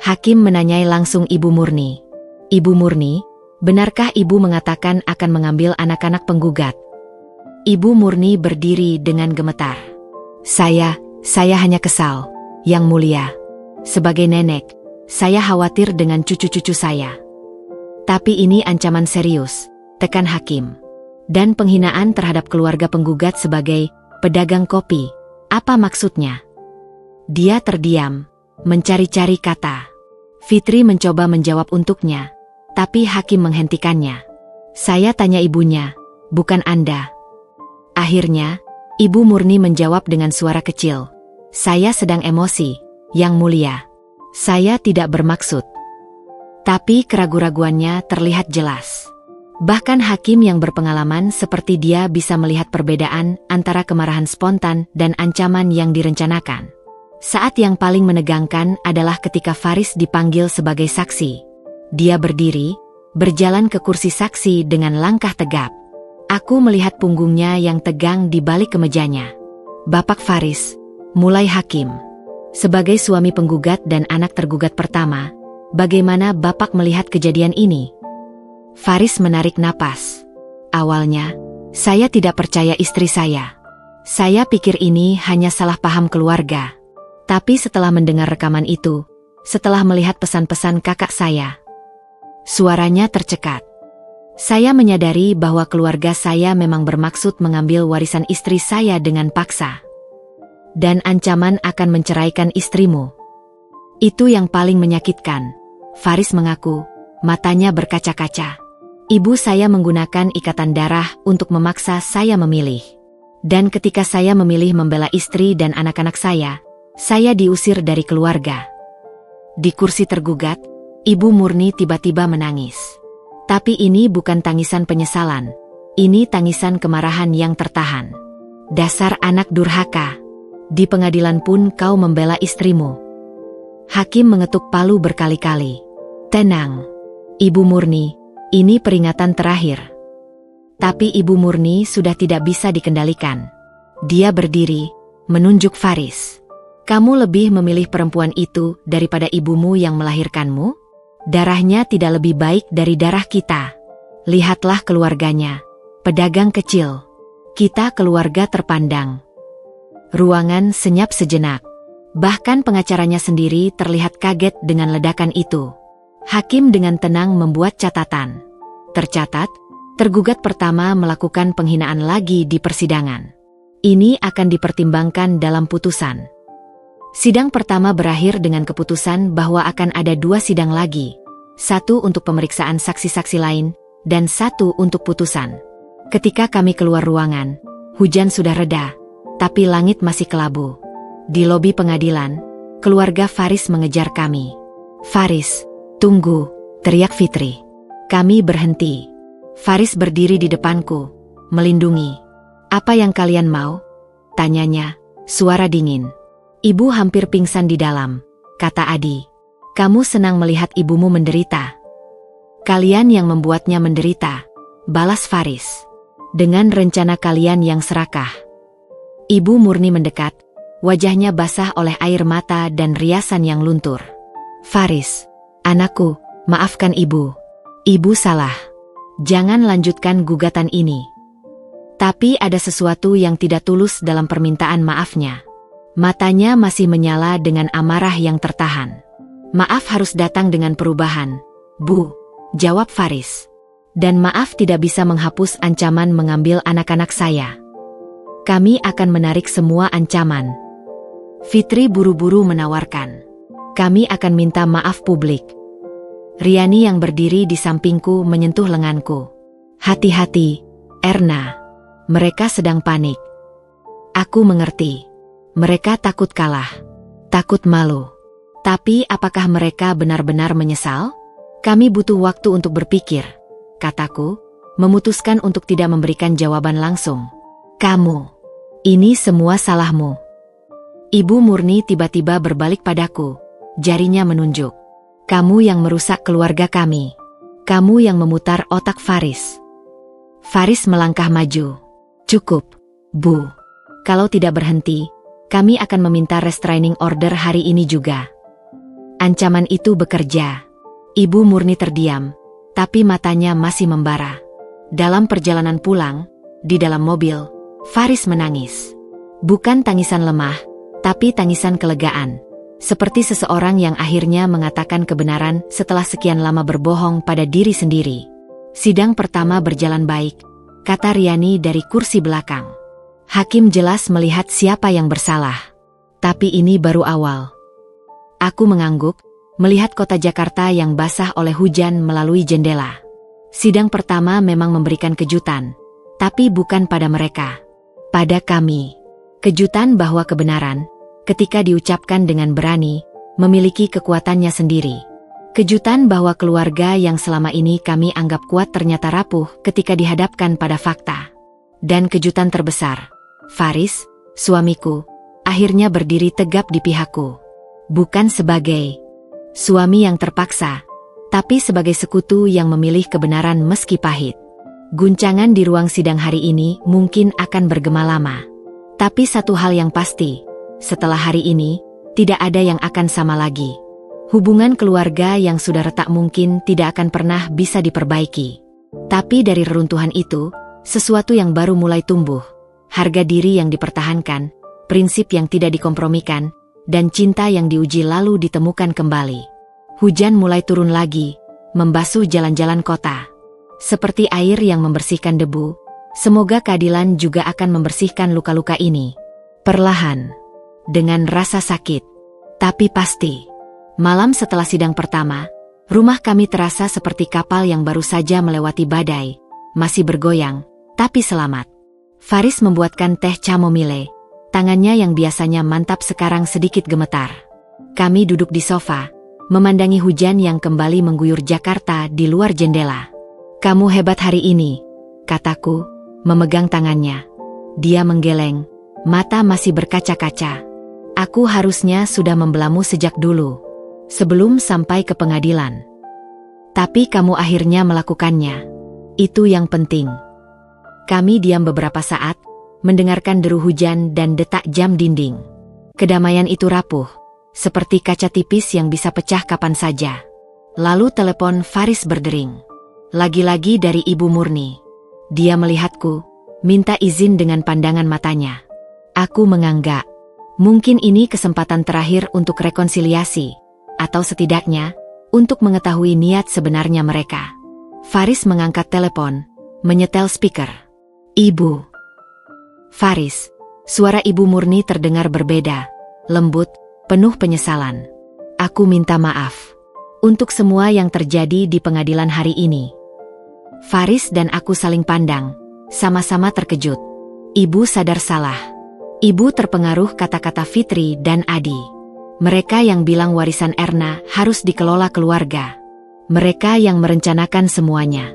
Hakim menanyai langsung Ibu Murni. "Ibu Murni, benarkah Ibu mengatakan akan mengambil anak-anak penggugat?" Ibu Murni berdiri dengan gemetar. Saya hanya kesal, Yang Mulia. Sebagai nenek, saya khawatir dengan cucu-cucu saya." "Tapi ini ancaman serius," tekan hakim. "Dan penghinaan terhadap keluarga penggugat sebagai pedagang kopi. Apa maksudnya?" Dia terdiam, mencari-cari kata. Fitri mencoba menjawab untuknya, tapi hakim menghentikannya. "Saya tanya ibunya, bukan Anda." Akhirnya, Ibu Murni menjawab dengan suara kecil. "Saya sedang emosi, Yang Mulia. Saya tidak bermaksud." Tapi keraguan-raguannya terlihat jelas. Bahkan hakim yang berpengalaman seperti dia bisa melihat perbedaan antara kemarahan spontan dan ancaman yang direncanakan. Saat yang paling menegangkan adalah ketika Faris dipanggil sebagai saksi. Dia berdiri, berjalan ke kursi saksi dengan langkah tegap. Aku melihat punggungnya yang tegang di balik kemejanya. "Bapak Faris," mulai hakim. "Sebagai suami penggugat dan anak tergugat pertama, bagaimana Bapak melihat kejadian ini?" Faris menarik napas. "Awalnya, saya tidak percaya istri saya. Saya pikir ini hanya salah paham keluarga. Tapi setelah mendengar rekaman itu, setelah melihat pesan-pesan kakak saya," suaranya tercekat, "saya menyadari bahwa keluarga saya memang bermaksud mengambil warisan istri saya dengan paksa. Dan ancaman akan menceraikan istrimu. Itu yang paling menyakitkan." Faris mengaku, matanya berkaca-kaca. "Ibu saya menggunakan ikatan darah untuk memaksa saya memilih. Dan ketika saya memilih membela istri dan anak-anak saya diusir dari keluarga." Di kursi tergugat, Ibu Murni tiba-tiba menangis. Tapi ini bukan tangisan penyesalan. Ini tangisan kemarahan yang tertahan. "Dasar anak durhaka. Di pengadilan pun kau membela istrimu." Hakim mengetuk palu berkali-kali. "Tenang, Ibu Murni, ini peringatan terakhir." Tapi Ibu Murni sudah tidak bisa dikendalikan. Dia berdiri, menunjuk Faris. "Kamu lebih memilih perempuan itu daripada ibumu yang melahirkanmu? Darahnya tidak lebih baik dari darah kita. Lihatlah keluarganya, pedagang kecil. Kita keluarga terpandang." Ruangan senyap sejenak. Bahkan pengacaranya sendiri terlihat kaget dengan ledakan itu. Hakim dengan tenang membuat catatan. Tercatat, tergugat pertama melakukan penghinaan lagi di persidangan. Ini akan dipertimbangkan dalam putusan. Sidang pertama berakhir dengan keputusan bahwa akan ada 2 sidang lagi. 1 untuk pemeriksaan saksi-saksi lain, dan 1 untuk putusan. Ketika kami keluar ruangan, hujan sudah reda, tapi langit masih kelabu. Di lobi pengadilan, keluarga Faris mengejar kami. "Faris, tunggu," teriak Fitri. Kami berhenti. Faris berdiri di depanku, melindungi. "Apa yang kalian mau?" tanyanya, suara dingin. "Ibu hampir pingsan di dalam," kata Adi. "Kamu senang melihat ibumu menderita." "Kalian yang membuatnya menderita," balas Faris. "Dengan rencana kalian yang serakah." Ibu Murni mendekat, wajahnya basah oleh air mata dan riasan yang luntur. Faris, anakku, maafkan ibu. Ibu salah. Jangan lanjutkan gugatan ini. Tapi ada sesuatu yang tidak tulus dalam permintaan maafnya. Matanya masih menyala dengan amarah yang tertahan. Maaf harus datang dengan perubahan, Bu, jawab Faris. Dan maaf tidak bisa menghapus ancaman mengambil anak-anak saya. Kami akan menarik semua ancaman. Fitri buru-buru menawarkan. Kami akan minta maaf publik. Riani yang berdiri di sampingku menyentuh lenganku. Hati-hati, Erna. Mereka sedang panik. Aku mengerti. Mereka takut kalah. Takut malu. Tapi apakah mereka benar-benar menyesal? Kami butuh waktu untuk berpikir, kataku, memutuskan untuk tidak memberikan jawaban langsung. Kamu. Ini semua salahmu. Ibu Murni tiba-tiba berbalik padaku. Jarinya menunjuk. Kamu yang merusak keluarga kami. Kamu yang memutar otak Faris. Faris melangkah maju. Cukup, Bu. Kalau tidak berhenti, kami akan meminta restraining order hari ini juga. Ancaman itu bekerja. Ibu Murni terdiam, tapi matanya masih membara. Dalam perjalanan pulang, di dalam mobil, Faris menangis. Bukan tangisan lemah, tapi tangisan kelegaan. Seperti seseorang yang akhirnya mengatakan kebenaran setelah sekian lama berbohong pada diri sendiri. Sidang pertama berjalan baik, kata Riani dari kursi belakang. Hakim jelas melihat siapa yang bersalah. Tapi ini baru awal. Aku mengangguk, melihat kota Jakarta yang basah oleh hujan melalui jendela. Sidang pertama memang memberikan kejutan, tapi bukan pada mereka. Pada kami. Kejutan bahwa kebenaran, ketika diucapkan dengan berani, memiliki kekuatannya sendiri. Kejutan bahwa keluarga yang selama ini kami anggap kuat ternyata rapuh ketika dihadapkan pada fakta. Dan kejutan terbesar, Faris, suamiku, akhirnya berdiri tegap di pihakku. Bukan sebagai suami yang terpaksa, tapi sebagai sekutu yang memilih kebenaran meski pahit. Guncangan di ruang sidang hari ini mungkin akan bergema lama. Tapi satu hal yang pasti, setelah hari ini, tidak ada yang akan sama lagi. Hubungan keluarga yang sudah retak mungkin tidak akan pernah bisa diperbaiki. Tapi dari reruntuhan itu, sesuatu yang baru mulai tumbuh. Harga diri yang dipertahankan, prinsip yang tidak dikompromikan, dan cinta yang diuji lalu ditemukan kembali. Hujan mulai turun lagi, membasuh jalan-jalan kota. Seperti air yang membersihkan debu, semoga keadilan juga akan membersihkan luka-luka ini. Perlahan, dengan rasa sakit, tapi pasti. Malam setelah sidang pertama, rumah kami terasa seperti kapal yang baru saja melewati badai, masih bergoyang, tapi selamat. Faris membuatkan teh chamomile, tangannya yang biasanya mantap sekarang sedikit gemetar. Kami duduk di sofa, memandangi hujan yang kembali mengguyur Jakarta di luar jendela. Kamu hebat hari ini, kataku, memegang tangannya. Dia menggeleng, mata masih berkaca-kaca. Aku harusnya sudah membelamu sejak dulu, sebelum sampai ke pengadilan. Tapi kamu akhirnya melakukannya. Itu yang penting. Kami diam beberapa saat, mendengarkan deru hujan dan detak jam dinding. Kedamaian itu rapuh, seperti kaca tipis yang bisa pecah kapan saja. Lalu telepon Faris berdering. Lagi-lagi dari Ibu Murni. Dia melihatku, minta izin dengan pandangan matanya. Aku menganggak. Mungkin ini kesempatan terakhir untuk rekonsiliasi, atau setidaknya, untuk mengetahui niat sebenarnya mereka. Faris mengangkat telepon, menyetel speaker. Ibu. Faris, suara Ibu Murni terdengar berbeda, lembut, penuh penyesalan. Aku minta maaf untuk semua yang terjadi di pengadilan hari ini. Faris dan aku saling pandang, sama-sama terkejut. Ibu sadar salah. Ibu terpengaruh kata-kata Fitri dan Adi. Mereka yang bilang warisan Erna harus dikelola keluarga. Mereka yang merencanakan semuanya.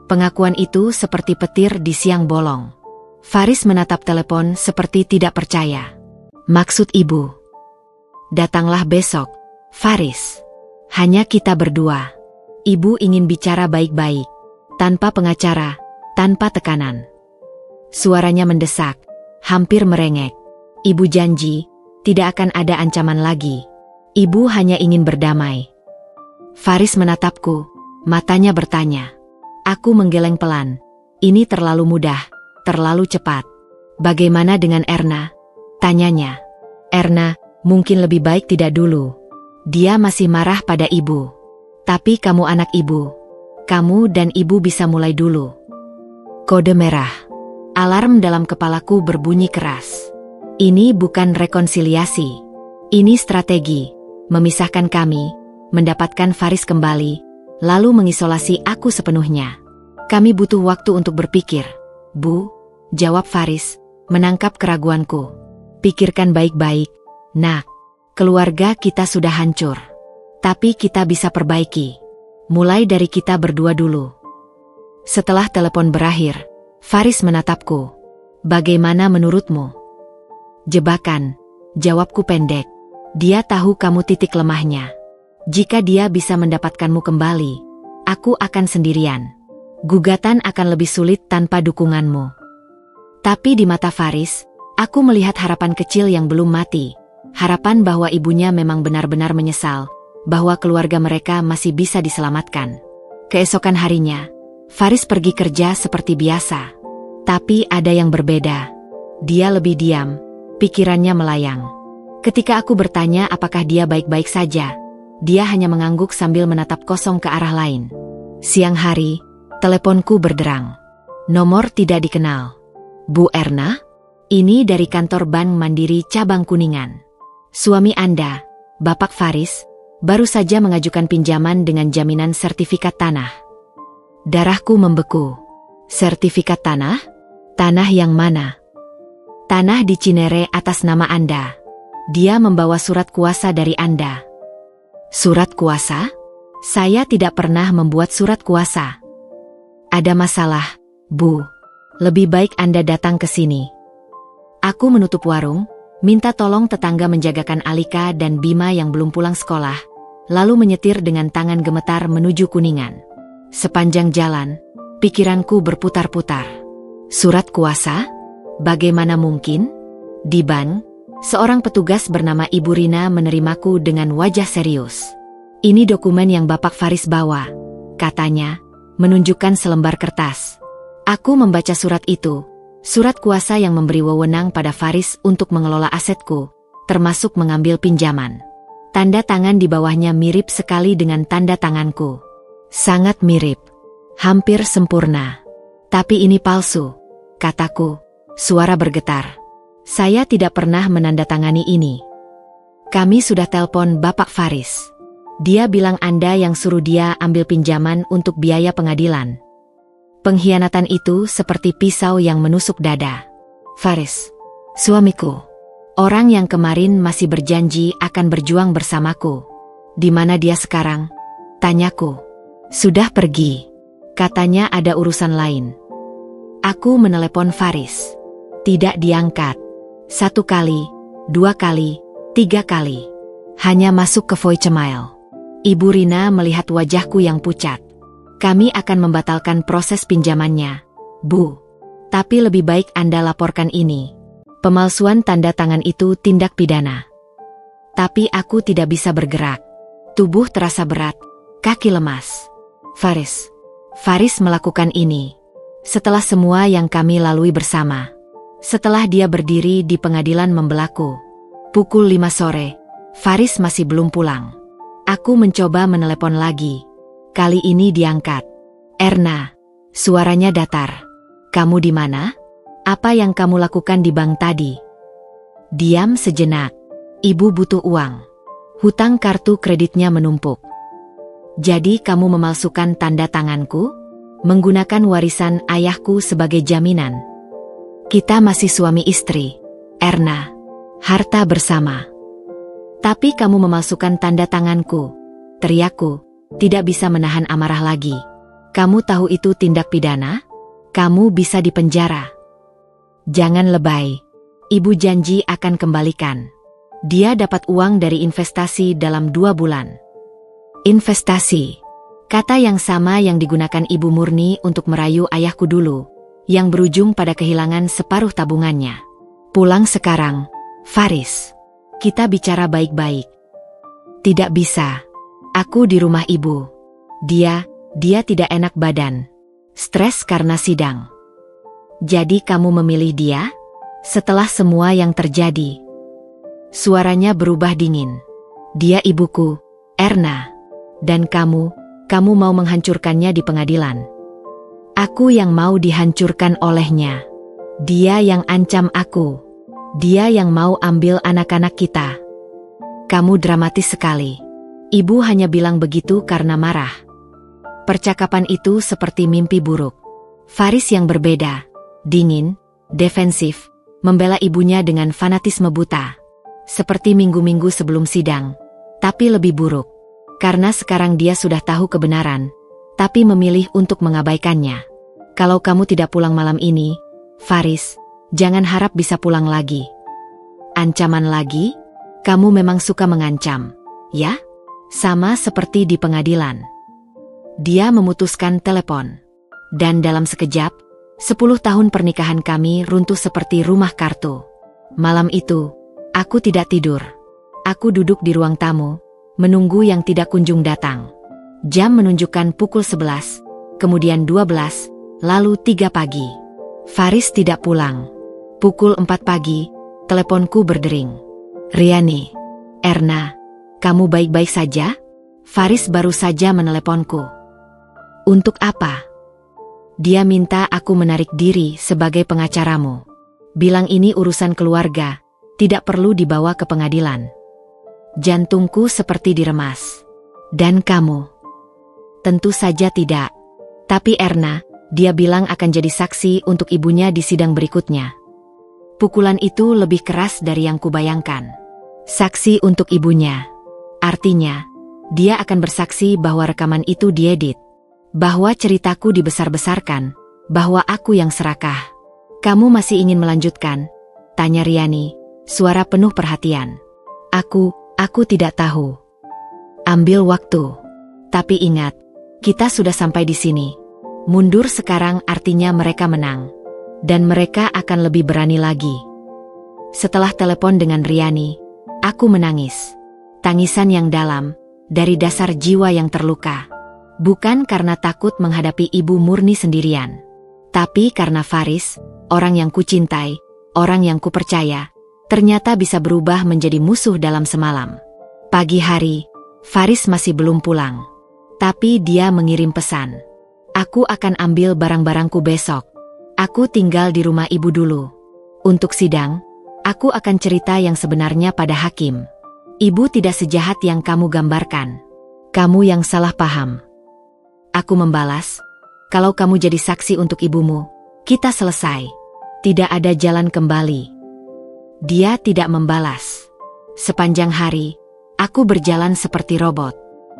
Pengakuan itu seperti petir di siang bolong. Faris menatap telepon seperti tidak percaya. Maksud ibu? Datanglah besok, Faris. Hanya kita berdua. Ibu ingin bicara baik-baik. Tanpa pengacara, tanpa tekanan. Suaranya mendesak, hampir merengek. Ibu janji, tidak akan ada ancaman lagi. Ibu hanya ingin berdamai. Faris menatapku, matanya bertanya. Aku menggeleng pelan. Ini terlalu mudah, terlalu cepat. Bagaimana dengan Erna? Tanyanya. Erna, mungkin lebih baik tidak dulu. Dia masih marah pada ibu. Tapi kamu anak ibu. Kamu dan ibu bisa mulai dulu. Kode merah. Alarm dalam kepalaku berbunyi keras. Ini bukan rekonsiliasi. Ini strategi. Memisahkan kami, mendapatkan Faris kembali, lalu mengisolasi aku sepenuhnya. Kami butuh waktu untuk berpikir. Bu, jawab Faris, menangkap keraguanku. Pikirkan baik-baik, nak. Keluarga kita sudah hancur. Tapi kita bisa perbaiki. Mulai dari kita berdua dulu. Setelah telepon berakhir, Faris menatapku. Bagaimana menurutmu? Jebakan, jawabku pendek. Dia tahu kamu titik lemahnya. Jika dia bisa mendapatkanmu kembali, aku akan sendirian. Gugatan akan lebih sulit tanpa dukunganmu. Tapi di mata Faris, aku melihat harapan kecil yang belum mati. Harapan bahwa ibunya memang benar-benar menyesal, bahwa keluarga mereka masih bisa diselamatkan. Keesokan harinya, Faris pergi kerja seperti biasa. Tapi ada yang berbeda. Dia lebih diam, pikirannya melayang. Ketika aku bertanya apakah dia baik-baik saja, dia hanya mengangguk sambil menatap kosong ke arah lain. Siang hari, teleponku berderang. Nomor tidak dikenal. Bu Erna? Ini dari kantor Bank Mandiri Cabang Kuningan. Suami Anda, Bapak Faris, baru saja mengajukan pinjaman dengan jaminan sertifikat tanah. Darahku membeku. Sertifikat tanah? Tanah yang mana? Tanah di Cinere atas nama Anda. Dia membawa surat kuasa dari Anda. Surat kuasa? Saya tidak pernah membuat surat kuasa. Ada masalah, Bu. Lebih baik Anda datang ke sini. Aku menutup warung, minta tolong tetangga menjagakan Alika dan Bima yang belum pulang sekolah, lalu menyetir dengan tangan gemetar menuju Kuningan. Sepanjang jalan, pikiranku berputar-putar. Surat kuasa? Bagaimana mungkin? Di bank, seorang petugas bernama Ibu Rina menerimaku dengan wajah serius. Ini dokumen yang Bapak Faris bawa, katanya, menunjukkan selembar kertas. Aku membaca surat itu. Surat kuasa yang memberi wewenang pada Faris untuk mengelola asetku, termasuk mengambil pinjaman. Tanda tangan di bawahnya mirip sekali dengan tanda tanganku. Sangat mirip. Hampir sempurna. Tapi ini palsu, kataku. Suara bergetar. Saya tidak pernah menandatangani ini. Kami sudah telepon Bapak Faris. Dia bilang Anda yang suruh dia ambil pinjaman untuk biaya pengadilan. Pengkhianatan itu seperti pisau yang menusuk dada. Faris, suamiku. Orang yang kemarin masih berjanji akan berjuang bersamaku. Di mana dia sekarang? Tanyaku. Sudah pergi. Katanya ada urusan lain. Aku menelepon Faris. Tidak diangkat. 1 kali, 2 kali, 3 kali. Hanya masuk ke voicemail. Ibu Rina melihat wajahku yang pucat. Kami akan membatalkan proses pinjamannya, Bu. Tapi lebih baik Anda laporkan ini. Pemalsuan tanda tangan itu tindak pidana. Tapi aku tidak bisa bergerak. Tubuh terasa berat, kaki lemas. Faris melakukan ini. Setelah semua yang kami lalui bersama. Setelah dia berdiri di pengadilan membelaku. Pukul 5 sore, Faris masih belum pulang. Aku mencoba menelepon lagi. Kali ini diangkat. Erna, suaranya datar. Kamu di mana? Apa yang kamu lakukan di bank tadi? Diam sejenak. Ibu butuh uang. Hutang kartu kreditnya menumpuk. Jadi kamu memalsukan tanda tanganku? Menggunakan warisan ayahku sebagai jaminan. Kita masih suami istri, Erna. Harta bersama. Tapi kamu memalsukan tanda tanganku. Teriakku. Tidak bisa menahan amarah lagi. Kamu tahu itu tindak pidana? Kamu bisa dipenjara. Jangan lebay. Ibu janji akan kembalikan. Dia dapat uang dari investasi dalam 2 bulan. Investasi. Kata yang sama yang digunakan Ibu Murni untuk merayu ayahku dulu, yang berujung pada kehilangan separuh tabungannya. Pulang sekarang, Faris, kita bicara baik-baik. Tidak bisa. Aku di rumah ibu. Dia tidak enak badan. Stres karena sidang. Jadi kamu memilih dia? Setelah semua yang terjadi. Suaranya berubah dingin. Dia ibuku, Erna. Dan kamu mau menghancurkannya di pengadilan. Aku yang mau dihancurkan olehnya. Dia yang ancam aku. Dia yang mau ambil anak-anak kita. Kamu dramatis sekali. Ibu hanya bilang begitu karena marah. Percakapan itu seperti mimpi buruk. Faris yang berbeda, dingin, defensif, membela ibunya dengan fanatisme buta. Seperti minggu-minggu sebelum sidang, tapi lebih buruk. Karena sekarang dia sudah tahu kebenaran, tapi memilih untuk mengabaikannya. Kalau kamu tidak pulang malam ini, Faris, jangan harap bisa pulang lagi. Ancaman lagi? Kamu memang suka mengancam, ya? Sama seperti di pengadilan. Dia memutuskan telepon. Dan dalam sekejap, 10 tahun pernikahan kami runtuh seperti rumah kartu. Malam itu, aku tidak tidur. Aku duduk di ruang tamu, menunggu yang tidak kunjung datang. Jam menunjukkan pukul 11, kemudian 12, lalu 3 pagi. Faris tidak pulang. Pukul 4 pagi, teleponku berdering. Riani, Erna, kamu baik-baik saja? Faris baru saja meneleponku. Untuk apa? Dia minta aku menarik diri sebagai pengacaramu. Bilang ini urusan keluarga, tidak perlu dibawa ke pengadilan. Jantungku seperti diremas. Dan kamu? Tentu saja tidak. Tapi Erna, dia bilang akan jadi saksi untuk ibunya di sidang berikutnya. Pukulan itu lebih keras dari yang kubayangkan. Saksi untuk ibunya. Artinya, dia akan bersaksi bahwa rekaman itu diedit. Bahwa ceritaku dibesar-besarkan. Bahwa aku yang serakah. Kamu masih ingin melanjutkan? Tanya Riani, suara penuh perhatian. Aku tidak tahu. Ambil waktu. Tapi ingat, kita sudah sampai di sini. Mundur sekarang artinya mereka menang. Dan mereka akan lebih berani lagi. Setelah telepon dengan Riani, aku menangis. Tangisan yang dalam, dari dasar jiwa yang terluka. Bukan karena takut menghadapi ibu murni sendirian. Tapi karena Faris, orang yang kucintai, orang yang kupercaya, ternyata bisa berubah menjadi musuh dalam semalam. Pagi hari, Faris masih belum pulang. Tapi dia mengirim pesan. Aku akan ambil barang-barangku besok. Aku tinggal di rumah ibu dulu. Untuk sidang, aku akan cerita yang sebenarnya pada hakim. Ibu tidak sejahat yang kamu gambarkan. Kamu yang salah paham. Aku membalas, kalau kamu jadi saksi untuk ibumu, kita selesai. Tidak ada jalan kembali. Dia tidak membalas. Sepanjang hari, aku berjalan seperti robot.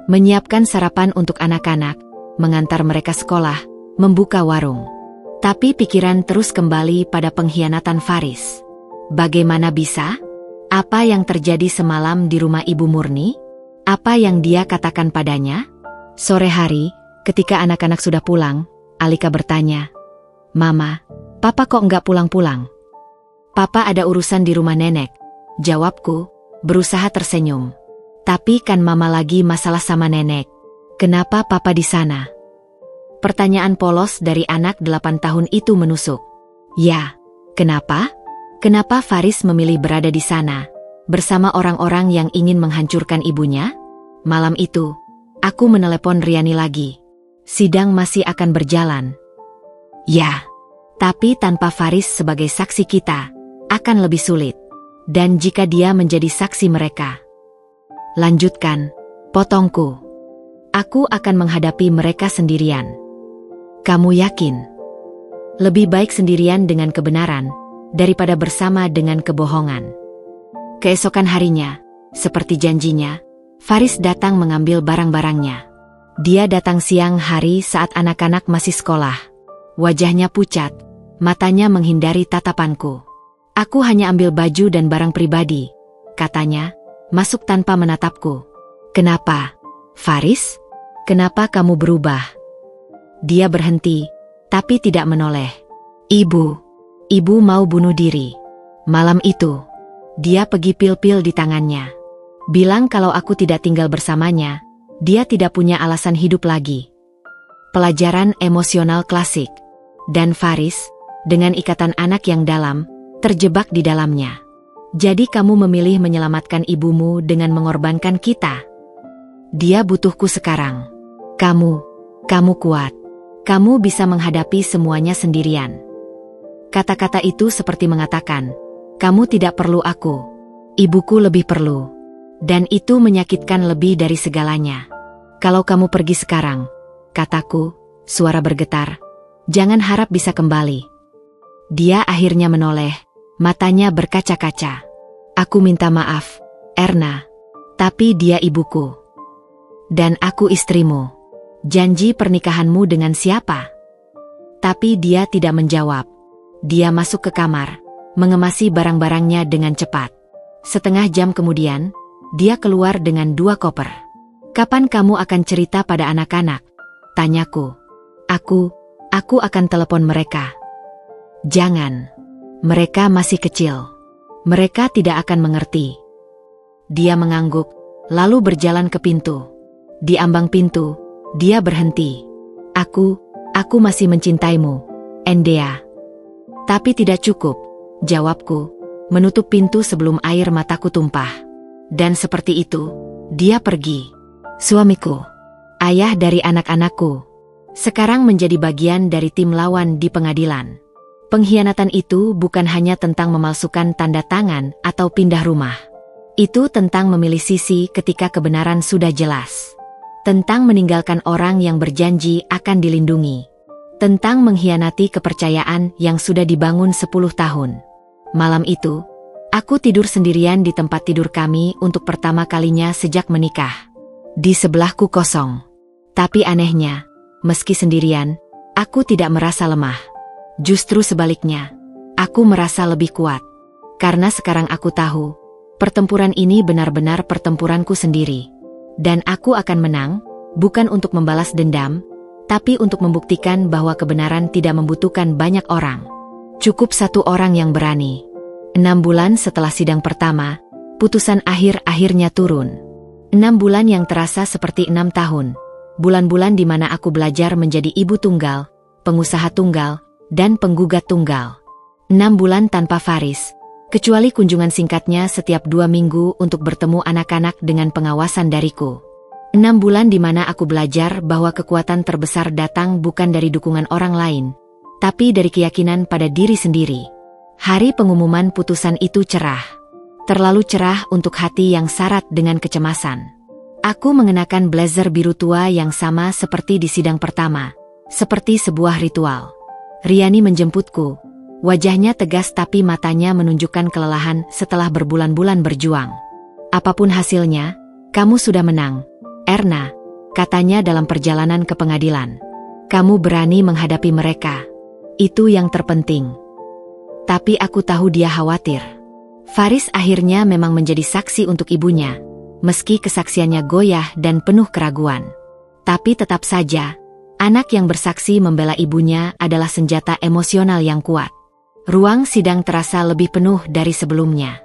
Menyiapkan sarapan untuk anak-anak, mengantar mereka sekolah, membuka warung. Tapi pikiran terus kembali pada pengkhianatan Faris. Bagaimana bisa? Apa yang terjadi semalam di rumah Ibu Murni? Apa yang dia katakan padanya? Sore hari, ketika anak-anak sudah pulang, Alika bertanya, Mama, Papa kok nggak pulang-pulang? Papa ada urusan di rumah nenek. Jawabku, berusaha tersenyum. Tapi kan Mama lagi masalah sama nenek. Kenapa Papa di sana? Pertanyaan polos dari anak 8 tahun itu menusuk. Ya, kenapa? Kenapa Faris memilih berada di sana, bersama orang-orang yang ingin menghancurkan ibunya? Malam itu, aku menelepon Riani lagi. Sidang masih akan berjalan. Ya, tapi tanpa Faris sebagai saksi kita, akan lebih sulit. Dan jika dia menjadi saksi mereka. Lanjutkan, potongku. Aku akan menghadapi mereka sendirian. Kamu yakin? Lebih baik sendirian dengan kebenaran, daripada bersama dengan kebohongan. Keesokan harinya, seperti janjinya, Faris datang mengambil barang-barangnya. Dia datang siang hari saat anak-anak masih sekolah. Wajahnya pucat, matanya menghindari tatapanku. Aku hanya ambil baju dan barang pribadi, katanya, masuk tanpa menatapku. Kenapa, Faris? Kenapa kamu berubah? Dia berhenti, tapi tidak menoleh. Ibu mau bunuh diri. Malam itu, Dia pergi pil-pil di tangannya. Bilang kalau aku tidak tinggal bersamanya, dia tidak punya alasan hidup lagi. Pelajaran emosional klasik. Dan Faris, dengan ikatan anak yang dalam, terjebak di dalamnya. Jadi kamu memilih menyelamatkan ibumu dengan mengorbankan kita. Dia butuhku sekarang. Kamu kuat. Kamu bisa menghadapi semuanya sendirian. Kata-kata itu seperti mengatakan, kamu tidak perlu aku. Ibuku lebih perlu. Dan itu menyakitkan lebih dari segalanya. Kalau kamu pergi sekarang, kataku, suara bergetar, jangan harap bisa kembali. Dia akhirnya menoleh, matanya berkaca-kaca. Aku minta maaf, Erna. Tapi dia ibuku. Dan aku istrimu. Janji pernikahanmu dengan siapa? Tapi dia tidak menjawab. Dia masuk ke kamar, mengemasi barang-barangnya dengan cepat. Setengah jam kemudian, dia keluar dengan 2 koper. Kapan kamu akan cerita pada anak-anak? Tanyaku. Aku akan telepon mereka. Jangan. Mereka masih kecil. Mereka tidak akan mengerti. Dia mengangguk, lalu berjalan ke pintu. Di ambang pintu, dia berhenti. Aku masih mencintaimu, Endea. Tapi tidak cukup, jawabku, menutup pintu sebelum air mataku tumpah. Dan seperti itu, dia pergi. Suamiku, ayah dari anak-anakku, sekarang menjadi bagian dari tim lawan di pengadilan. Pengkhianatan itu bukan hanya tentang memalsukan tanda tangan atau pindah rumah. Itu tentang memilih sisi ketika kebenaran sudah jelas. Tentang meninggalkan orang yang berjanji akan dilindungi. Tentang mengkhianati kepercayaan yang sudah dibangun 10 tahun. Malam itu, aku tidur sendirian di tempat tidur kami untuk pertama kalinya sejak menikah. Di sebelahku kosong. Tapi anehnya, meski sendirian, aku tidak merasa lemah. Justru sebaliknya, aku merasa lebih kuat. Karena sekarang aku tahu, pertempuran ini benar-benar pertempuranku sendiri. Dan aku akan menang, bukan untuk membalas dendam, tapi untuk membuktikan bahwa kebenaran tidak membutuhkan banyak orang. Cukup satu orang yang berani. 6 bulan setelah sidang pertama, putusan akhirnya turun. 6 bulan yang terasa seperti 6 tahun. Bulan-bulan di mana aku belajar menjadi ibu tunggal, pengusaha tunggal, dan penggugat tunggal. 6 bulan tanpa Faris, kecuali kunjungan singkatnya setiap 2 minggu untuk bertemu anak-anak dengan pengawasan dariku. 6 bulan di mana aku belajar bahwa kekuatan terbesar datang bukan dari dukungan orang lain, tapi dari keyakinan pada diri sendiri. Hari pengumuman putusan itu cerah. Terlalu cerah untuk hati yang syarat dengan kecemasan. Aku mengenakan blazer biru tua yang sama seperti di sidang pertama, seperti sebuah ritual. Riani menjemputku. Wajahnya tegas tapi matanya menunjukkan kelelahan setelah berbulan-bulan berjuang. Apapun hasilnya, kamu sudah menang, Erna, katanya dalam perjalanan ke pengadilan. Kamu berani menghadapi mereka. Itu yang terpenting. Tapi aku tahu dia khawatir. Faris akhirnya memang menjadi saksi untuk ibunya, meski kesaksiannya goyah dan penuh keraguan. Tapi tetap saja, anak yang bersaksi membela ibunya adalah senjata emosional yang kuat. Ruang sidang terasa lebih penuh dari sebelumnya.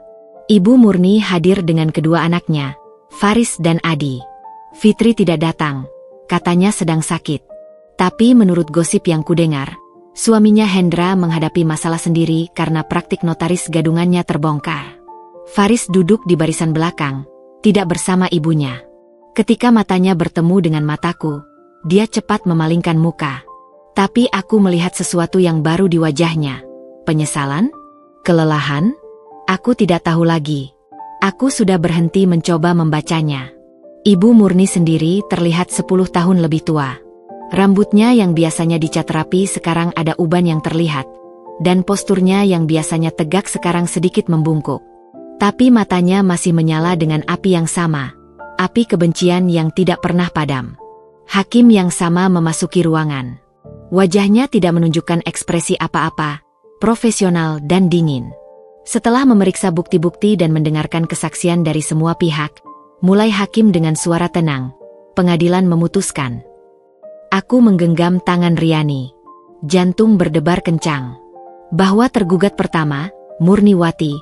Ibu Murni hadir dengan kedua anaknya, Faris dan Adi. Fitri tidak datang, katanya sedang sakit. Tapi menurut gosip yang kudengar, suaminya Hendra menghadapi masalah sendiri karena praktik notaris gadungannya terbongkar. Faris duduk di barisan belakang, tidak bersama ibunya. Ketika matanya bertemu dengan mataku, dia cepat memalingkan muka. Tapi aku melihat sesuatu yang baru di wajahnya. Penyesalan? Kelelahan? Aku tidak tahu lagi. Aku sudah berhenti mencoba membacanya. Ibu Murni sendiri terlihat 10 tahun lebih tua. Rambutnya yang biasanya dicat rapi sekarang ada uban yang terlihat. Dan posturnya yang biasanya tegak sekarang sedikit membungkuk. Tapi matanya masih menyala dengan api yang sama. Api kebencian yang tidak pernah padam. Hakim yang sama memasuki ruangan. Wajahnya tidak menunjukkan ekspresi apa-apa, profesional dan dingin. Setelah memeriksa bukti-bukti dan mendengarkan kesaksian dari semua pihak, mulai hakim dengan suara tenang, pengadilan memutuskan. Aku menggenggam tangan Riani. Jantung berdebar kencang. Bahwa tergugat pertama, Murniwati,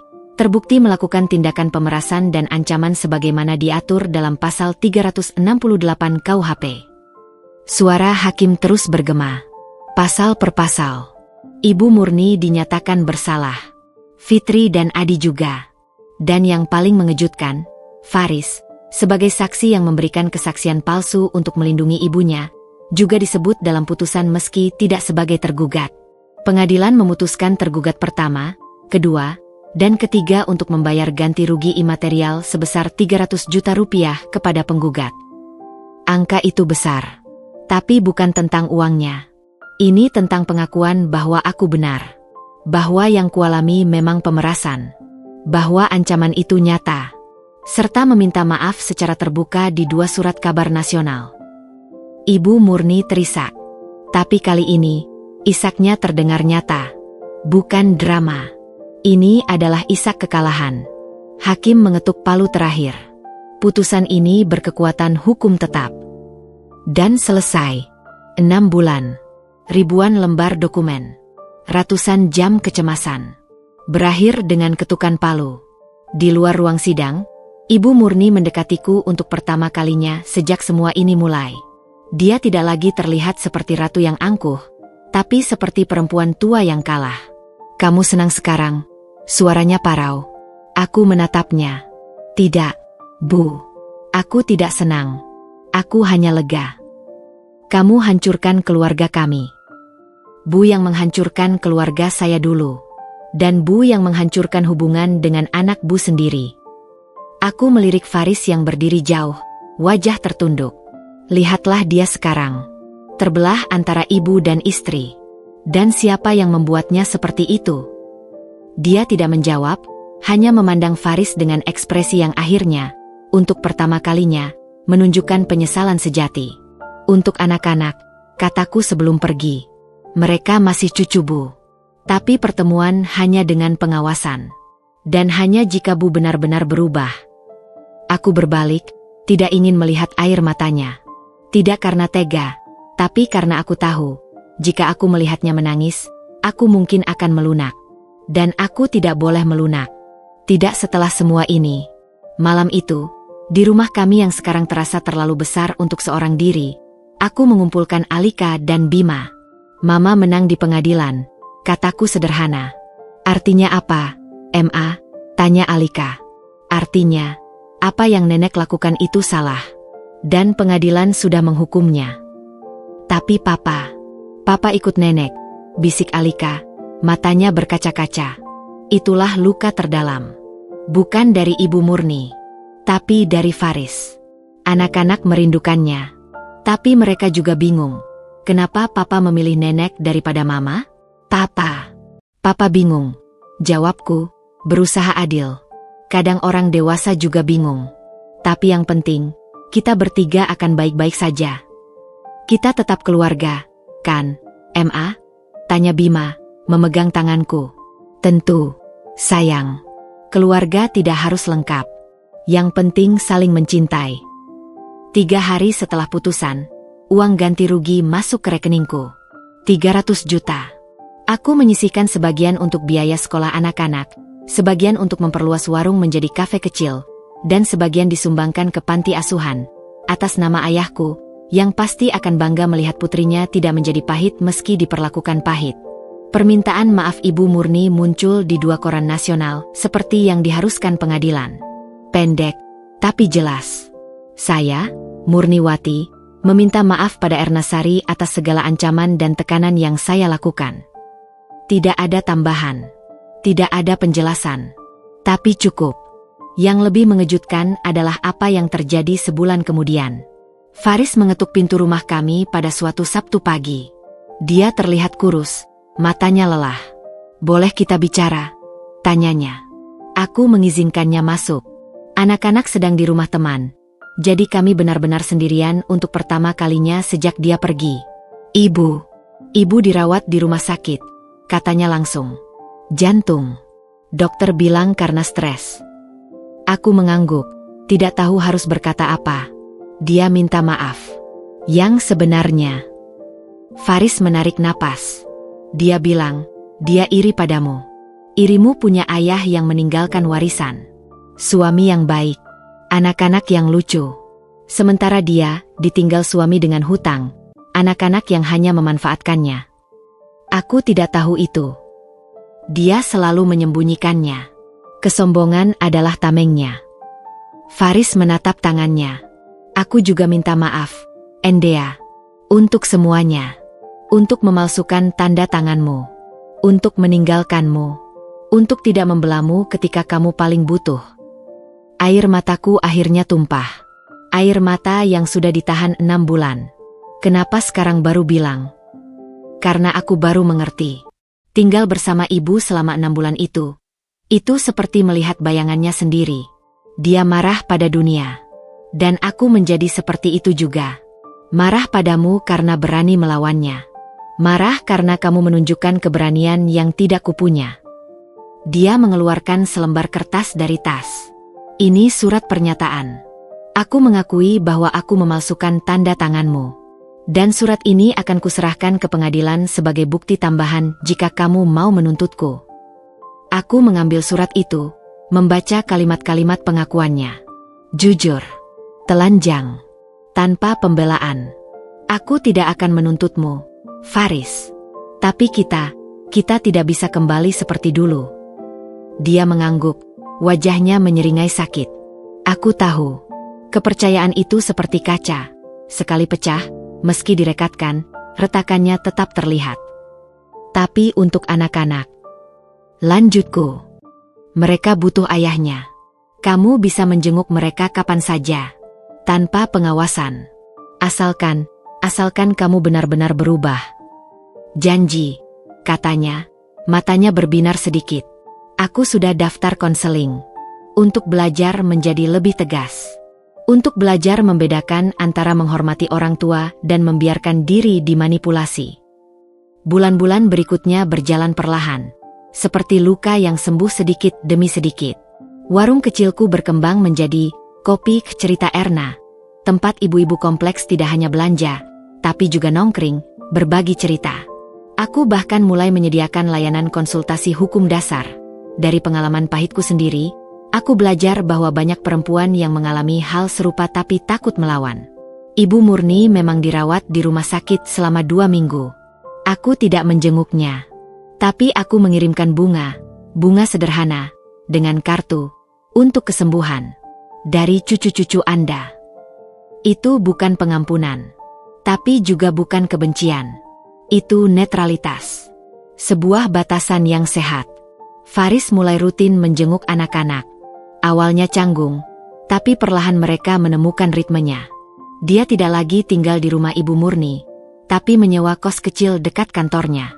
Terbukti melakukan tindakan pemerasan dan ancaman sebagaimana diatur dalam pasal 368 KUHP. Suara hakim terus bergema. Pasal per pasal. Ibu Murni dinyatakan bersalah. Fitri dan Adi juga. Dan yang paling mengejutkan, Faris, sebagai saksi yang memberikan kesaksian palsu untuk melindungi ibunya, juga disebut dalam putusan meski tidak sebagai tergugat. Pengadilan memutuskan tergugat pertama, kedua, dan ketiga untuk membayar ganti rugi imaterial sebesar 300 juta rupiah kepada penggugat. Angka itu besar. Tapi bukan tentang uangnya. Ini tentang pengakuan bahwa aku benar. Bahwa yang kualami memang pemerasan. Bahwa ancaman itu nyata. Serta meminta maaf secara terbuka di 2 surat kabar nasional. Ibu Murni terisak. Tapi kali ini, isaknya terdengar nyata. Bukan drama. Ini adalah isak kekalahan. Hakim mengetuk palu terakhir. Putusan ini berkekuatan hukum tetap. Dan selesai. 6 bulan. Ribuan lembar dokumen. Ratusan jam kecemasan. Berakhir dengan ketukan palu. Di luar ruang sidang, Ibu Murni mendekatiku untuk pertama kalinya sejak semua ini mulai. Dia tidak lagi terlihat seperti ratu yang angkuh, tapi seperti perempuan tua yang kalah. "Kamu senang sekarang?" Suaranya parau. Aku menatapnya. "Tidak, Bu. Aku tidak senang. Aku hanya lega. Kamu hancurkan keluarga kami. Bu yang menghancurkan keluarga saya dulu. Dan Bu yang menghancurkan hubungan dengan anak Bu sendiri." Aku melirik Faris yang berdiri jauh, wajah tertunduk. Lihatlah dia sekarang. Terbelah antara ibu dan istri. Dan siapa yang membuatnya seperti itu? Dia tidak menjawab, hanya memandang Faris dengan ekspresi yang akhirnya, untuk pertama kalinya, menunjukkan penyesalan sejati. "Untuk anak-anak," kataku sebelum pergi. "Mereka masih cucu Bu. Tapi pertemuan hanya dengan pengawasan. Dan hanya jika Bu benar-benar berubah." Aku berbalik, tidak ingin melihat air matanya. Tidak karena tega, tapi karena aku tahu, jika aku melihatnya menangis, aku mungkin akan melunak. Dan aku tidak boleh melunak. Tidak setelah semua ini. Malam itu, di rumah kami yang sekarang terasa terlalu besar untuk seorang diri, aku mengumpulkan Alika dan Bima. "Mama menang di pengadilan," kataku sederhana. "Artinya apa, Ma?" tanya Alika. "Artinya, apa yang nenek lakukan itu salah. Dan pengadilan sudah menghukumnya." "Tapi Papa ikut nenek," bisik Alika. Matanya berkaca-kaca. Itulah luka terdalam. Bukan dari Ibu Murni, tapi dari Faris. Anak-anak merindukannya. Tapi mereka juga bingung. Kenapa Papa memilih nenek daripada Mama? Papa bingung. Jawabku, berusaha adil. Kadang orang dewasa juga bingung. Tapi yang penting, kita bertiga akan baik-baik saja. Kita tetap keluarga, kan, Ma? Tanya Bima, memegang tanganku. "Tentu, sayang. Keluarga tidak harus lengkap. Yang penting saling mencintai." 3 hari setelah putusan, uang ganti rugi masuk ke rekeningku. 300 juta. Aku menyisihkan sebagian untuk biaya sekolah anak-anak, sebagian untuk memperluas warung menjadi kafe kecil, dan sebagian disumbangkan ke panti asuhan, atas nama ayahku, yang pasti akan bangga melihat putrinya tidak menjadi pahit meski diperlakukan pahit. Permintaan maaf Ibu Murni muncul di 2 koran nasional, seperti yang diharuskan pengadilan. Pendek, tapi jelas. "Saya, Murniwati, meminta maaf pada Ernasari atas segala ancaman dan tekanan yang saya lakukan." Tidak ada tambahan. Tidak ada penjelasan. Tapi cukup. Yang lebih mengejutkan adalah apa yang terjadi sebulan kemudian. Faris mengetuk pintu rumah kami pada suatu Sabtu pagi. Dia terlihat kurus. Matanya lelah. "Boleh kita bicara?" tanyanya. Aku mengizinkannya masuk. Anak-anak sedang di rumah teman. Jadi kami benar-benar sendirian untuk pertama kalinya sejak dia pergi. Ibu dirawat di rumah sakit," katanya langsung. "Jantung. Dokter bilang karena stres." Aku mengangguk, tidak tahu harus berkata apa. Dia minta maaf. Yang sebenarnya. Faris menarik napas. Dia bilang, "Dia iri padamu. Irimu punya ayah yang meninggalkan warisan, suami yang baik, anak-anak yang lucu. Sementara dia ditinggal suami dengan hutang, anak-anak yang hanya memanfaatkannya. Aku tidak tahu itu. Dia selalu menyembunyikannya. Kesombongan adalah tamengnya. Faris menatap tangannya. Aku juga minta maaf, Endea. Untuk semuanya. Untuk memalsukan tanda tanganmu. Untuk meninggalkanmu. Untuk tidak membelamu ketika kamu paling butuh. Air mataku akhirnya tumpah. Air mata yang sudah ditahan 6 bulan. Kenapa sekarang baru bilang? Karena aku baru mengerti. Tinggal bersama ibu selama 6 bulan itu seperti melihat bayangannya sendiri. Dia marah pada dunia. Dan aku menjadi seperti itu juga. Marah padamu karena berani melawannya. Marah karena kamu menunjukkan keberanian yang tidak kupunya. Dia mengeluarkan selembar kertas dari tas. Ini surat pernyataan. Aku mengakui bahwa aku memalsukan tanda tanganmu. Dan surat ini akan kuserahkan ke pengadilan sebagai bukti tambahan jika kamu mau menuntutku. Aku mengambil surat itu, membaca kalimat-kalimat pengakuannya. Jujur, telanjang, tanpa pembelaan. Aku tidak akan menuntutmu, Faris. Tapi kita tidak bisa kembali seperti dulu. Dia mengangguk, wajahnya menyeringai sakit. Aku tahu. Kepercayaan itu seperti kaca. Sekali pecah, meski direkatkan, retakannya tetap terlihat. Tapi untuk anak-anak, lanjutku. Mereka butuh ayahnya. Kamu bisa menjenguk mereka kapan saja, tanpa pengawasan. Asalkan kamu benar-benar berubah. Janji, katanya, matanya berbinar sedikit. Aku sudah daftar konseling. Untuk belajar menjadi lebih tegas. Untuk belajar membedakan antara menghormati orang tua dan membiarkan diri dimanipulasi. Bulan-bulan berikutnya berjalan perlahan. Seperti luka yang sembuh sedikit demi sedikit. Warung kecilku berkembang menjadi Kopi Cerita Erna. Tempat ibu-ibu kompleks tidak hanya belanja, tapi juga nongkring, berbagi cerita. Aku bahkan mulai menyediakan layanan konsultasi hukum dasar. Dari pengalaman pahitku sendiri, aku belajar bahwa banyak perempuan yang mengalami hal serupa tapi takut melawan. Ibu Murni memang dirawat di rumah sakit selama 2 minggu. Aku tidak menjenguknya. Tapi aku mengirimkan bunga sederhana, dengan kartu, untuk kesembuhan. Dari cucu-cucu Anda. Itu bukan pengampunan. Tapi juga bukan kebencian. Itu netralitas. Sebuah batasan yang sehat. Faris mulai rutin menjenguk anak-anak. Awalnya canggung, tapi perlahan mereka menemukan ritmenya. Dia tidak lagi tinggal di rumah Ibu Murni, tapi menyewa kos kecil dekat kantornya.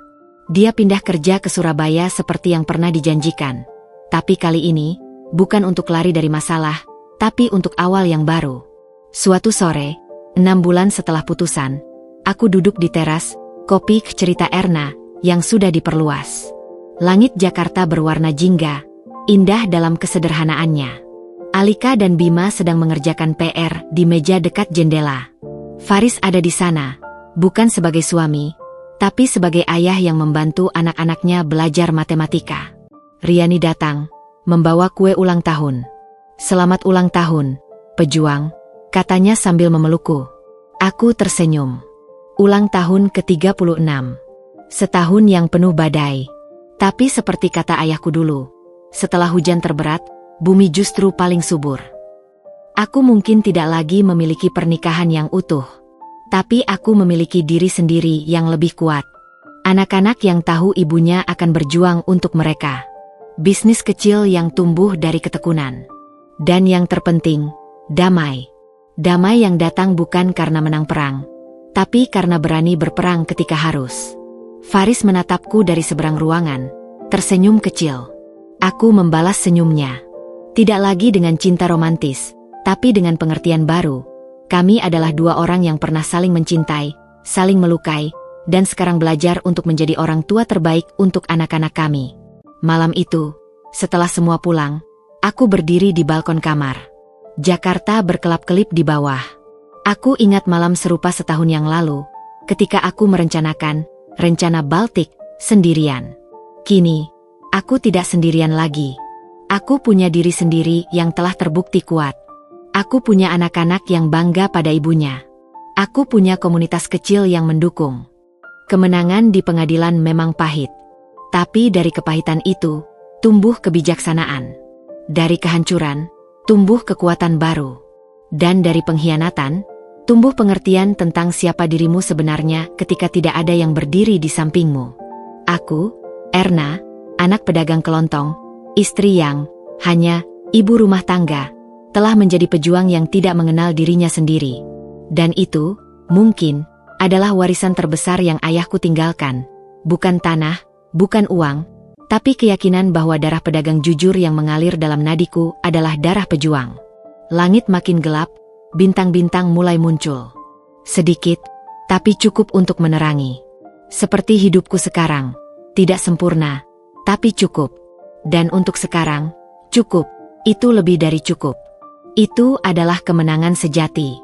Dia pindah kerja ke Surabaya seperti yang pernah dijanjikan. Tapi kali ini, bukan untuk lari dari masalah, tapi untuk awal yang baru. Suatu sore, 6 bulan setelah putusan, aku duduk di teras Kopi Cerita Erna yang sudah diperluas. Langit Jakarta berwarna jingga, indah dalam kesederhanaannya. Alika dan Bima sedang mengerjakan PR di meja dekat jendela. Faris ada di sana, bukan sebagai suami, tapi sebagai ayah yang membantu anak-anaknya belajar matematika. Riani datang, membawa kue ulang tahun. Selamat ulang tahun, pejuang, katanya sambil memelukku. Aku tersenyum. Ulang tahun ke-36. Setahun yang penuh badai. Tapi seperti kata ayahku dulu, setelah hujan terberat, bumi justru paling subur. Aku mungkin tidak lagi memiliki pernikahan yang utuh. Tapi aku memiliki diri sendiri yang lebih kuat. Anak-anak yang tahu ibunya akan berjuang untuk mereka. Bisnis kecil yang tumbuh dari ketekunan. Dan yang terpenting, damai. Damai yang datang bukan karena menang perang, tapi karena berani berperang ketika harus. Faris menatapku dari seberang ruangan, tersenyum kecil. Aku membalas senyumnya. Tidak lagi dengan cinta romantis, tapi dengan pengertian baru. Kami adalah 2 orang yang pernah saling mencintai, saling melukai, dan sekarang belajar untuk menjadi orang tua terbaik untuk anak-anak kami. Malam itu, setelah semua pulang, aku berdiri di balkon kamar. Jakarta berkelap-kelip di bawah. Aku ingat malam serupa setahun yang lalu, ketika aku merencanakan rencana Baltik sendirian. Kini, Aku tidak sendirian lagi. Aku punya diri sendiri yang telah terbukti kuat. Aku punya anak-anak yang bangga pada ibunya. Aku punya komunitas kecil yang mendukung. Kemenangan di pengadilan memang pahit. Tapi dari kepahitan itu, tumbuh kebijaksanaan. Dari kehancuran, tumbuh kekuatan baru. Dan dari pengkhianatan, tumbuh pengertian tentang siapa dirimu sebenarnya ketika tidak ada yang berdiri di sampingmu. Aku, Erna, anak pedagang kelontong, istri yang hanya ibu rumah tangga, telah menjadi pejuang yang tidak mengenal dirinya sendiri. Dan itu, mungkin, adalah warisan terbesar yang ayahku tinggalkan. Bukan tanah, bukan uang, tapi keyakinan bahwa darah pedagang jujur yang mengalir dalam nadiku adalah darah pejuang. Langit makin gelap, bintang-bintang mulai muncul. Sedikit, tapi cukup untuk menerangi. Seperti hidupku sekarang, tidak sempurna, tapi cukup. Dan untuk sekarang, cukup, itu lebih dari cukup. Itu adalah kemenangan sejati.